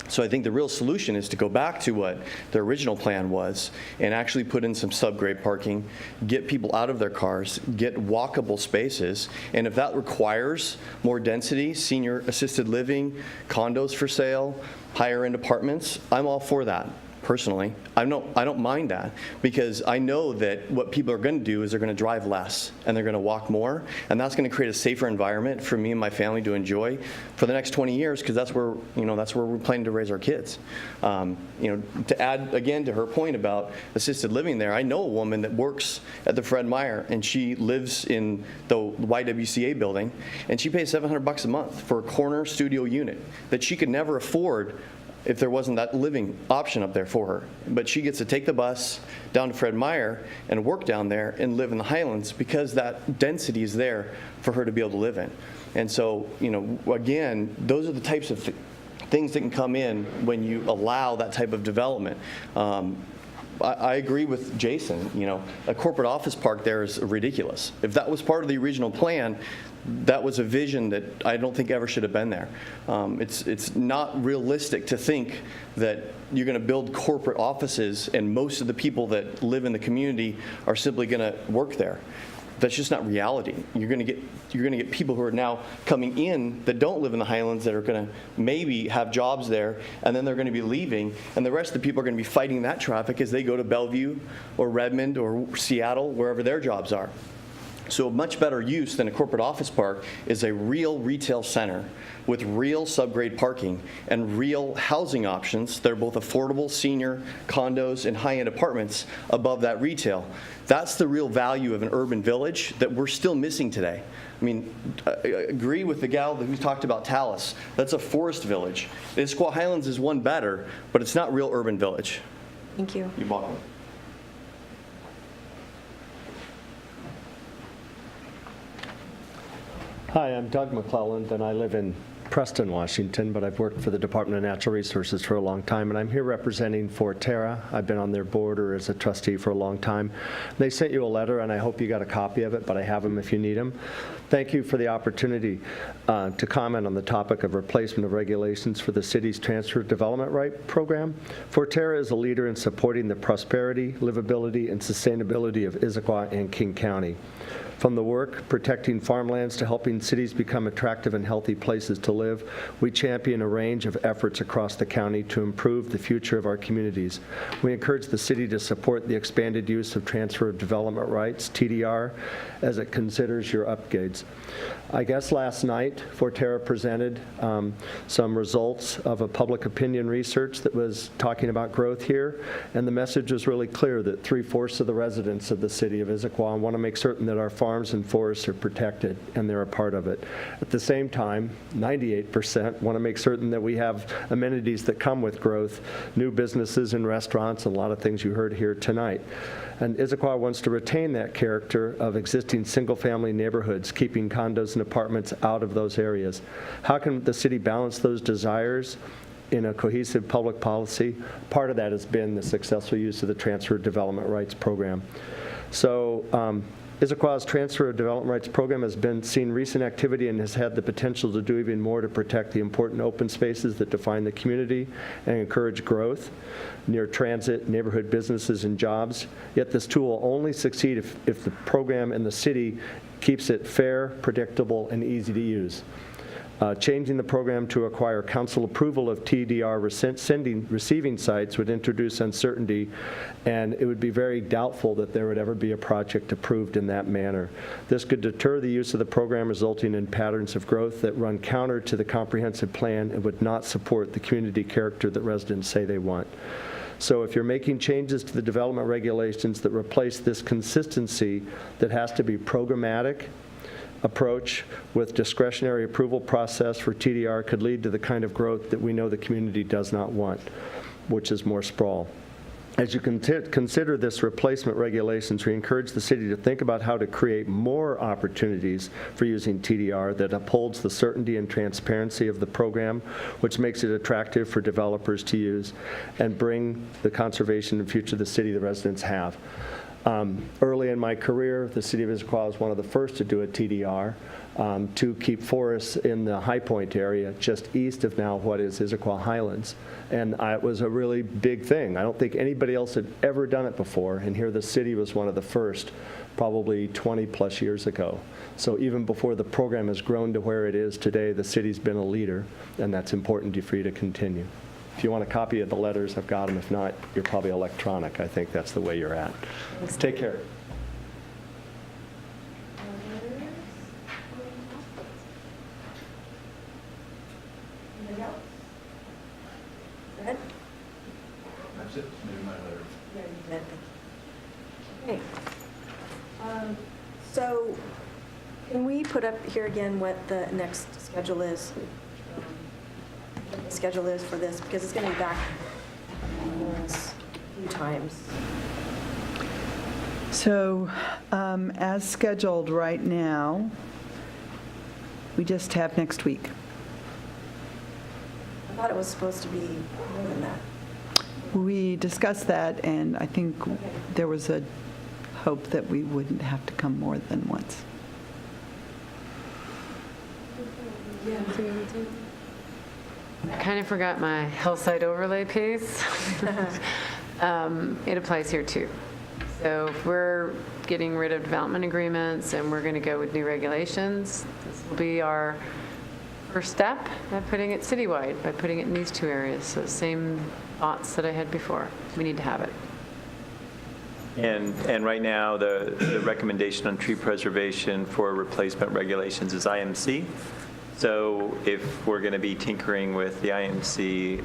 So I think the real solution is to go back to what the original plan was and actually put in some subgrade parking, get people out of their cars, get walkable spaces, and if that requires more density, senior assisted living, condos for sale, higher end apartments, I'm all for that. Personally, I don't mind that, because I know that what people are going to do is they're going to drive less and they're going to walk more, and that's going to create a safer environment for me and my family to enjoy for the next 20 years, because that's where we're planning to raise our kids. To add again to her point about assisted living there, I know a woman that works at the Fred Meyer, and she lives in the YWCA building, and she pays $700 a month for a corner studio unit that she could never afford if there wasn't that living option up there for her. But she gets to take the bus down to Fred Meyer and work down there and live in the Highlands because that density is there for her to be able to live in. And so, again, those are the types of things that can come in when you allow that type of development. I agree with Jason. A corporate office park there is ridiculous. If that was part of the original plan, that was a vision that I don't think ever should have been there. It's not realistic to think that you're going to build corporate offices and most of the people that live in the community are simply going to work there. That's just not reality. You're going to get people who are now coming in that don't live in the Highlands that are going to maybe have jobs there, and then they're going to be leaving, and the rest of the people are going to be fighting that traffic as they go to Bellevue or Redmond or Seattle, wherever their jobs are. So a much better use than a corporate office park is a real retail center with real subgrade parking and real housing options that are both affordable senior condos and high-end apartments above that retail. That's the real value of an urban village that we're still missing today. I mean, I agree with the gal who talked about Talus. That's a forest village. Issaquah Highlands is one better, but it's not real urban village. Thank you. You're welcome. Hi, I'm Doug McClelland, and I live in Preston, Washington, but I've worked for the Department of Natural Resources for a long time, and I'm here representing Forterra. I've been on their board or as a trustee for a long time. They sent you a letter, and I hope you got a copy of it, but I have them if you need them. Thank you for the opportunity to comment on the topic of replacement of regulations for the city's transfer development right program. Forterra is a leader in supporting the prosperity, livability, and sustainability of Issaquah and King County. From the work protecting farmlands to helping cities become attractive and healthy places to live, we champion a range of efforts across the county to improve the future of our communities. We encourage the city to support the expanded use of transfer of development rights, TDR, as it considers your upgrades. I guess last night, Forterra presented some results of a public opinion research that was talking about growth here, and the message was really clear that 3/4 of the residents of the city of Issaquah want to make certain that our farms and forests are protected and they're a part of it. At the same time, 98% want to make certain that we have amenities that come with growth, new businesses and restaurants, and a lot of things you heard here tonight. And Issaquah wants to retain that character of existing single-family neighborhoods, keeping condos and apartments out of those areas. How can the city balance those desires in a cohesive public policy? Part of that has been the successful use of the Transfer of Development Rights Program. So Issaquah's Transfer of Development Rights Program has seen recent activity and has had the potential to do even more to protect the important open spaces that define the community and encourage growth near transit, neighborhood businesses, and jobs. Yet this tool will only succeed if the program and the city keeps it fair, predictable, and easy to use. Changing the program to require council approval of TDR receiving sites would introduce uncertainty, and it would be very doubtful that there would ever be a project approved in that manner. This could deter the use of the program, resulting in patterns of growth that run counter to the comprehensive plan and would not support the community character that residents say they want. So if you're making changes to the development regulations that replace this consistency that has to be programmatic approach with discretionary approval process for TDR, could lead to the kind of growth that we know the community does not want, which is more sprawl. As you consider this replacement regulations, we encourage the city to think about how to create more opportunities for using TDR that upholds the certainty and transparency of the program, which makes it attractive for developers to use and bring the conservation and future of the city the residents have. Early in my career, the city of Issaquah was one of the first to do a TDR to keep forests in the High Point area just east of now what is Issaquah Highlands. And it was a really big thing. I don't think anybody else had ever done it before, and here the city was one of the first, probably 20 plus years ago. So even before the program has grown to where it is today, the city's been a leader, and that's important for you to continue. If you want a copy of the letters, I've got them. If not, you're probably electronic. I think that's the way you're at. Take care. Anybody else? Go ahead. That's it. Maybe my letter. Yeah, you did. Okay. So can we put up here again what the next schedule is? What the schedule is for this, because it's going to be back a few times. So as scheduled right now, we just have next week. I thought it was supposed to be more than that. We discussed that, and I think there was a hope that we wouldn't have to come more than once. I kind of forgot my hillside overlay piece. It applies here too. So if we're getting rid of development agreements and we're going to go with new regulations, this will be our first step by putting it citywide, by putting it in these two areas. So same thoughts that I had before. We need to have it. And right now, the recommendation on tree preservation for replacement regulations is IMC. So if we're going to be tinkering with the IMC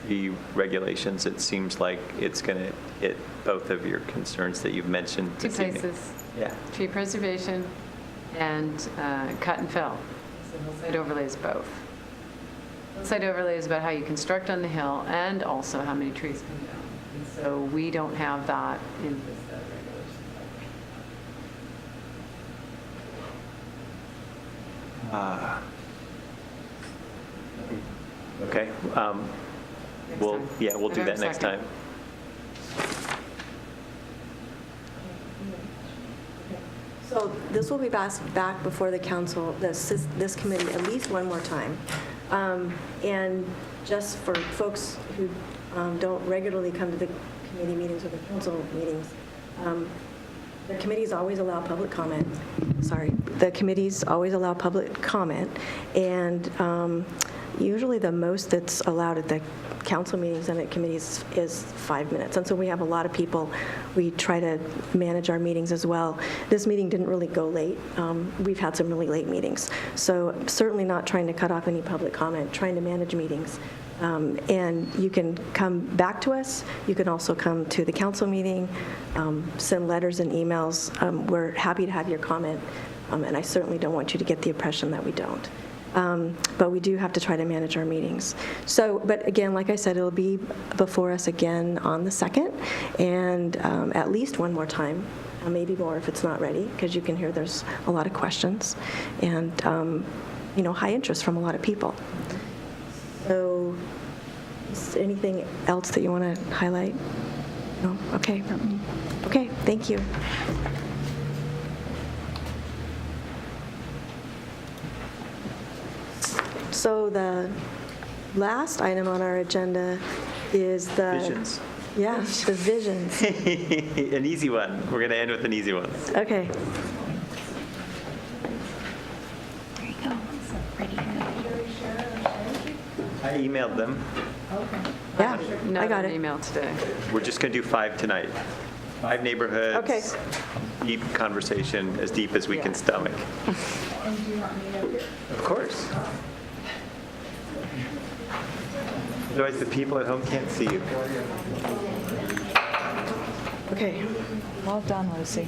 tree regulations, it seems like it's going to hit both of your concerns that you've mentioned Two this evening. places. Yeah. Tree preservation and cut and fill. So hillside overlay is both. Hillside overlay is about how you construct on the hill and also how many trees come down. And so we don't have that in this regulation. Okay. We'll do that November next 2nd. time. So this will be back before the council, this committee, at least one more time. And just for folks who don't regularly come to the committee meetings or the council meetings, the committees always allow public comment. The committees always allow public comment, and usually the most that's allowed at the council meetings and at committees is 5 minutes. And so we have a lot of people. We try to manage our meetings as well. This meeting didn't really go late. We've had some really late meetings. So certainly not trying to cut off any public comment, trying to manage meetings. And you can come back to us. You can also come to the council meeting, send letters and emails. We're happy to have your comment, and I certainly don't want you to get the impression that we don't. But we do have to try to manage our meetings. So, but again, like I said, it'll be before us again on the 2nd, and at least one more time, maybe more if it's not ready, because you can hear there's a lot of questions and high interest from a lot of people. So, is there anything else that you want to highlight? No? Okay. Okay, thank you. So the last item on our agenda is the... Visions. Yeah, the visions. An easy one. We're going to end with an easy one. Okay. There you go. I emailed them. Yeah, Not I got an it. email today. We're just going to do 5 tonight. 5 neighborhoods. Okay. Deep conversation, as deep as we can stomach. And do you want me up here? Of course. Otherwise, the people at home can't see you. Okay. Well done, Lucy.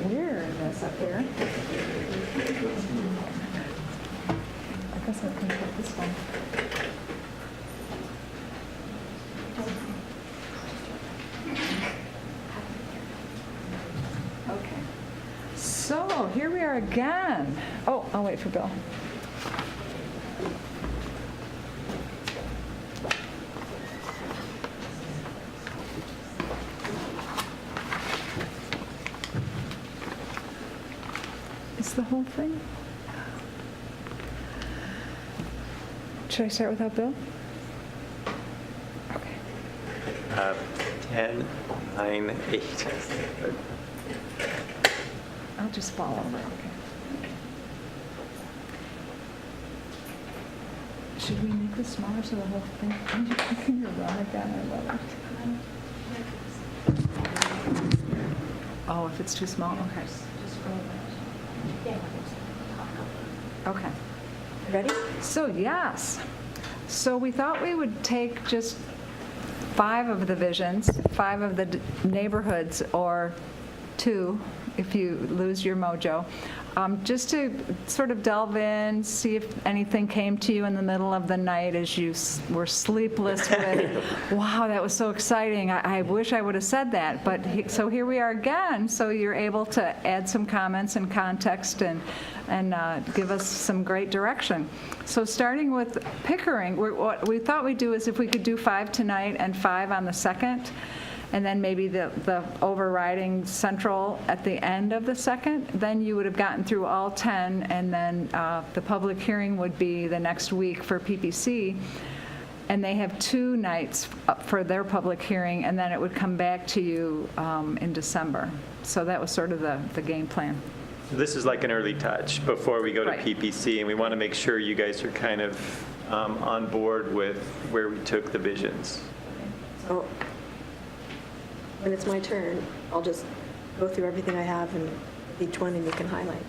Where is this up here? I guess I can put this one. Okay. So here we are again. Oh, I'll wait for Bill. Is the whole thing? Should I start without Bill? Okay. 10, 9, 8. I'll just fall over, okay. Should we make this smaller so the whole thing, can you run again? I love it. Oh, if it's too small, okay. Okay. Ready? So, yes. So we thought we would take just 5 of the visions, 5 of the neighborhoods, or 2 if you lose your mojo, just to sort of delve in, see if anything came to you in the middle of the night as you were sleepless with, wow, that was so exciting. I wish I would have said that. But so here we are again. So you're able to add some comments and context and give us some great direction. So starting with Pickering, what we thought we'd do is if we could do 5 tonight and 5 on the 2nd, and then maybe the overriding central at the end of the 2nd, then you would have gotten through all 10, and then the public hearing would be the next week for PPC. And they have 2 nights for their public hearing, and then it would come back to you in December. So that was sort of the game plan. This is like an early touch before we go to Right. PPC, and we want to make sure you guys are kind of on board with where we took the visions. So when it's my turn, I'll just go through everything I have and each one, and you can highlight.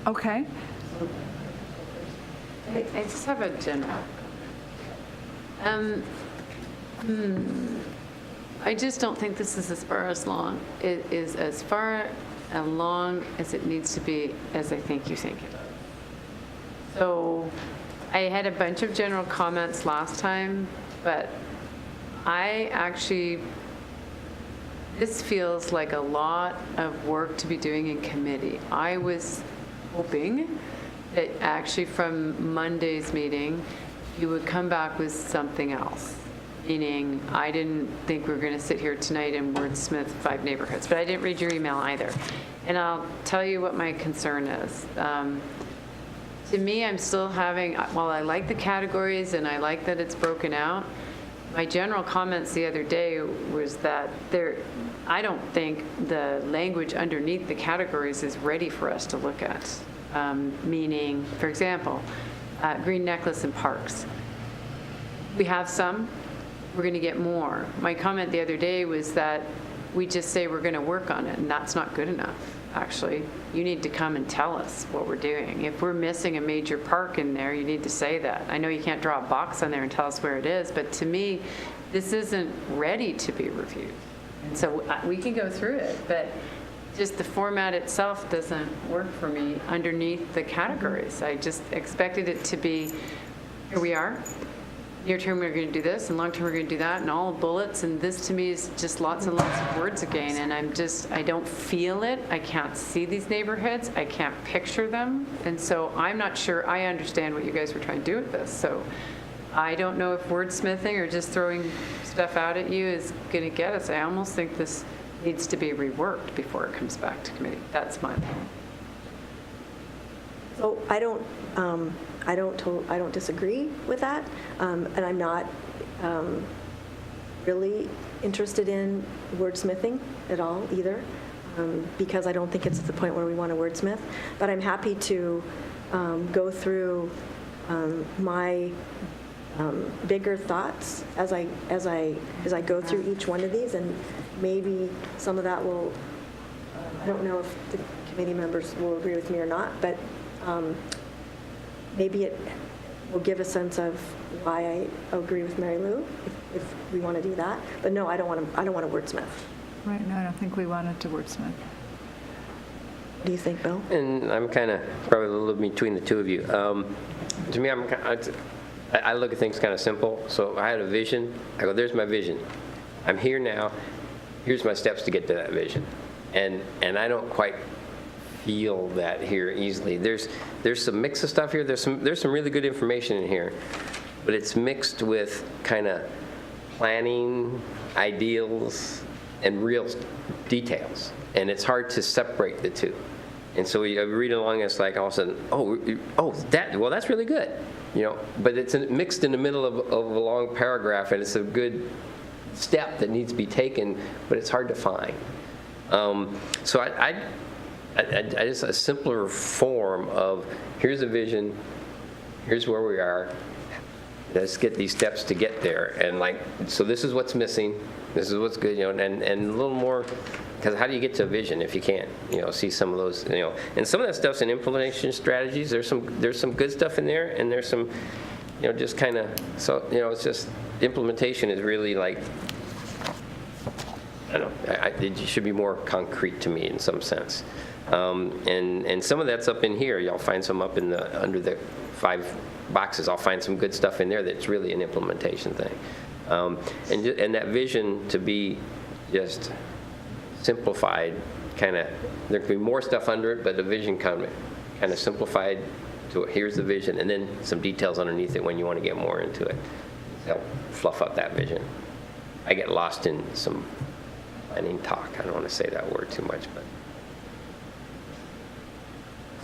Okay. I just have a general. I just don't think this is as far as long. It is as far along as it needs to be, as I think you think it is. So I had a bunch of general comments last time, but I actually, this feels like a lot of work to be doing in committee. I was hoping that actually from Monday's meeting, you would come back with something else. Meaning, I didn't think we were going to sit here tonight and wordsmith 5 neighborhoods, but I didn't read your email either. And I'll tell you what my concern is. To me, I'm still having, while I like the categories and I like that it's broken out, my general comments the other day was that I don't think the language underneath the categories is ready for us to look at. Meaning, for example, green necklace and parks. We have some. We're going to get more. My comment the other day was that we just say we're going to work on it, and that's not good enough, actually. You need to come and tell us what we're doing. If we're missing a major park in there, you need to say that. I know you can't draw a box on there and tell us where it is, but to me, this isn't ready to be reviewed. And so we can go through it, but just the format itself doesn't work for me underneath the categories. I just expected it to be, here we are. Near term, we're going to do this, and long term, we're going to do that, and all bullets. And this, to me, is just lots and lots of words again. And I don't feel it. I can't see these neighborhoods. I can't picture them. And so I'm not sure I understand what you guys were trying to do with this. So I don't know if wordsmithing or just throwing stuff out at you is going to get us. I almost think this needs to be reworked before it comes back to committee. That's my opinion. So I don't disagree with that, and I'm not really interested in wordsmithing at all either, because I don't think it's at the point where we want to wordsmith. But I'm happy to go through my bigger thoughts as I go through each one of these, and maybe some of that will. I don't know if the committee members will agree with me or not, but. Maybe it will give a sense of why I agree with Mary Lou, if we want to do that. But no, I don't want to wordsmith. Right, no, I don't think we wanted to wordsmith. What do you think, Bill? And I'm kind of probably a little between the two of you. To me, I look at things kind of simple. So I had a vision. I go, there's my vision. I'm here now. Here's my steps to get to that vision. And I don't quite feel that here easily. There's some mix of stuff here. There's some really good information in here, but it's mixed with kind of planning, ideals, and real details, and it's hard to separate the two. And so we read along, it's like all of a sudden, that's really good, But it's mixed in the middle of a long paragraph, and it's a good step that needs to be taken, but it's hard to find. So I just a simpler form of here's a vision, here's where we are, let's get these steps to get there, and so this is what's missing, this is what's good, and a little more, because how do you get to a vision if you can't, see some of those, and some of that stuff's in implementation strategies. There's some good stuff in there, and there's some, just kind of, so it's just implementation is really like. I don't know. It should be more concrete to me in some sense. And some of that's up in here. Y'all find some up under the 5 boxes. I'll find some good stuff in there that's really an implementation thing. And that vision to be just simplified, there can be more stuff under it, but the vision kind of simplified to here's the vision, and then some details underneath it when you want to get more into it. Help fluff up that vision. I get lost in some planning talk. I don't want to say that word too much, but.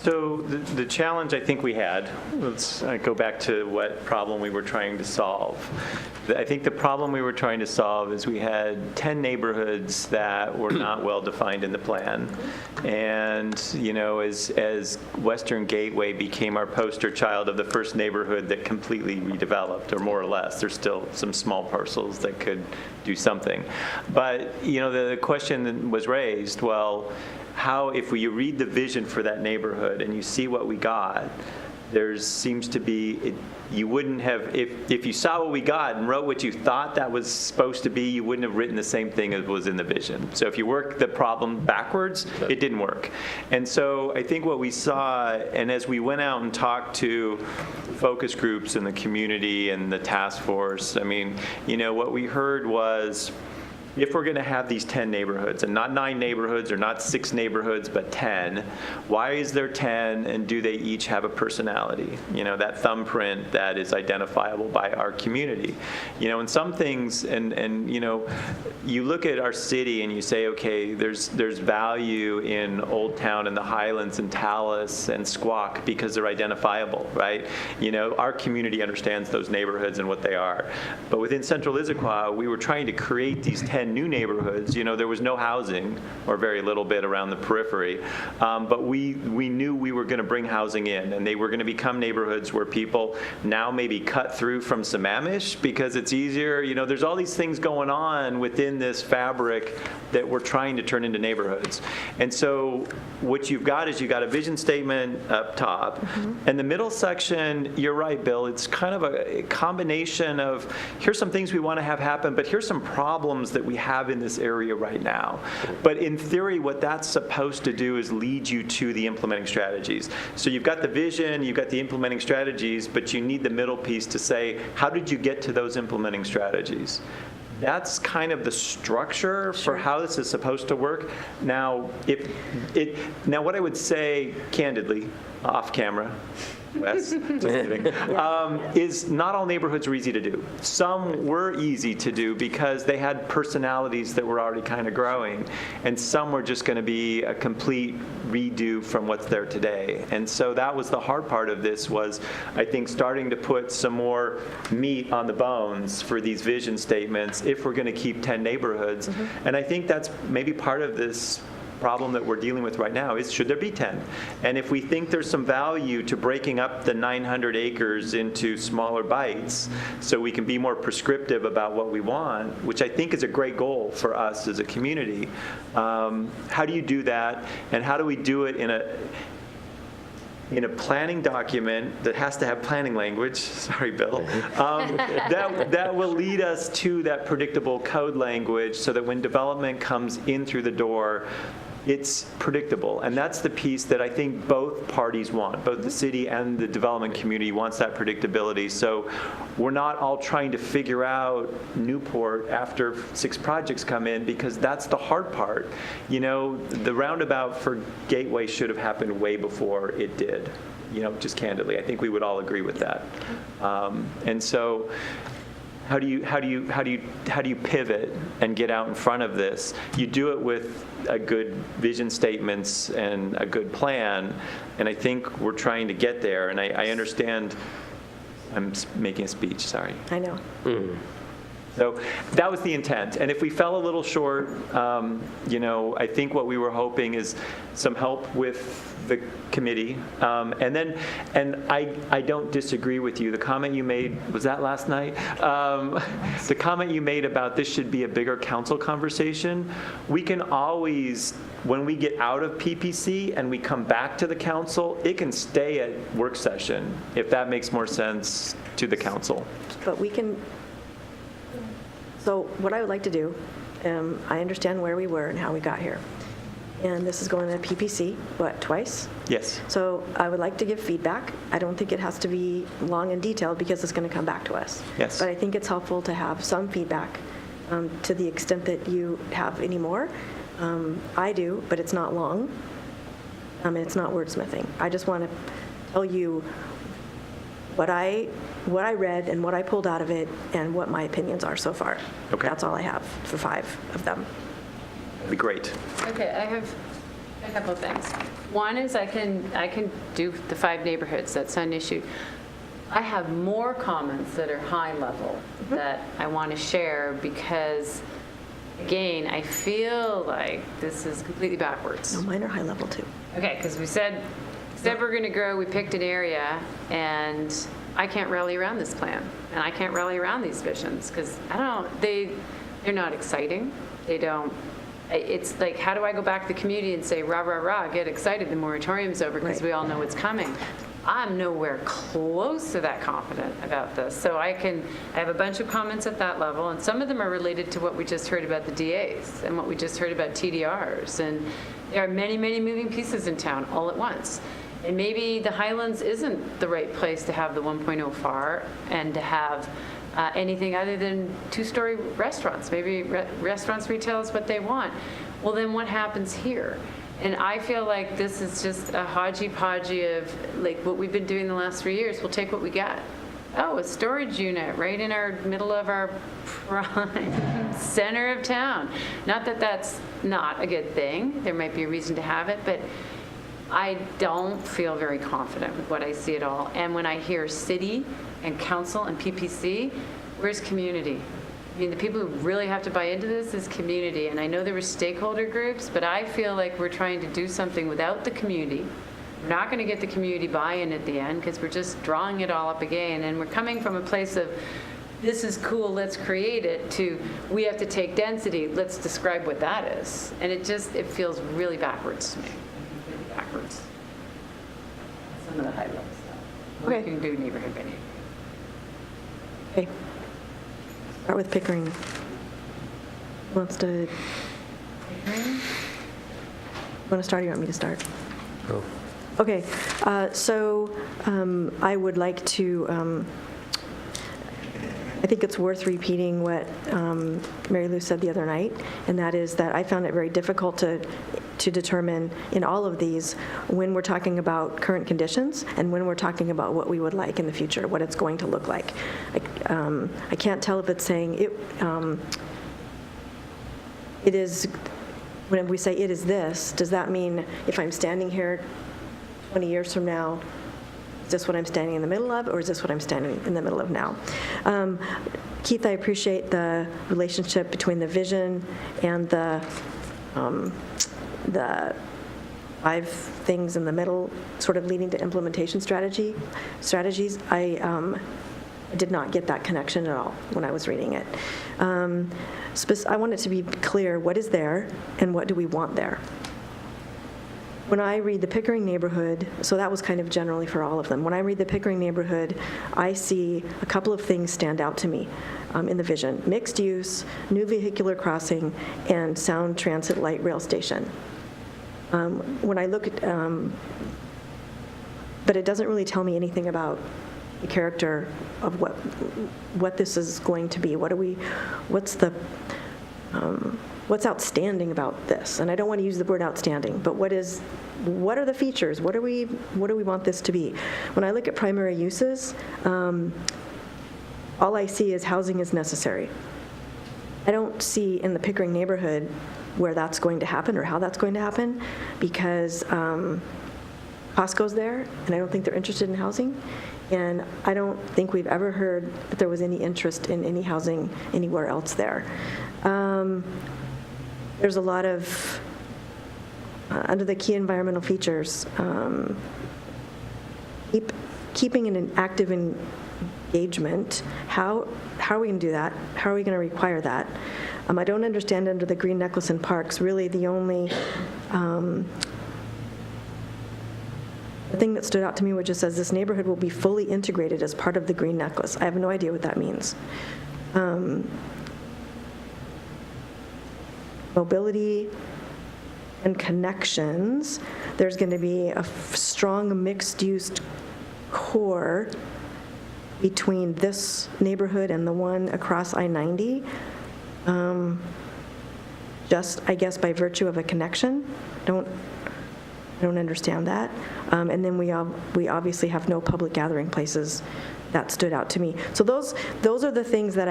So the challenge I think we had, let's go back to what problem we were trying to solve, I think the problem we were trying to solve is we had 10 neighborhoods that were not well defined in the plan. And, you know, as Western Gateway became our poster child of the first neighborhood that completely redeveloped, or more or less, there's still some small parcels that could do something. But, you know, the question was raised, well, how, if you read the vision for that neighborhood and you see what we got, there seems to be, you wouldn't have, if you saw what we got and wrote what you thought that was supposed to be, you wouldn't have written the same thing as was in the vision. So if you work the problem backwards, it didn't work. And so I think what we saw, and as we went out and talked to focus groups in the community and the task force, I mean, you know, what we heard was, if we're going to have these 10 neighborhoods, and not 9 neighborhoods or not 6 neighborhoods, but 10, why is there 10, and do they each have a personality? You know, that thumbprint that is identifiable by our community. You know, and some things, and you know, you look at our city and you say, okay, there's value in Old Town and the Highlands and Talus and Squawk because they're identifiable, right? You know, our community understands those neighborhoods and what they are. But within Central Issaquah, we were trying to create these 10 new neighborhoods. You know, there was no housing, or very little bit around the periphery, but we knew we were going to bring housing in, and they were going to become neighborhoods where people now maybe cut through from Sammamish because it's easier. You know, there's all these things going on within this fabric that we're trying to turn into neighborhoods. And so what you've got is you've got a vision statement up top, and the middle section, you're right, Bill, it's kind of a combination of, here's some things we want to have happen, but here's some problems that we have in this area right now. But in theory, what that's supposed to do is lead you to the implementing strategies. So you've got the vision, you've got the implementing strategies, but you need the middle piece to say, how did you get to those implementing strategies? That's kind of the structure for how this is supposed to work. Now, now what I would say, candidly, off camera, Wes, just kidding, is not all neighborhoods are easy to do. Some were easy to do because they had personalities that were already kind of growing, and some were just going to be a complete redo from what's there today. And so that was the hard part of this, was I think starting to put some more meat on the bones for these vision statements if we're going to keep 10 neighborhoods. And I think that's maybe part of this problem that we're dealing with right now, is should there be 10? And if we think there's some value to breaking up the 900 acres into smaller bites so we can be more prescriptive about what we want, which I think is a great goal for us as a community, how do you do that, and how do we do it in a planning document that has to have planning language, sorry, Bill, that will lead us to that predictable code language so that when development comes in through the door, it's predictable. And that's the piece that I think both parties want. Both the city and the development community wants that predictability. So we're not all trying to figure out Newport after 6 projects come in, because that's the hard part. You know, the roundabout for Gateway should have happened way before it did. You know, just candidly, I think we would all agree with that. And so how do you pivot and get out in front of this? You do it with a good vision statements and a good plan, and I think we're trying to get there. And I understand. I'm making a speech. Sorry. I know. So that was the intent. And if we fell a little short, you know, I think what we were hoping is some help with the committee. And I don't disagree with you. The comment you made, was that last night? The comment you made about this should be a bigger council conversation. We can always, when we get out of PPC and we come back to the council, it can stay at work session, if that makes more sense to the council. But we can, so what I would like to do, I understand where we were and how we got here. And this is going to PPC, what, twice? Yes. So I would like to give feedback. I don't think it has to be long and detailed because it's going to come back to us. Yes. But I think it's helpful to have some feedback to the extent that you have any more. I do, but it's not long. And it's not wordsmithing. I just want to tell you what I read and what I pulled out of it and what my opinions are so far. Okay. That's all I have for 5 of them. That'd be great. Okay, I have a couple of things. One is I can do the 5 neighborhoods. That's not an issue. I have more comments that are high level that I want to share because, again, I feel like this is completely backwards. No, mine are high level too. Okay, because we said we're going to grow, we picked an area, and I can't rally around this plan, and I can't rally around these visions, because they're not exciting. It's like, how do I go back to the community and say, rah, rah, rah, get excited, the moratorium's over, because we all know what's coming. I'm nowhere close to that confident about this. So I have a bunch of comments at that level, and some of them are related to what we just heard about the DAs and what we just heard about TDRs. And there are many, many moving pieces in town all at once. And maybe the Highlands isn't the right place to have the 1.0 FAR and to have anything other than two-story restaurants. Maybe restaurants, retail is what they want. Well, then what happens here? And I feel like this is just a hodgepodge of like what we've been doing the last 3 years. We'll take what we got. Oh, a storage unit right in our middle of our prime center of town. Not that that's not a good thing. There might be a reason to have it, but I don't feel very confident with what I see at all. And when I hear city and council and PPC, where's community? I mean, the people who really have to buy into this is community. And I know there were stakeholder groups, but I feel like we're trying to do something without the community. We're not going to get the community buy-in at the end because we're just drawing it all up again. And we're coming from a place of, this is cool, let's create it, to we have to take density, let's describe what that is. And it feels really backwards to me. Really backwards. Some of the high level stuff. Okay. We can do neighborhood by neighborhood. Okay. Start with Pickering. Who wants to? Pickering? Want to start or you want me to start? Go. Okay, so I would like to, I think it's worth repeating what Mary Lou said the other night, and that is that I found it very difficult to determine in all of these when we're talking about current conditions and when we're talking about what we would like in the future, what it's going to look like. I can't tell if it's saying it is, when we say it is this, does that mean if I'm standing here 20 years from now, is this what I'm standing in the middle of, or is this what I'm standing in the middle of now? Keith, I appreciate the relationship between the vision and the 5 things in the middle, sort of leading to implementation strategies. I did not get that connection at all when I was reading it. I want it to be clear what is there and what do we want there. When I read the Pickering neighborhood, so that was kind of generally for all of them. When I read the Pickering neighborhood, I see a couple of things stand out to me in the vision: mixed use, new vehicular crossing, and sound transit light rail station. When I look at, but it doesn't really tell me anything about the character of what this is going to be. What's outstanding about this? And I don't want to use the word outstanding, but what are the features? What do we want this to be? When I look at primary uses, all I see is housing is necessary. I don't see in the Pickering neighborhood where that's going to happen or how that's going to happen, because Costco's there, and I don't think they're interested in housing. And I don't think we've ever heard that there was any interest in any housing anywhere else there. There's a lot of, under the key environmental features, keeping an active engagement. How are we going to do that? How are we going to require that? I don't understand under the Green Necklace and Parks, really the only the thing that stood out to me, which just says this neighborhood will be fully integrated as part of the Green Necklace. I have no idea what that means. Mobility and connections. There's going to be a strong mixed-use core between this neighborhood and the one across I-90, just, I guess, by virtue of a connection. I don't understand that. And then we obviously have no public gathering places. That stood out to me. So those are the things that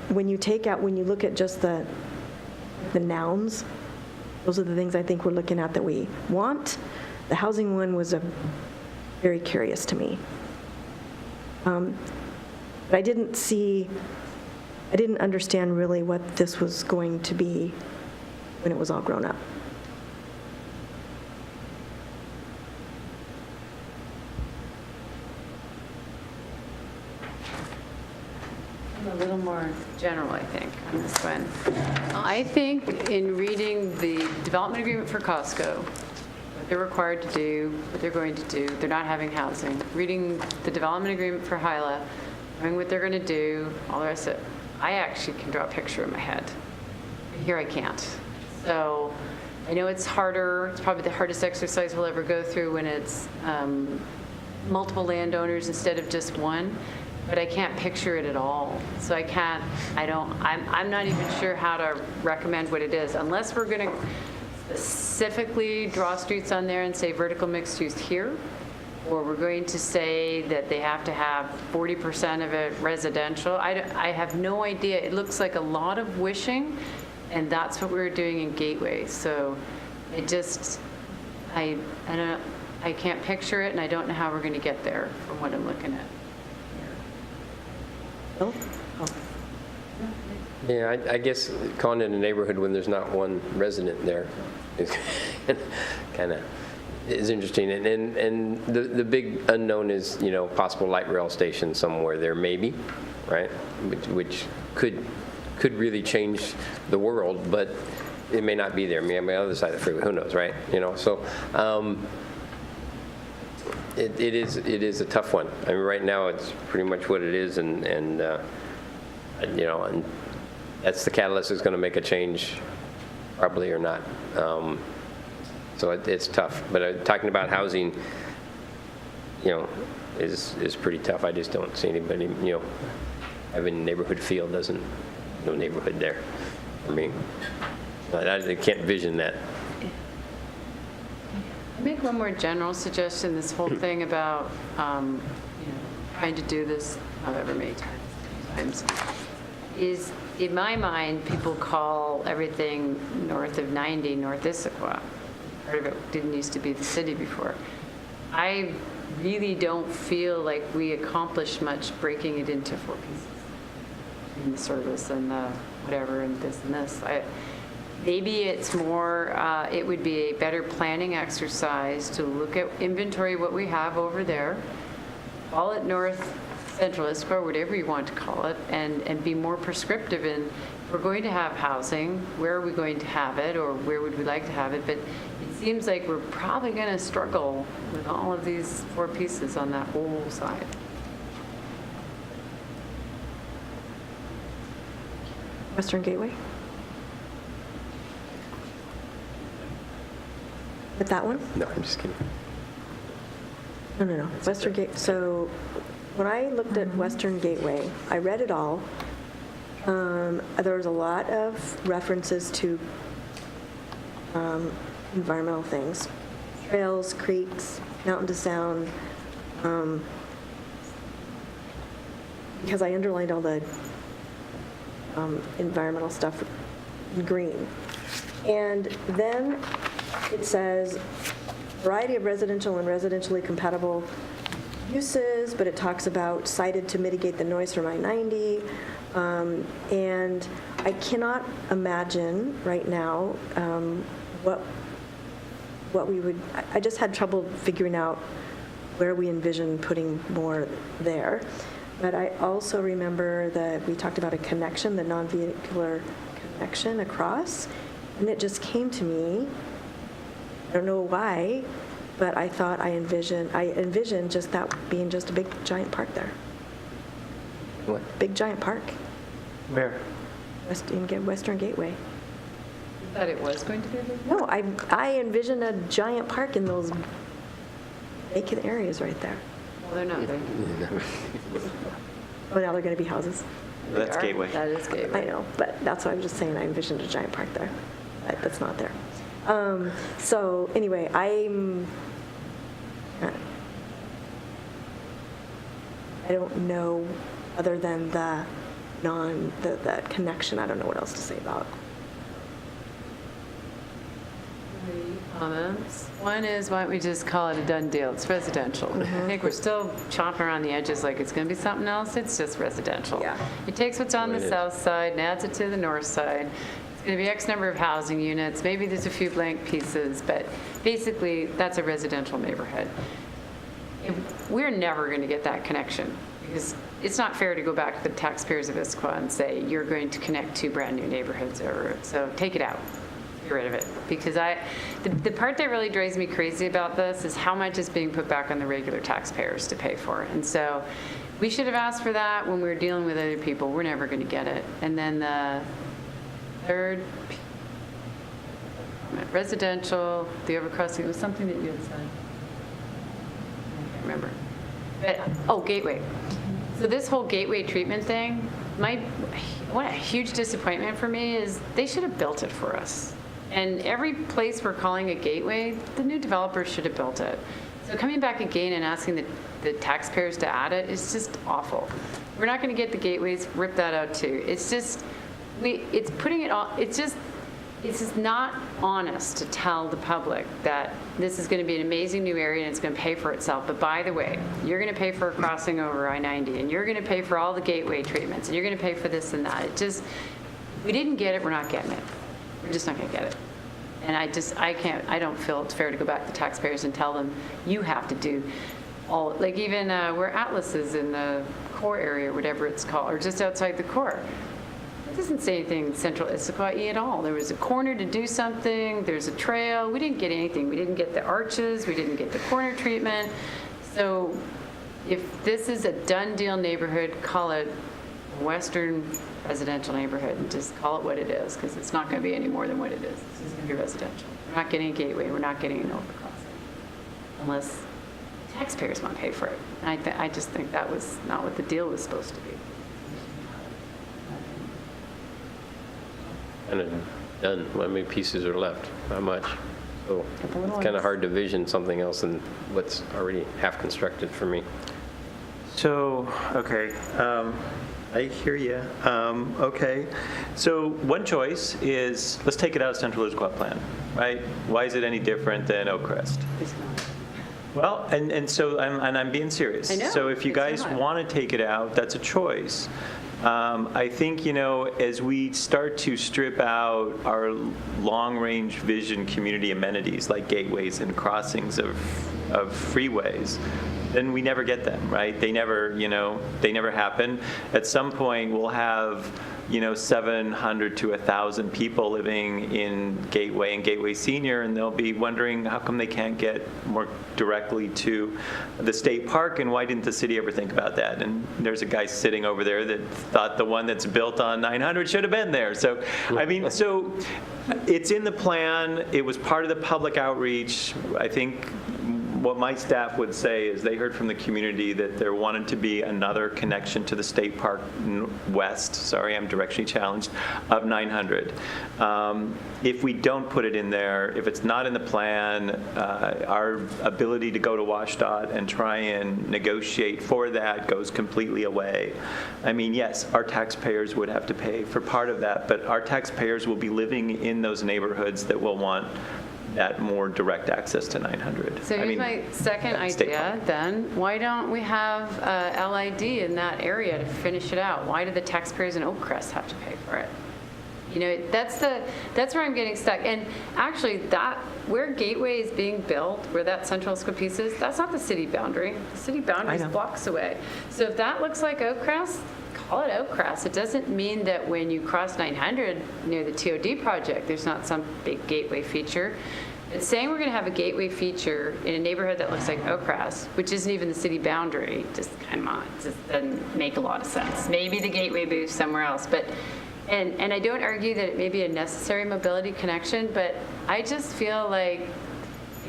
when you look at just the nouns, those are the things I think we're looking at that we want. The housing one was very curious to me. But I didn't understand really what this was going to be when it was all grown up. I'm a little more general, I think, on this one. I think in reading the development agreement for Costco, what they're required to do, what they're going to do, they're not having housing. Reading the development agreement for Hyla, knowing what they're going to do, all the rest of it, I actually can draw a picture in my head. Here I can't. So I know it's harder. It's probably the hardest exercise we'll ever go through when it's multiple landowners instead of just one. But I can't picture it at all. So I'm not even sure how to recommend what it is, unless we're going to specifically draw streets on there and say vertical mixed use here, or we're going to say that they have to have 40% of it residential. I have no idea. It looks like a lot of wishing, and that's what we were doing in Gateway. So it just, I can't picture it, and I don't know how we're going to get there from what I'm looking at. Yeah, I guess calling it a neighborhood when there's not one resident there is kind of is interesting. And the big unknown is, possible light rail station somewhere there, maybe, right? Which could really change the world, but it may not be there. I mean, on the other side of the freeway, who knows, right? So it is a tough one. I mean, right now it's pretty much what it is, and that's the catalyst that's going to make a change, probably or not. So it's tough. But talking about housing, is pretty tough. I just don't see anybody, having a neighborhood feel no neighborhood there for me. I can't vision that. I'll make one more general suggestion. This whole thing about trying to do this however many times is, in my mind, people call everything north of 90 North Issaquah. Part of it didn't used to be the city before. I really don't feel like we accomplished much breaking it into 4 pieces. In the service and the whatever and this and this. Maybe it's more, it would be a better planning exercise to look at inventory what we have over there, call it North Central Issaquah, whatever you want to call it, and be more prescriptive in, if we're going to have housing, where are we going to have it, or where would we like to have it? But it seems like we're probably going to struggle with all of these 4 pieces on that whole side. Western Gateway? With that one? No, I'm just kidding. No. Western Gateway. So when I looked at Western Gateway, I read it all. There was a lot of references to environmental things. Trails, creeks, mountain to sound. Because I underlined all the environmental stuff in green. And then it says variety of residential and residentially compatible uses, but it talks about cited to mitigate the noise from I-90. And I cannot imagine right now what we would, I just had trouble figuring out where we envision putting more there. But I also remember that we talked about a connection, the non-vehicular connection across, and it just came to me. I don't know why, but I thought I envisioned just that being just a big giant park there. What? Big giant park. Where? Western Gateway. You thought it was going to be a big? No, I envisioned a giant park in those vacant areas right there. Well, they're not. Oh, now they're going to be houses. That's Gateway. That is Gateway. I know, but that's what I'm just saying. I envisioned a giant park there. That's not there. So anyway, I don't know, other than the connection, I don't know what else to say about. comments. One is, why don't we just call it a done deal? It's residential. I think we're still chomping around the edges like it's going to be something else. It's just residential. Yeah. It takes what's on the south side and adds it to the north side. It's going to be X number of housing units. Maybe there's a few blank pieces, but basically that's a residential neighborhood. We're never going to get that connection because it's not fair to go back to the taxpayers of Issaquah and say, you're going to connect two brand new neighborhoods over it. So take it out. Get rid of it. Because the part that really drives me crazy about this is how much is being put back on the regular taxpayers to pay for. And so we should have asked for that when we were dealing with other people. We're never going to get it. And then the third, residential, the overcrossing, was something that you had said. I can't remember. But, gateway. So this whole gateway treatment thing, what a huge disappointment for me is they should have built it for us. And every place we're calling a gateway, the new developers should have built it. So coming back again and asking the taxpayers to add it is just awful. We're not going to get the gateways, rip that out too. It's just, it's putting it all, it's just not honest to tell the public that this is going to be an amazing new area and it's going to pay for itself. But by the way, you're going to pay for a crossing over I-90 and you're going to pay for all the gateway treatments and you're going to pay for this and that. It just, we didn't get it, we're not getting it. We're just not going to get it. And I don't feel it's fair to go back to taxpayers and tell them, you have to do all, like even where Atlas is in the core area, whatever it's called, or just outside the core. It doesn't say anything Central Issaquah at all. There was a corner to do something, there's a trail. We didn't get anything. We didn't get the arches, we didn't get the corner treatment. So if this is a done deal neighborhood, call it Western residential neighborhood and just call it what it is, because it's not going to be any more than what it is. It's just going to be residential. We're not getting a gateway, we're not getting an overcrossing, unless taxpayers want to pay for it. And I just think that was not what the deal was supposed to be. Kind of done. How many pieces are left? Not much. So it's kind of hard to vision something else than what's already half constructed for me. So, okay, I hear you. Okay, so one choice is, let's take it out of Central Issaquah plan, right? Why is it any different than Oak Crest? Well, and so I'm being serious. I know. So if you It's guys not. want to take it out, that's a choice. I think, as we start to strip out our long-range vision community amenities like gateways and crossings of freeways, then we never get them, right? They never happen. At some point, we'll have 700 to 1,000 people living in Gateway and Gateway Senior, and they'll be wondering how come they can't get more directly to the state park, and why didn't the city ever think about that? And there's a guy sitting over there that thought the one that's built on 900 should have been there. So, so it's in the plan. It was part of the public outreach. I think what my staff would say is they heard from the community that there wanted to be another connection to the state park west, sorry, I'm directionally challenged, of 900. If we don't put it in there, if it's not in the plan, our ability to go to WashDOT and try and negotiate for that goes completely away. I mean, yes, our taxpayers would have to pay for part of that, but our taxpayers will be living in those neighborhoods that will want that more direct access to 900. So here's my second idea then. Why don't we have LID in that area to finish it out? Why do the taxpayers in Oak Crest have to pay for it? That's where I'm getting stuck. And actually, where Gateway is being built, where that Central Issaquah piece is, that's not the city boundary. The city boundary is blocks away. So if that looks like Oak Crest, call it Oak Crest. It doesn't mean that when you cross 900 near the TOD project, there's not some big gateway feature. It's saying we're going to have a gateway feature in a neighborhood that looks like Oak Crest, which isn't even the city boundary. Just doesn't make a lot of sense. Maybe the gateway moves somewhere else, but and I don't argue that it may be a necessary mobility connection, but I just feel like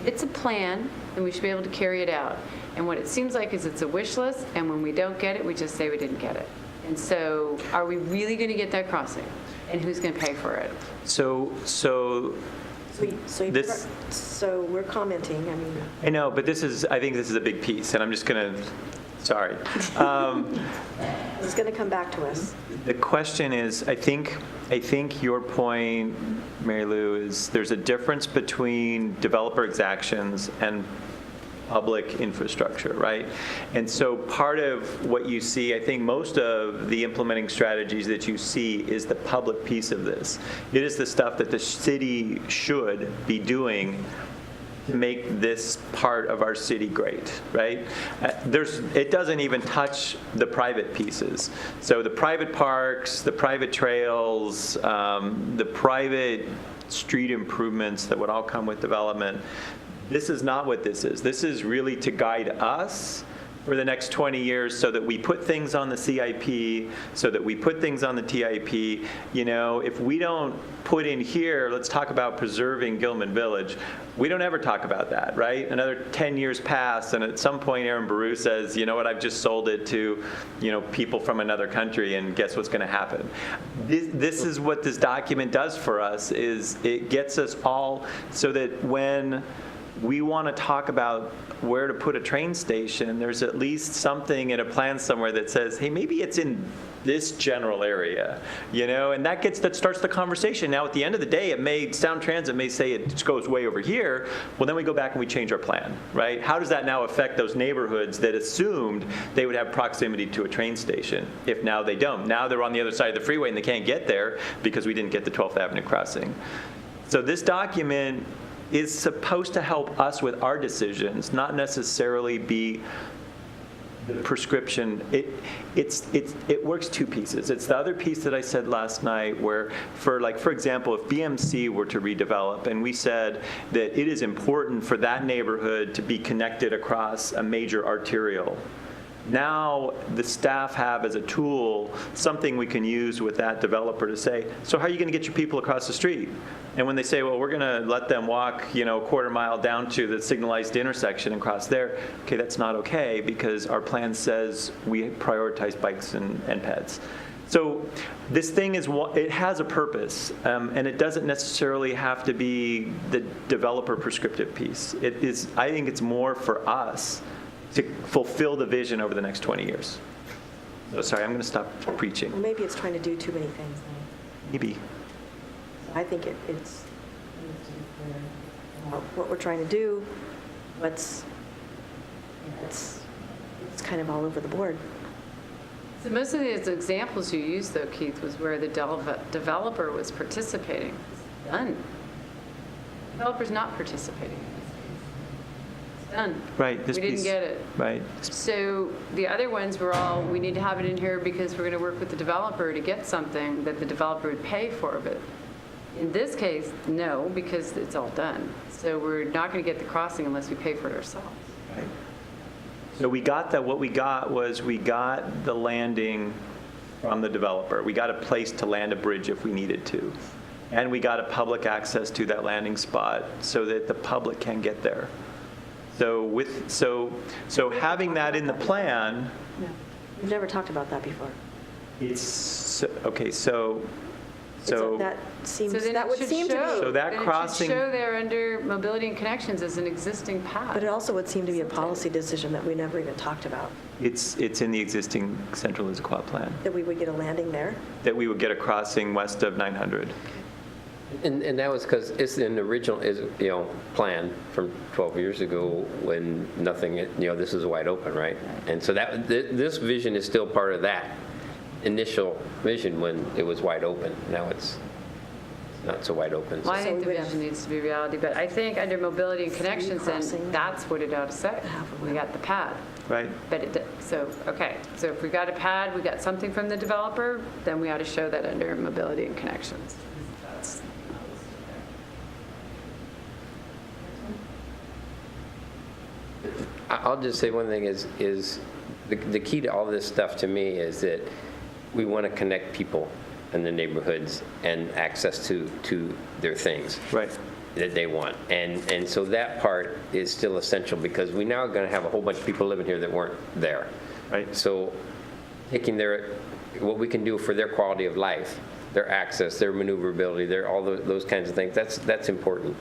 it's a plan and we should be able to carry it out. And what it seems like is it's a wish list, and when we don't get it, we just say we didn't get it. And so are we really going to get that crossing? And who's going to pay for it? So we're commenting, I know, but I think this is a big piece, and I'm just going to Sorry. It's going to come back to us. The question is, I think your point, Mary Lou, is there's a difference between developer exactions and public infrastructure, right? And so part of what you see, I think most of the implementing strategies that you see is the public piece of this. It is the stuff that the city should be doing to make this part of our city great, right? It doesn't even touch the private pieces. So the private parks, the private trails, the private street improvements that would all come with development, this is not what this is. This is really to guide us for the next 20 years so that we put things on the CIP, so that we put things on the TIP. You know, if we don't put in here, let's talk about preserving Gilman Village, we don't ever talk about that, right? Another 10 years pass, and at some point Aaron Baru says, you know what, I've just sold it to, you know, people from another country, and guess what's going to happen? This is what this document does for us, is it gets us all so that when we want to talk about where to put a train station, there's at least something in a plan somewhere that says, hey, maybe it's in this general area, you know, and that starts the conversation. Now, at the end of the day, Sound Transit may say it goes way over here. Well, then we go back and we change our plan, right? How does that now affect those neighborhoods that assumed they would have proximity to a train station if now they don't? Now they're on the other side of the freeway and they can't get there because we didn't get the 12th Avenue crossing. So this document is supposed to help us with our decisions, not necessarily be the prescription. It works two pieces. It's the other piece that I said last night where, for example, if BMC were to redevelop and we said that it is important for that neighborhood to be connected across a major arterial, now the staff have as a tool something we can use with that developer to say, so how are you going to get your people across the street? And when they say, well, we're going to let them walk, you know, a quarter mile down to the signalized intersection and cross there, okay, that's not okay because our plan says we prioritize bikes and peds. So this thing it has a purpose, and it doesn't necessarily have to be the developer prescriptive piece. I think it's more for us to fulfill the vision over the next 20 years. So sorry, I'm going to stop preaching. Well, maybe it's trying to do too many things. Maybe. I think it's what we're trying to do, it's kind of all over the board. So most of these examples you used, though, Keith, was where the developer was participating. It's done. The developer's not participating. It's done. Right. We didn't get it. Right. So the other ones were all, we need to have it in here because we're going to work with the developer to get something that the developer would pay for, but in this case, no, because it's all done. So we're not going to get the crossing unless we pay for it ourselves. Right. So we got that. What we got was we got the landing from the developer. We got a place to land a bridge if we needed to. And we got a public access to that landing spot so that the public can get there. So having that in the plan. No. We've never talked about that before. Okay, so that seems, then that it would should seem to show. be. So that Then crossing. It should show there under mobility and connections as an existing path. But it also would seem to be a policy decision that we never even talked about, It's in the existing Central Issaquah plan, that we would get a landing there. that we would get a crossing west of 900. And that was because it's in the original, plan from 12 years ago when nothing, this is wide open, right? And so this vision is still part of that initial vision when it was wide open. Now it's not so wide open. Well, I think the vision needs to be reality, but I think under mobility and connections, then that's what it ought to say. We got the pad. Right. But so if we got a pad, we got something from the developer, then we ought to show that under mobility and connections. I'll just say one thing is the key to all this stuff to me is that we want to connect people in the neighborhoods and access to their things. Right. That they want. And so that part is still essential because we now are going to have a whole bunch of people living here that weren't there. Right. So taking what we can do for their quality of life, their access, their maneuverability, all those kinds of things, that's important.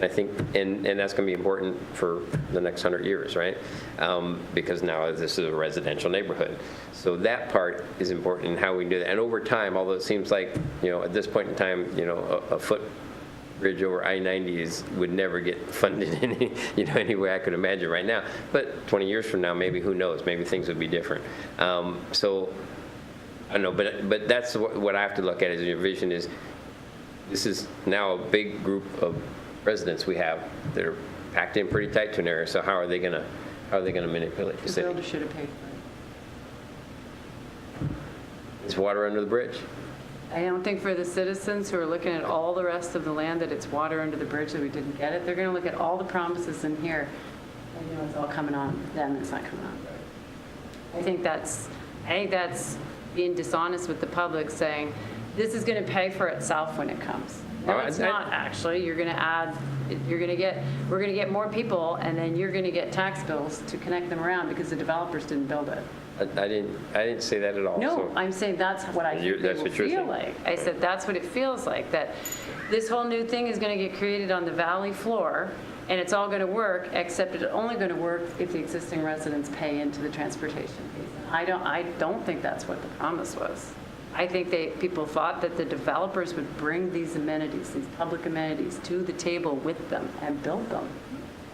I think, and that's going to be important for the next 100 years, right? Because now this is a residential neighborhood. So that part is important in how we do that. And over time, although it seems like, at this point in time, a footbridge over I-90 would never get funded in any way I could imagine right now. But 20 years from now, maybe, who knows? Maybe things would be different. So I don't know, but that's what I have to look at as your vision is, this is now a big group of residents we have that are packed in pretty tight to an area. So how are they going to manipulate the The city? builder should have paid for it. Is water under the bridge? I don't think for the citizens who are looking at all the rest of the land that it's water under the bridge that we didn't get it. They're going to look at all the promises in here and it's all coming on them. It's not coming on. I think that's being dishonest with the public, saying this is going to pay for itself when it comes. No, it's not actually. We're going to get more people, and then you're going to get tax bills to connect them around because the developers didn't build it. I didn't say that at all. No, so. I'm saying that's what I think it will feel like. I said that's what it feels like, that this whole new thing is going to get created on the valley floor, and it's all going to work, except it's only going to work if the existing residents pay into the transportation fees. I don't think that's what the promise was. I think people thought that the developers would bring these amenities, these public amenities, to the table with them and build them.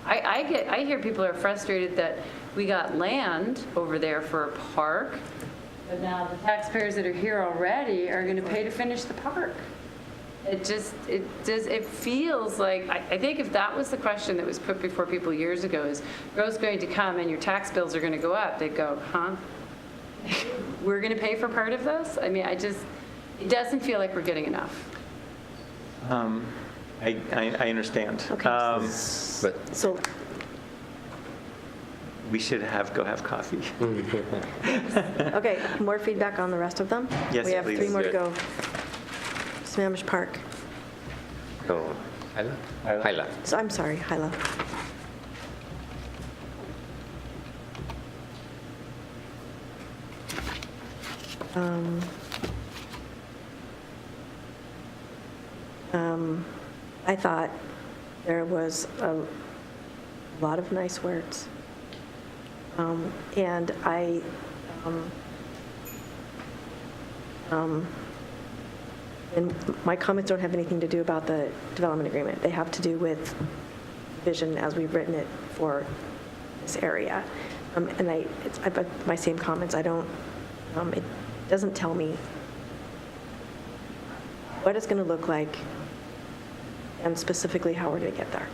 I hear people are frustrated that we got land over there for a park, but now the taxpayers that are here already are going to pay to finish the park. It feels like, I think if that was the question that was put before people years ago, is growth's going to come and your tax bills are going to go up, they'd go, huh? We're going to pay for part of this? I mean, it doesn't feel like we're getting enough. I understand. Okay. So we should go have coffee. okay, more feedback on the rest of them? Yes, We have please. 3 more to go. Sammamish Park. No, Hyla. So I'm sorry, Hyla. I thought there was a lot of nice words. And and my comments don't have anything to do about the development agreement. They have to do with vision as we've written it for this area. And I've my same comments. I don't, it doesn't tell me what it's going to look like and specifically how we're going to get there.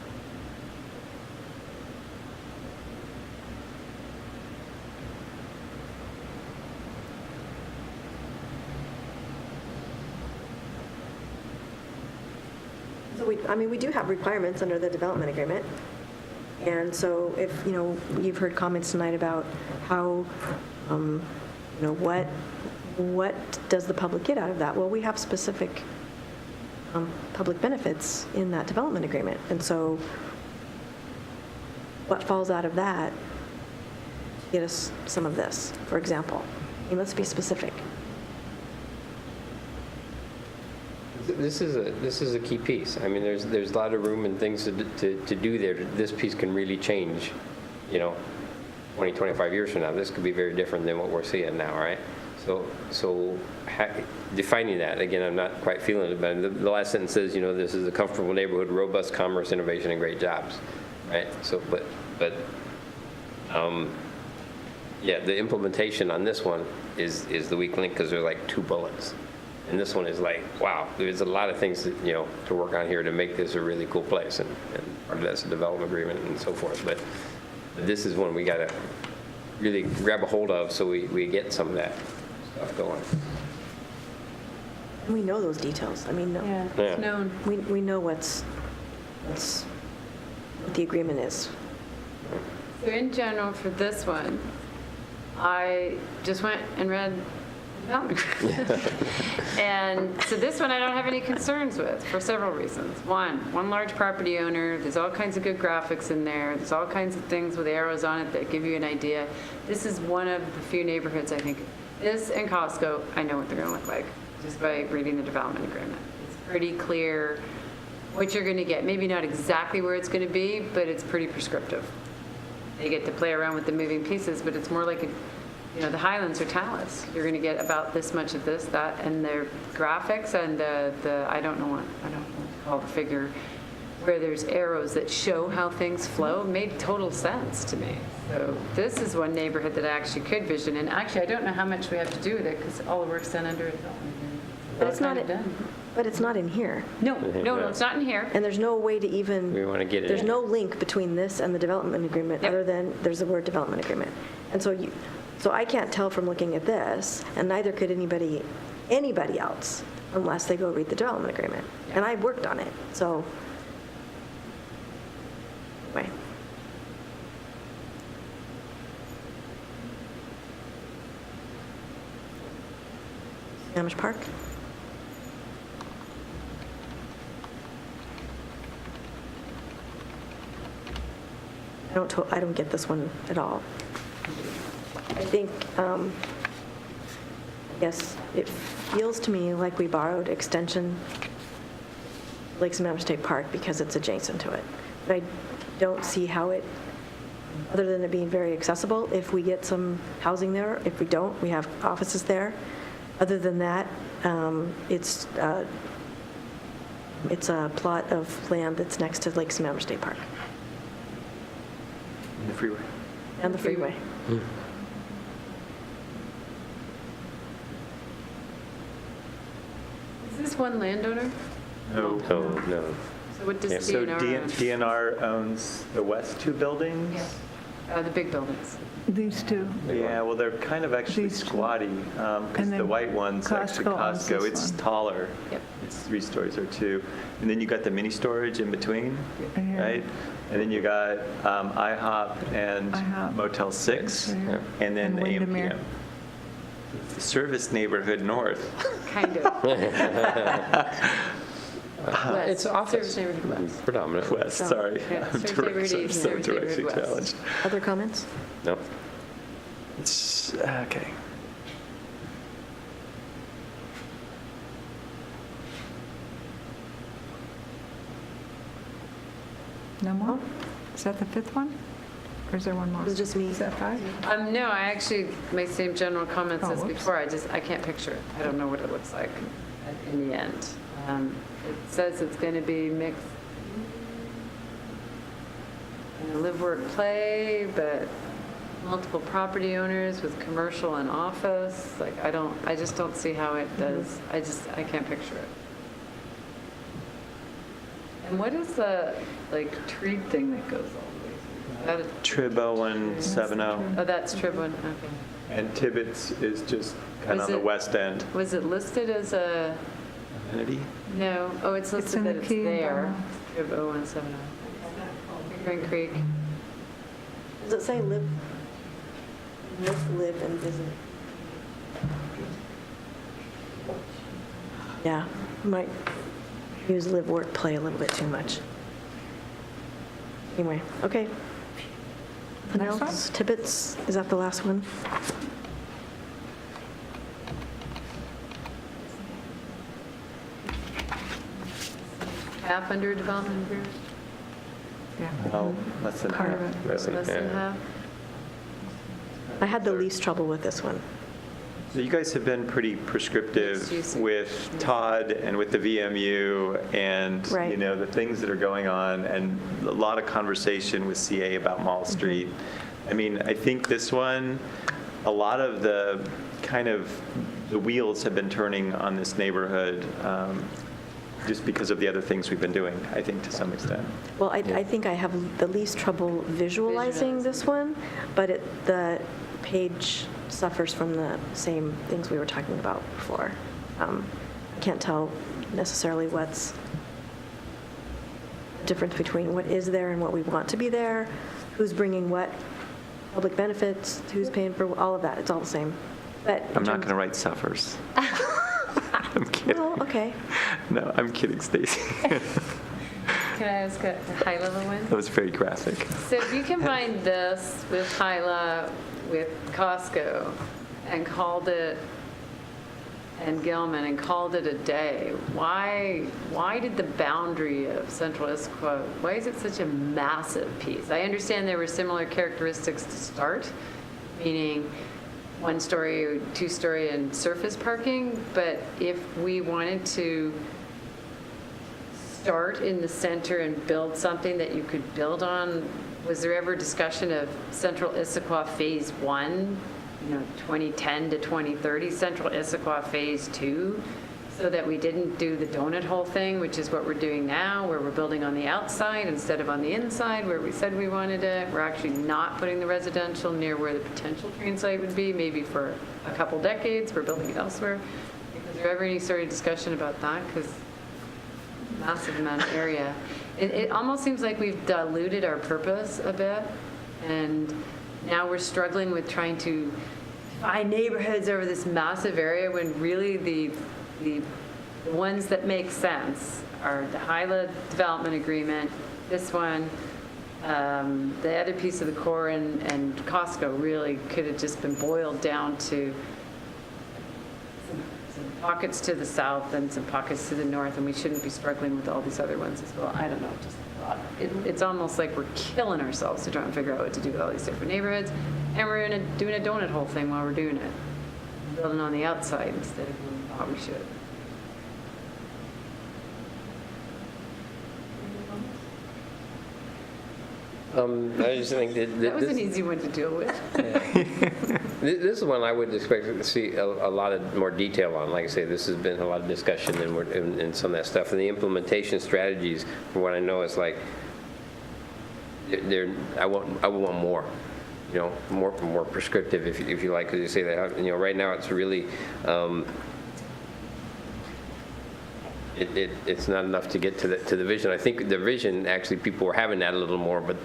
So we do have requirements under the development agreement. And so if, you've heard comments tonight about how, what does the public get out of that? Well, we have specific public benefits in that development agreement. And so what falls out of that to get us some of this, for example? Let's be specific. This is a key piece. I mean, there's a lot of room and things to do there. This piece can really change, 20, 25 years from now. This could be very different than what we're seeing now, right? So defining that, again, I'm not quite feeling it, but the last sentence says, this is a comfortable neighborhood, robust commerce, innovation, and great jobs, right? So, yeah, the implementation on this one is the weak link because there are like 2 bullets. And this one is like, wow, there's a lot of things that, to work on here to make this a really cool place. And part of that's a development agreement and so forth. But this is one we got to really grab a hold of so we get some of that stuff going. And we know those details. Yeah, it's known. We know what the agreement is. So in general, for this one, I just went and read the development agreement. And so this one I don't have any concerns with for several reasons. One large property owner, there's all kinds of good graphics in there. There's all kinds of things with arrows on it that give you an idea. This is one of the few neighborhoods, I think, this and Costco, I know what they're going to look like just by reading the development agreement. It's pretty clear what you're going to get. Maybe not exactly where it's going to be, but it's pretty prescriptive. They get to play around with the moving pieces, but it's more like, the Highlands or Talus. You're going to get about this much of this, that, and their graphics and I don't know what to call the figure, where there's arrows that show how things flow, made total sense to me. So this is one neighborhood that I actually could vision. And actually, I don't know how much we have to do with it because all the work's done under development. But it's not, done. but it's not in here. No, it's not in here. And there's no way to even. We want to get it There's in. no link between this and the development agreement, Yep. other than there's the word development agreement. And so I can't tell from looking at this, and neither could anybody else, unless they go read the development agreement. And I've worked on it, so. Anyway. Amish Park? I don't get this one at all. I think, I guess it feels to me like we borrowed extension Lakes and Mammoth State Park because it's adjacent to it. But I don't see how it, other than it being very accessible, if we get some housing there. If we don't, we have offices there. Other than that, it's a plot of land that's next to Lakes and Mammoth State Park. The freeway. And the freeway. Is this one landowner? No. No. So what does So DNR own? DNR owns the west two buildings? The big buildings. These two. Yeah, well, they're kind of actually These two. squatty, because And the then white one's next to Costco owns Costco. this It's one. taller. Yep. It's 3 stories or 2. And then you got the mini storage in between, Yeah. right? And then you got IHOP and IHOP. Motel 6, Yeah. and then And the Windermere. AMPM. The service neighborhood north. Kind of. West. It's office. Service neighborhood west. Predominant. West, sorry. Yeah, I'm service neighborhood east, so service neighborhood directly west. challenged. Other comments? No. It's, okay. No more? Is that the fifth one? Or is there one more? It was just me. Is that 5? No, I actually, my same general comments Oh, as whoops. before. I can't picture it. I don't know what it looks like in the end. It says it's going to be mixed, live, work, play, but multiple property owners with commercial and office. Like, I just don't see how it does. I can't picture it. And what is the, tree thing that goes all the way through? Is that a- Trib 0170. Oh, that's Trib one, okay. And Tibbetts is just kind Was of on the it- west end. Was it listed as a, Amenity? no, oh, it's in listed the that it's key, there. Trib 0170. Green Creek. Does it say live and visit? Yeah, might use live, work, play a little bit too much. Anyway, okay. Anything Next one? else? Tibbetts, is that the last one? Half under development agreement? Yeah. Oh, less than Part half. of it. really. Less than half? I had the least trouble with this one. So you guys have been pretty prescriptive Mixed use. with Todd and with the VMU and, Right. the things that are going on, and a lot of conversation with CA about Mall Street. I mean, I think this one, a lot of the the wheels have been turning on this neighborhood just because of the other things we've been doing, I think, to some extent. Well, I think I have the least trouble visualizing this one, but the page suffers from the same things we were talking about before. I can't tell necessarily what's the difference between what is there and what we want to be there, who's bringing what public benefits, who's paying for all of that. It's all the same. But in I'm not terms- going to write suffers. I'm kidding. Well, okay. No, I'm kidding, Stacy. Can I ask a high-level one? That was very graphic. So if you combine this with Hyla, with Costco, and called it and Gilman and called it a day. Why did the boundary of Central Issaquah, why is it such a massive piece? I understand there were similar characteristics to start, meaning 1-story, 2-story, and surface parking, but if we wanted to start in the center and build something that you could build on, was there ever discussion of Central Issaquah Phase 1, 2010 to 2030, Central Issaquah Phase 2, so that we didn't do the donut hole thing, which is what we're doing now, where we're building on the outside instead of on the inside, where we said we wanted it. We're actually not putting the residential near where the potential train site would be, maybe for a couple decades. We're building it elsewhere. Was there ever any sort of discussion about that? Because massive amount of area. It almost seems like we've diluted our purpose a bit, and now we're struggling with trying to find neighborhoods over this massive area when really the ones that make sense are the Highlands Development Agreement, this one, the other piece of the core, and Costco really could have just been boiled down to some pockets to the south and some pockets to the north, and we shouldn't be struggling with all these other ones as well. I don't know, just a thought. It's almost like we're killing ourselves to try and figure out what to do with all these different neighborhoods, and we're doing a donut hole thing while we're doing it, building on the outside instead of doing what we should. I just think That was an easy one to deal with. This is one I would expect to see a lot of more detail on. Like I say, this has been a lot of discussion and some of that stuff. And the implementation strategies, from what I know, is like, I would want more. More prescriptive, if you like, because you say that. Right now it's really, it's not enough to get to the vision. I think the vision, actually, people were having that a little more, but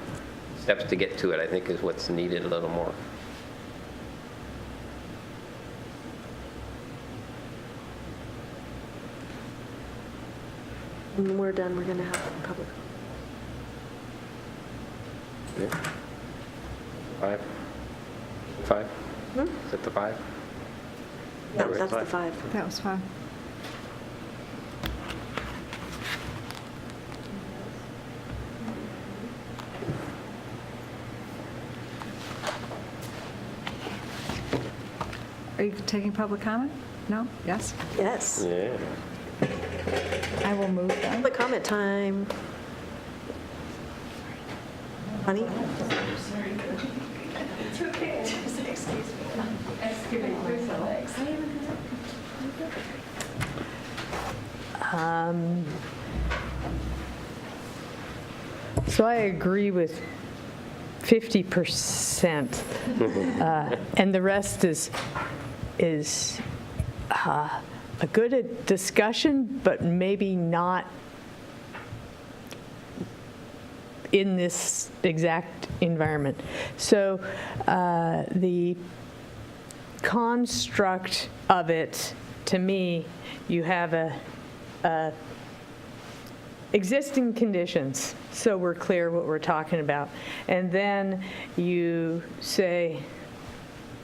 steps to get to it, I think, is what's needed a little more. When we're done, we're going to have public. Yeah. 5? Is that the 5? Yeah, that's the 5. That was fun. Are you taking public comment? No? Yes? Yes. Yeah. I will move then. Public comment time. Honey? It's okay. Excuse me. Excuse me. Where's the legs? So I agree with 50%, and the rest is a good discussion, but maybe not in this exact environment. So the construct of it, to me, you have a existing conditions, so we're clear what we're talking about. And then you say,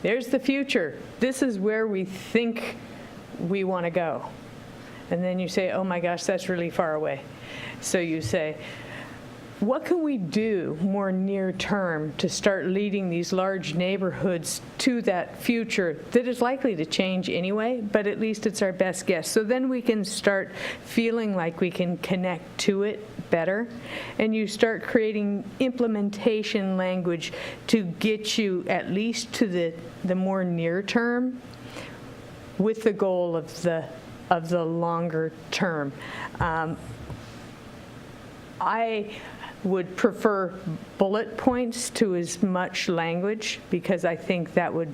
there's the future. This is where we think we want to go. And then you say, oh my gosh, that's really far away. So you say, what can we do more near term to start leading these large neighborhoods to that future that is likely to change anyway, but at least it's our best guess. So then we can start feeling like we can connect to it better, and you start creating implementation language to get you at least to the more near term with the goal of the longer term. I would prefer bullet points to as much language, because I think that would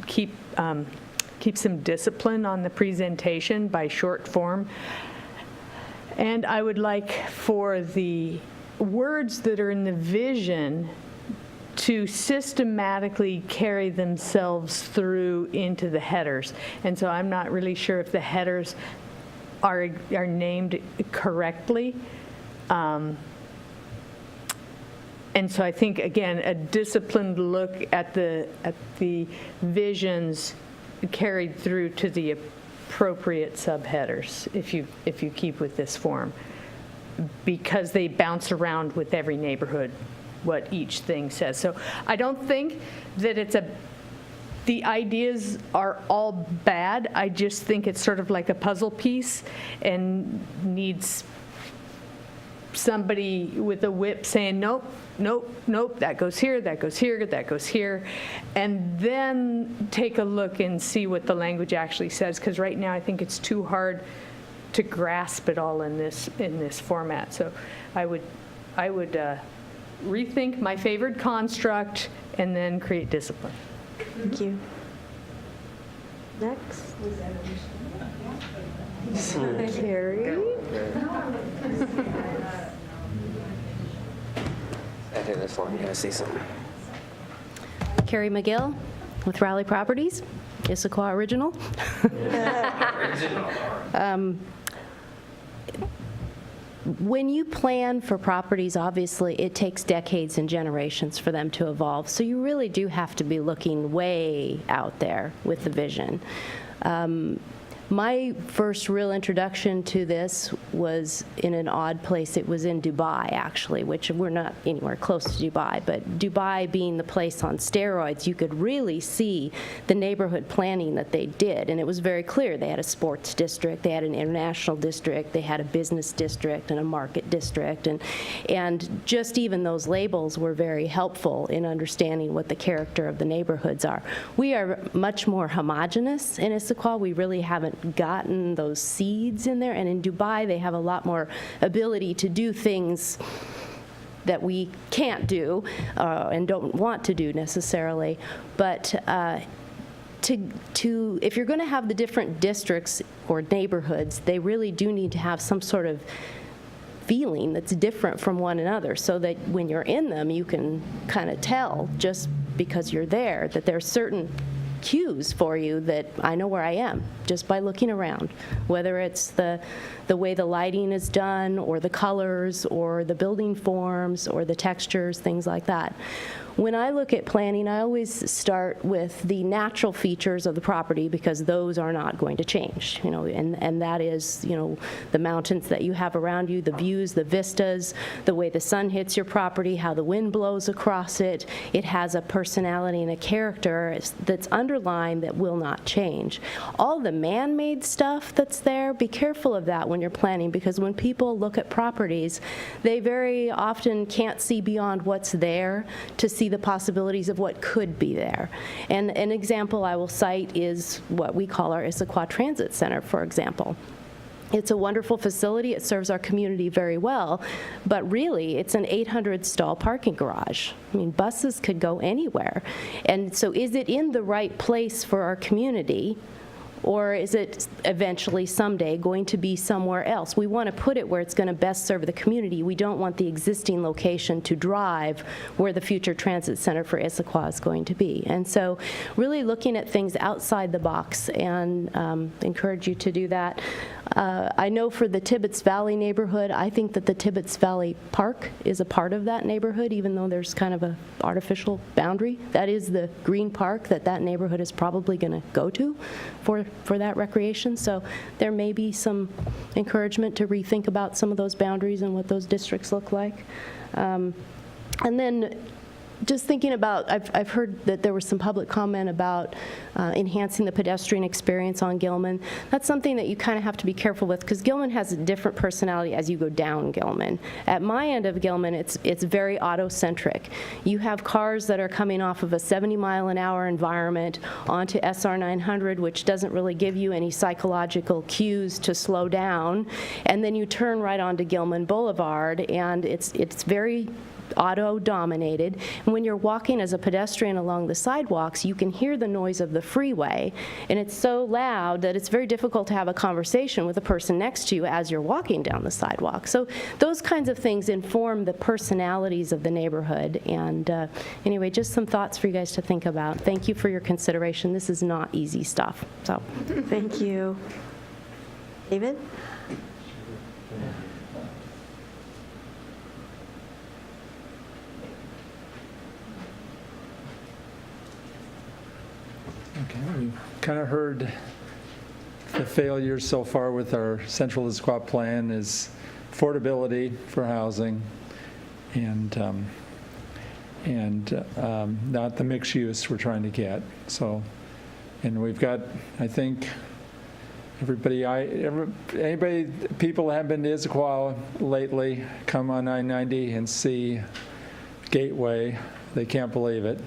keep some discipline on the presentation by short form. And I would like for the words that are in the vision to systematically carry themselves through into the headers. And so I'm not really sure if the headers are named correctly. And so I think, again, a disciplined look at the visions carried through to the appropriate subheaders if you keep with this form, because they bounce around with every neighborhood what each thing says. So I don't think that the ideas are all bad. I just think it's sort of like a puzzle piece and needs somebody with a whip saying, nope, nope, nope, that goes here, that goes here, that goes here, and then take a look and see what the language actually says, because right now I think it's too hard to grasp it all in this format. So I would rethink my favored construct and then create discipline. Thank you. Next. Carrie. I think this long, you gotta say something. Carrie McGill with Raleigh Properties, Issaquah original. When you plan for properties, obviously, it takes decades and generations for them to evolve. So you really do have to be looking way out there with the vision. My first real introduction to this was in an odd place. It was in Dubai, actually, which we're not anywhere close to Dubai, but Dubai being the place on steroids, you could really see the neighborhood planning that they did, and it was very clear. They had a sports district, they had an international district, they had a business district and a market district, and just even those labels were very helpful in understanding what the character of the neighborhoods are. We are much more homogenous in Issaquah. We really haven't gotten those seeds in there, and in Dubai they have a lot more ability to do things that we can't do and don't want to do necessarily. But if you're going to have the different districts or neighborhoods, they really do need to have some sort of feeling that's different from one another, so that when you're in them you can kind of tell, just because you're there, that there's certain cues for you that I know where I am just by looking around, whether it's the way the lighting is done or the colors or the building forms or the textures, things like that. When I look at planning, I always start with the natural features of the property, because those are not going to change, and that is, the mountains that you have around you, the views, the vistas, the way the sun hits your property, how the wind blows across it. It has a personality and a character that's underlined that will not change. All the man-made stuff that's there, be careful of that when you're planning, because when people look at properties, they very often can't see beyond what's there to see the possibilities of what could be there. And an example I will cite is what we call our Issaquah Transit Center, for example. It's a wonderful facility. It serves our community very well, but really it's an 800-stall parking garage. I mean, buses could go anywhere. And so is it in the right place for our community, or is it eventually someday going to be somewhere else? We want to put it where it's going to best serve the community. We don't want the existing location to drive where the future transit center for Issaquah is going to be. And so really looking at things outside the box, and encourage you to do that. I know for the Tibbetts Valley neighborhood, I think that the Tibbetts Valley Park is a part of that neighborhood, even though there's kind of an artificial boundary. That is the green park that neighborhood is probably going to go to for that recreation. So there may be some encouragement to rethink about some of those boundaries and what those districts look like. And then just thinking about, I've heard that there was some public comment about enhancing the pedestrian experience on Gilman. That's something that you kind of have to be careful with, because Gilman has a different personality as you go down Gilman. At my end of Gilman, it's very auto-centric. You have cars that are coming off of a 70-mile-an-hour environment onto SR 900, which doesn't really give you any psychological cues to slow down, and then you turn right onto Gilman Boulevard, and it's very auto-dominated. And when you're walking as a pedestrian along the sidewalks, you can hear the noise of the freeway, and it's so loud that it's very difficult to have a conversation with the person next to you as you're walking down the sidewalk. So those kinds of things inform the personalities of the neighborhood. And anyway, just some thoughts for you guys to think about. Thank you for your consideration. This is not easy stuff. So thank you. David? Okay, we kind of heard the failures so far with our Central Issaquah plan is affordability for housing and not the mixed use we're trying to get. So, and we've got, I think, people have been to Issaquah lately, come on I-90 and see Gateway. They can't believe it.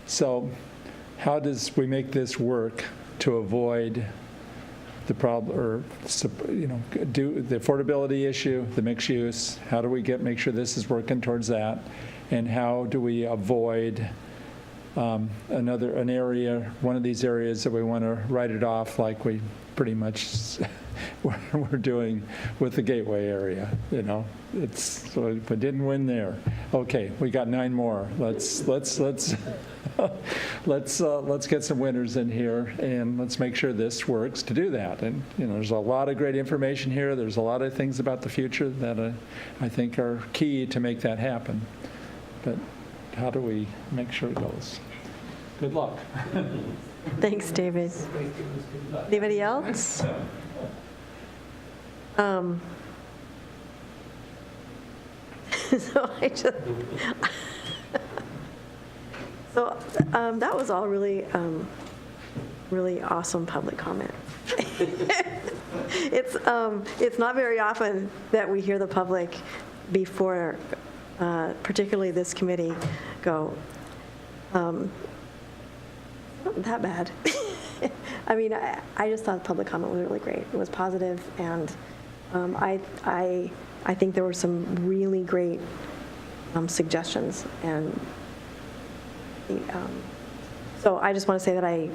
So how does we make this work to avoid the problem, or do the affordability issue, the mixed use? How do we make sure this is working towards that? And how do we avoid one of these areas that we want to write it off like we pretty much we're doing with the Gateway area? So if we didn't win there, okay, we got 9 more. Let's get some winners in here, and let's make sure this works to do that. And there's a lot of great information here. There's a lot of things about the future that I think are key to make that happen. But how do we make sure it goes? Good luck. Thanks, David. Anybody else? That was all really, really awesome public comment. It's not very often that we hear the public before, particularly this committee, go, not that bad. I mean, I just thought the public comment was really great. It was positive, and I think there were some really great suggestions. And so I just want to say that I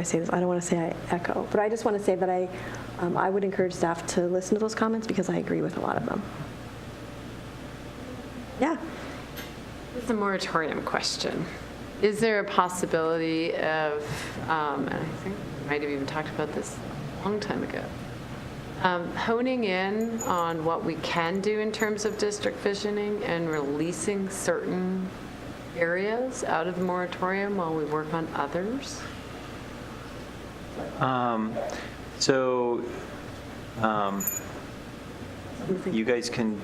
say this, I don't want to say I echo, but I just want to say that I would encourage staff to listen to those comments because I agree with a lot of them. Yeah. It's a moratorium question. Is there a possibility of, and I think we might have even talked about this a long time ago, honing in on what we can do in terms of district visioning and releasing certain areas out of the moratorium while we work on others? You guys can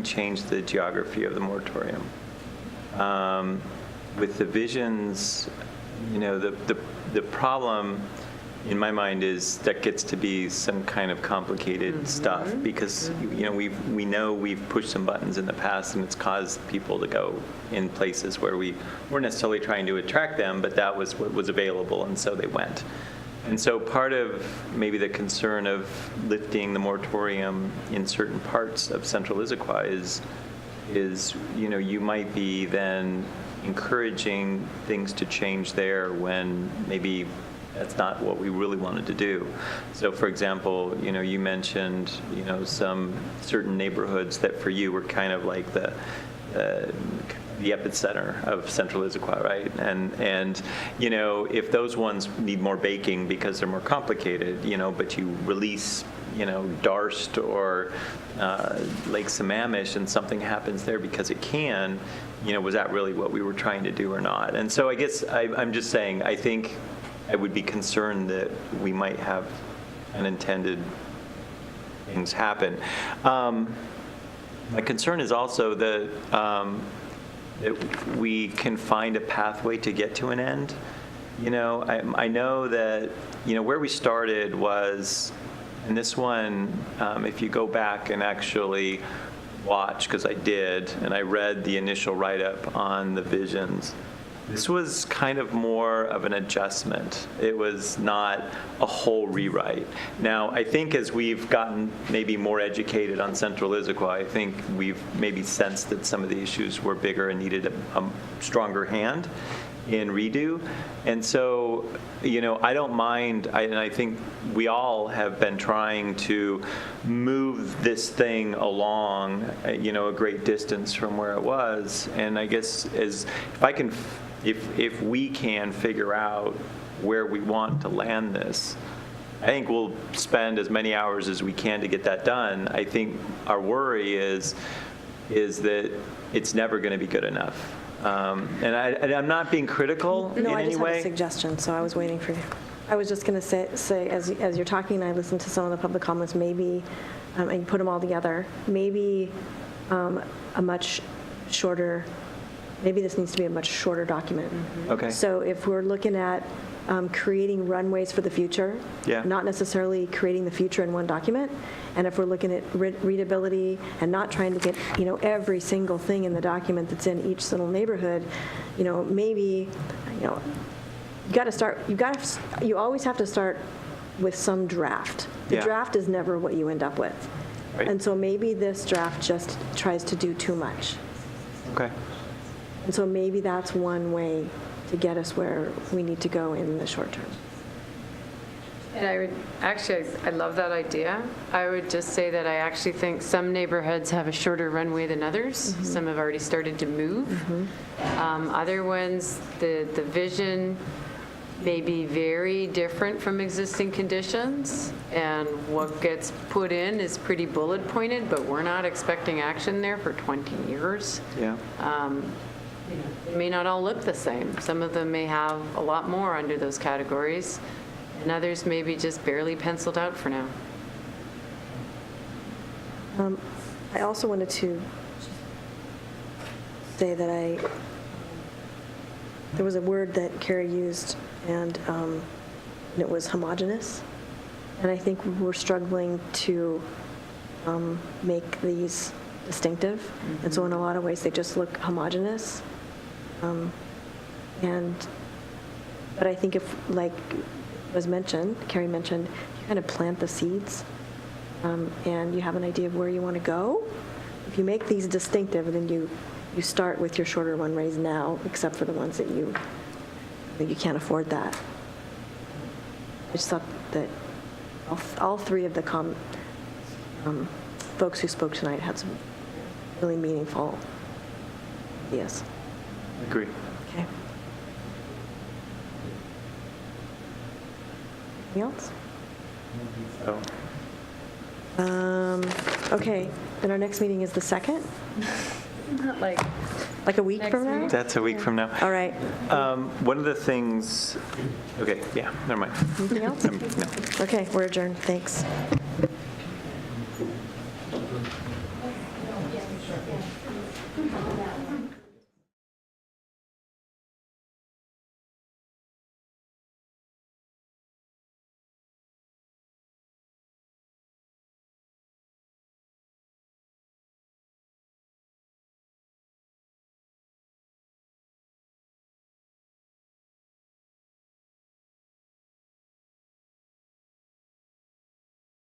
change the geography of the moratorium. With the visions, the problem in my mind is that gets to be some kind of complicated stuff because we know we've pushed some buttons in the past and it's caused people to go in places where we weren't necessarily trying to attract them, but that was what was available, and so they went. And so part of maybe the concern of lifting the moratorium in certain parts of Central Issaquah is you might be then encouraging things to change there when maybe that's not what we really wanted to do. So for example, you mentioned, some certain neighborhoods that for you were kind of like the epicenter of Central Issaquah, right? And if those ones need more baking because they're more complicated, but you release, Darst or Lake Sammamish and something happens there because it can, was that really what we were trying to do or not? And so I guess I'm just saying, I think I would be concerned that we might have unintended things happen. My concern is also that we can find a pathway to get to an end. I know that, where we started was, and this one, if you go back and actually watch, because I did, and I read the initial write-up on the visions, this was kind of more of an adjustment. It was not a whole rewrite. Now, I think as we've gotten maybe more educated on Central Issaquah, I think we've maybe sensed that some of the issues were bigger and needed a stronger hand in redo. And so, I don't mind, and I think we all have been trying to move this thing along, a great distance from where it was. And I guess if we can figure out where we want to land this, I think we'll spend as many hours as we can to get that done. I think our worry is that it's never going to be good enough. And I'm not being critical in No, I any just had a way. suggestion, so I was waiting for you. I was just going to say, as you're talking, and I listened to some of the public comments, maybe, and you put them all together, maybe a much shorter, maybe this needs to be a much shorter document. Okay. So if we're looking at creating runways for the future, Yeah. not necessarily creating the future in one document, and if we're looking at readability and not trying to get, every single thing in the document that's in each little neighborhood, maybe, you always have to start with some draft. The Yeah. draft is never what you end up with. Right. And so maybe this draft just tries to do too much. Okay. And so maybe that's one way to get us where we need to go in the short term. And I love that idea. I would just say that I actually think some neighborhoods have a shorter runway than others. Some have already started to move. Other ones, the vision may be very different from existing conditions, and what gets put in is pretty bullet pointed, but we're not expecting action there for 20 years. Yeah. They may not all look the same. Some of them may have a lot more under those categories, and others may be just barely penciled out for now. I also wanted to say that there was a word that Carrie used, and it was homogeneous. And I think we're struggling to make these distinctive. And so in a lot of ways, they just look homogeneous. But I think if, like was mentioned, Carrie mentioned, you kind of plant the seeds and you have an idea of where you want to go. If you make these distinctive, then you start with your shorter runways now, except for the ones that you can't afford that. I just thought that all three of the folks who spoke tonight had some really meaningful ideas. Agree. Okay. Anything else? Oh. Okay, then our next meeting is the 2nd? Not like a week from now? That's a week from now. All right. One of the things, okay, yeah, never mind. Anything else? No. Okay, we're adjourned. Thanks.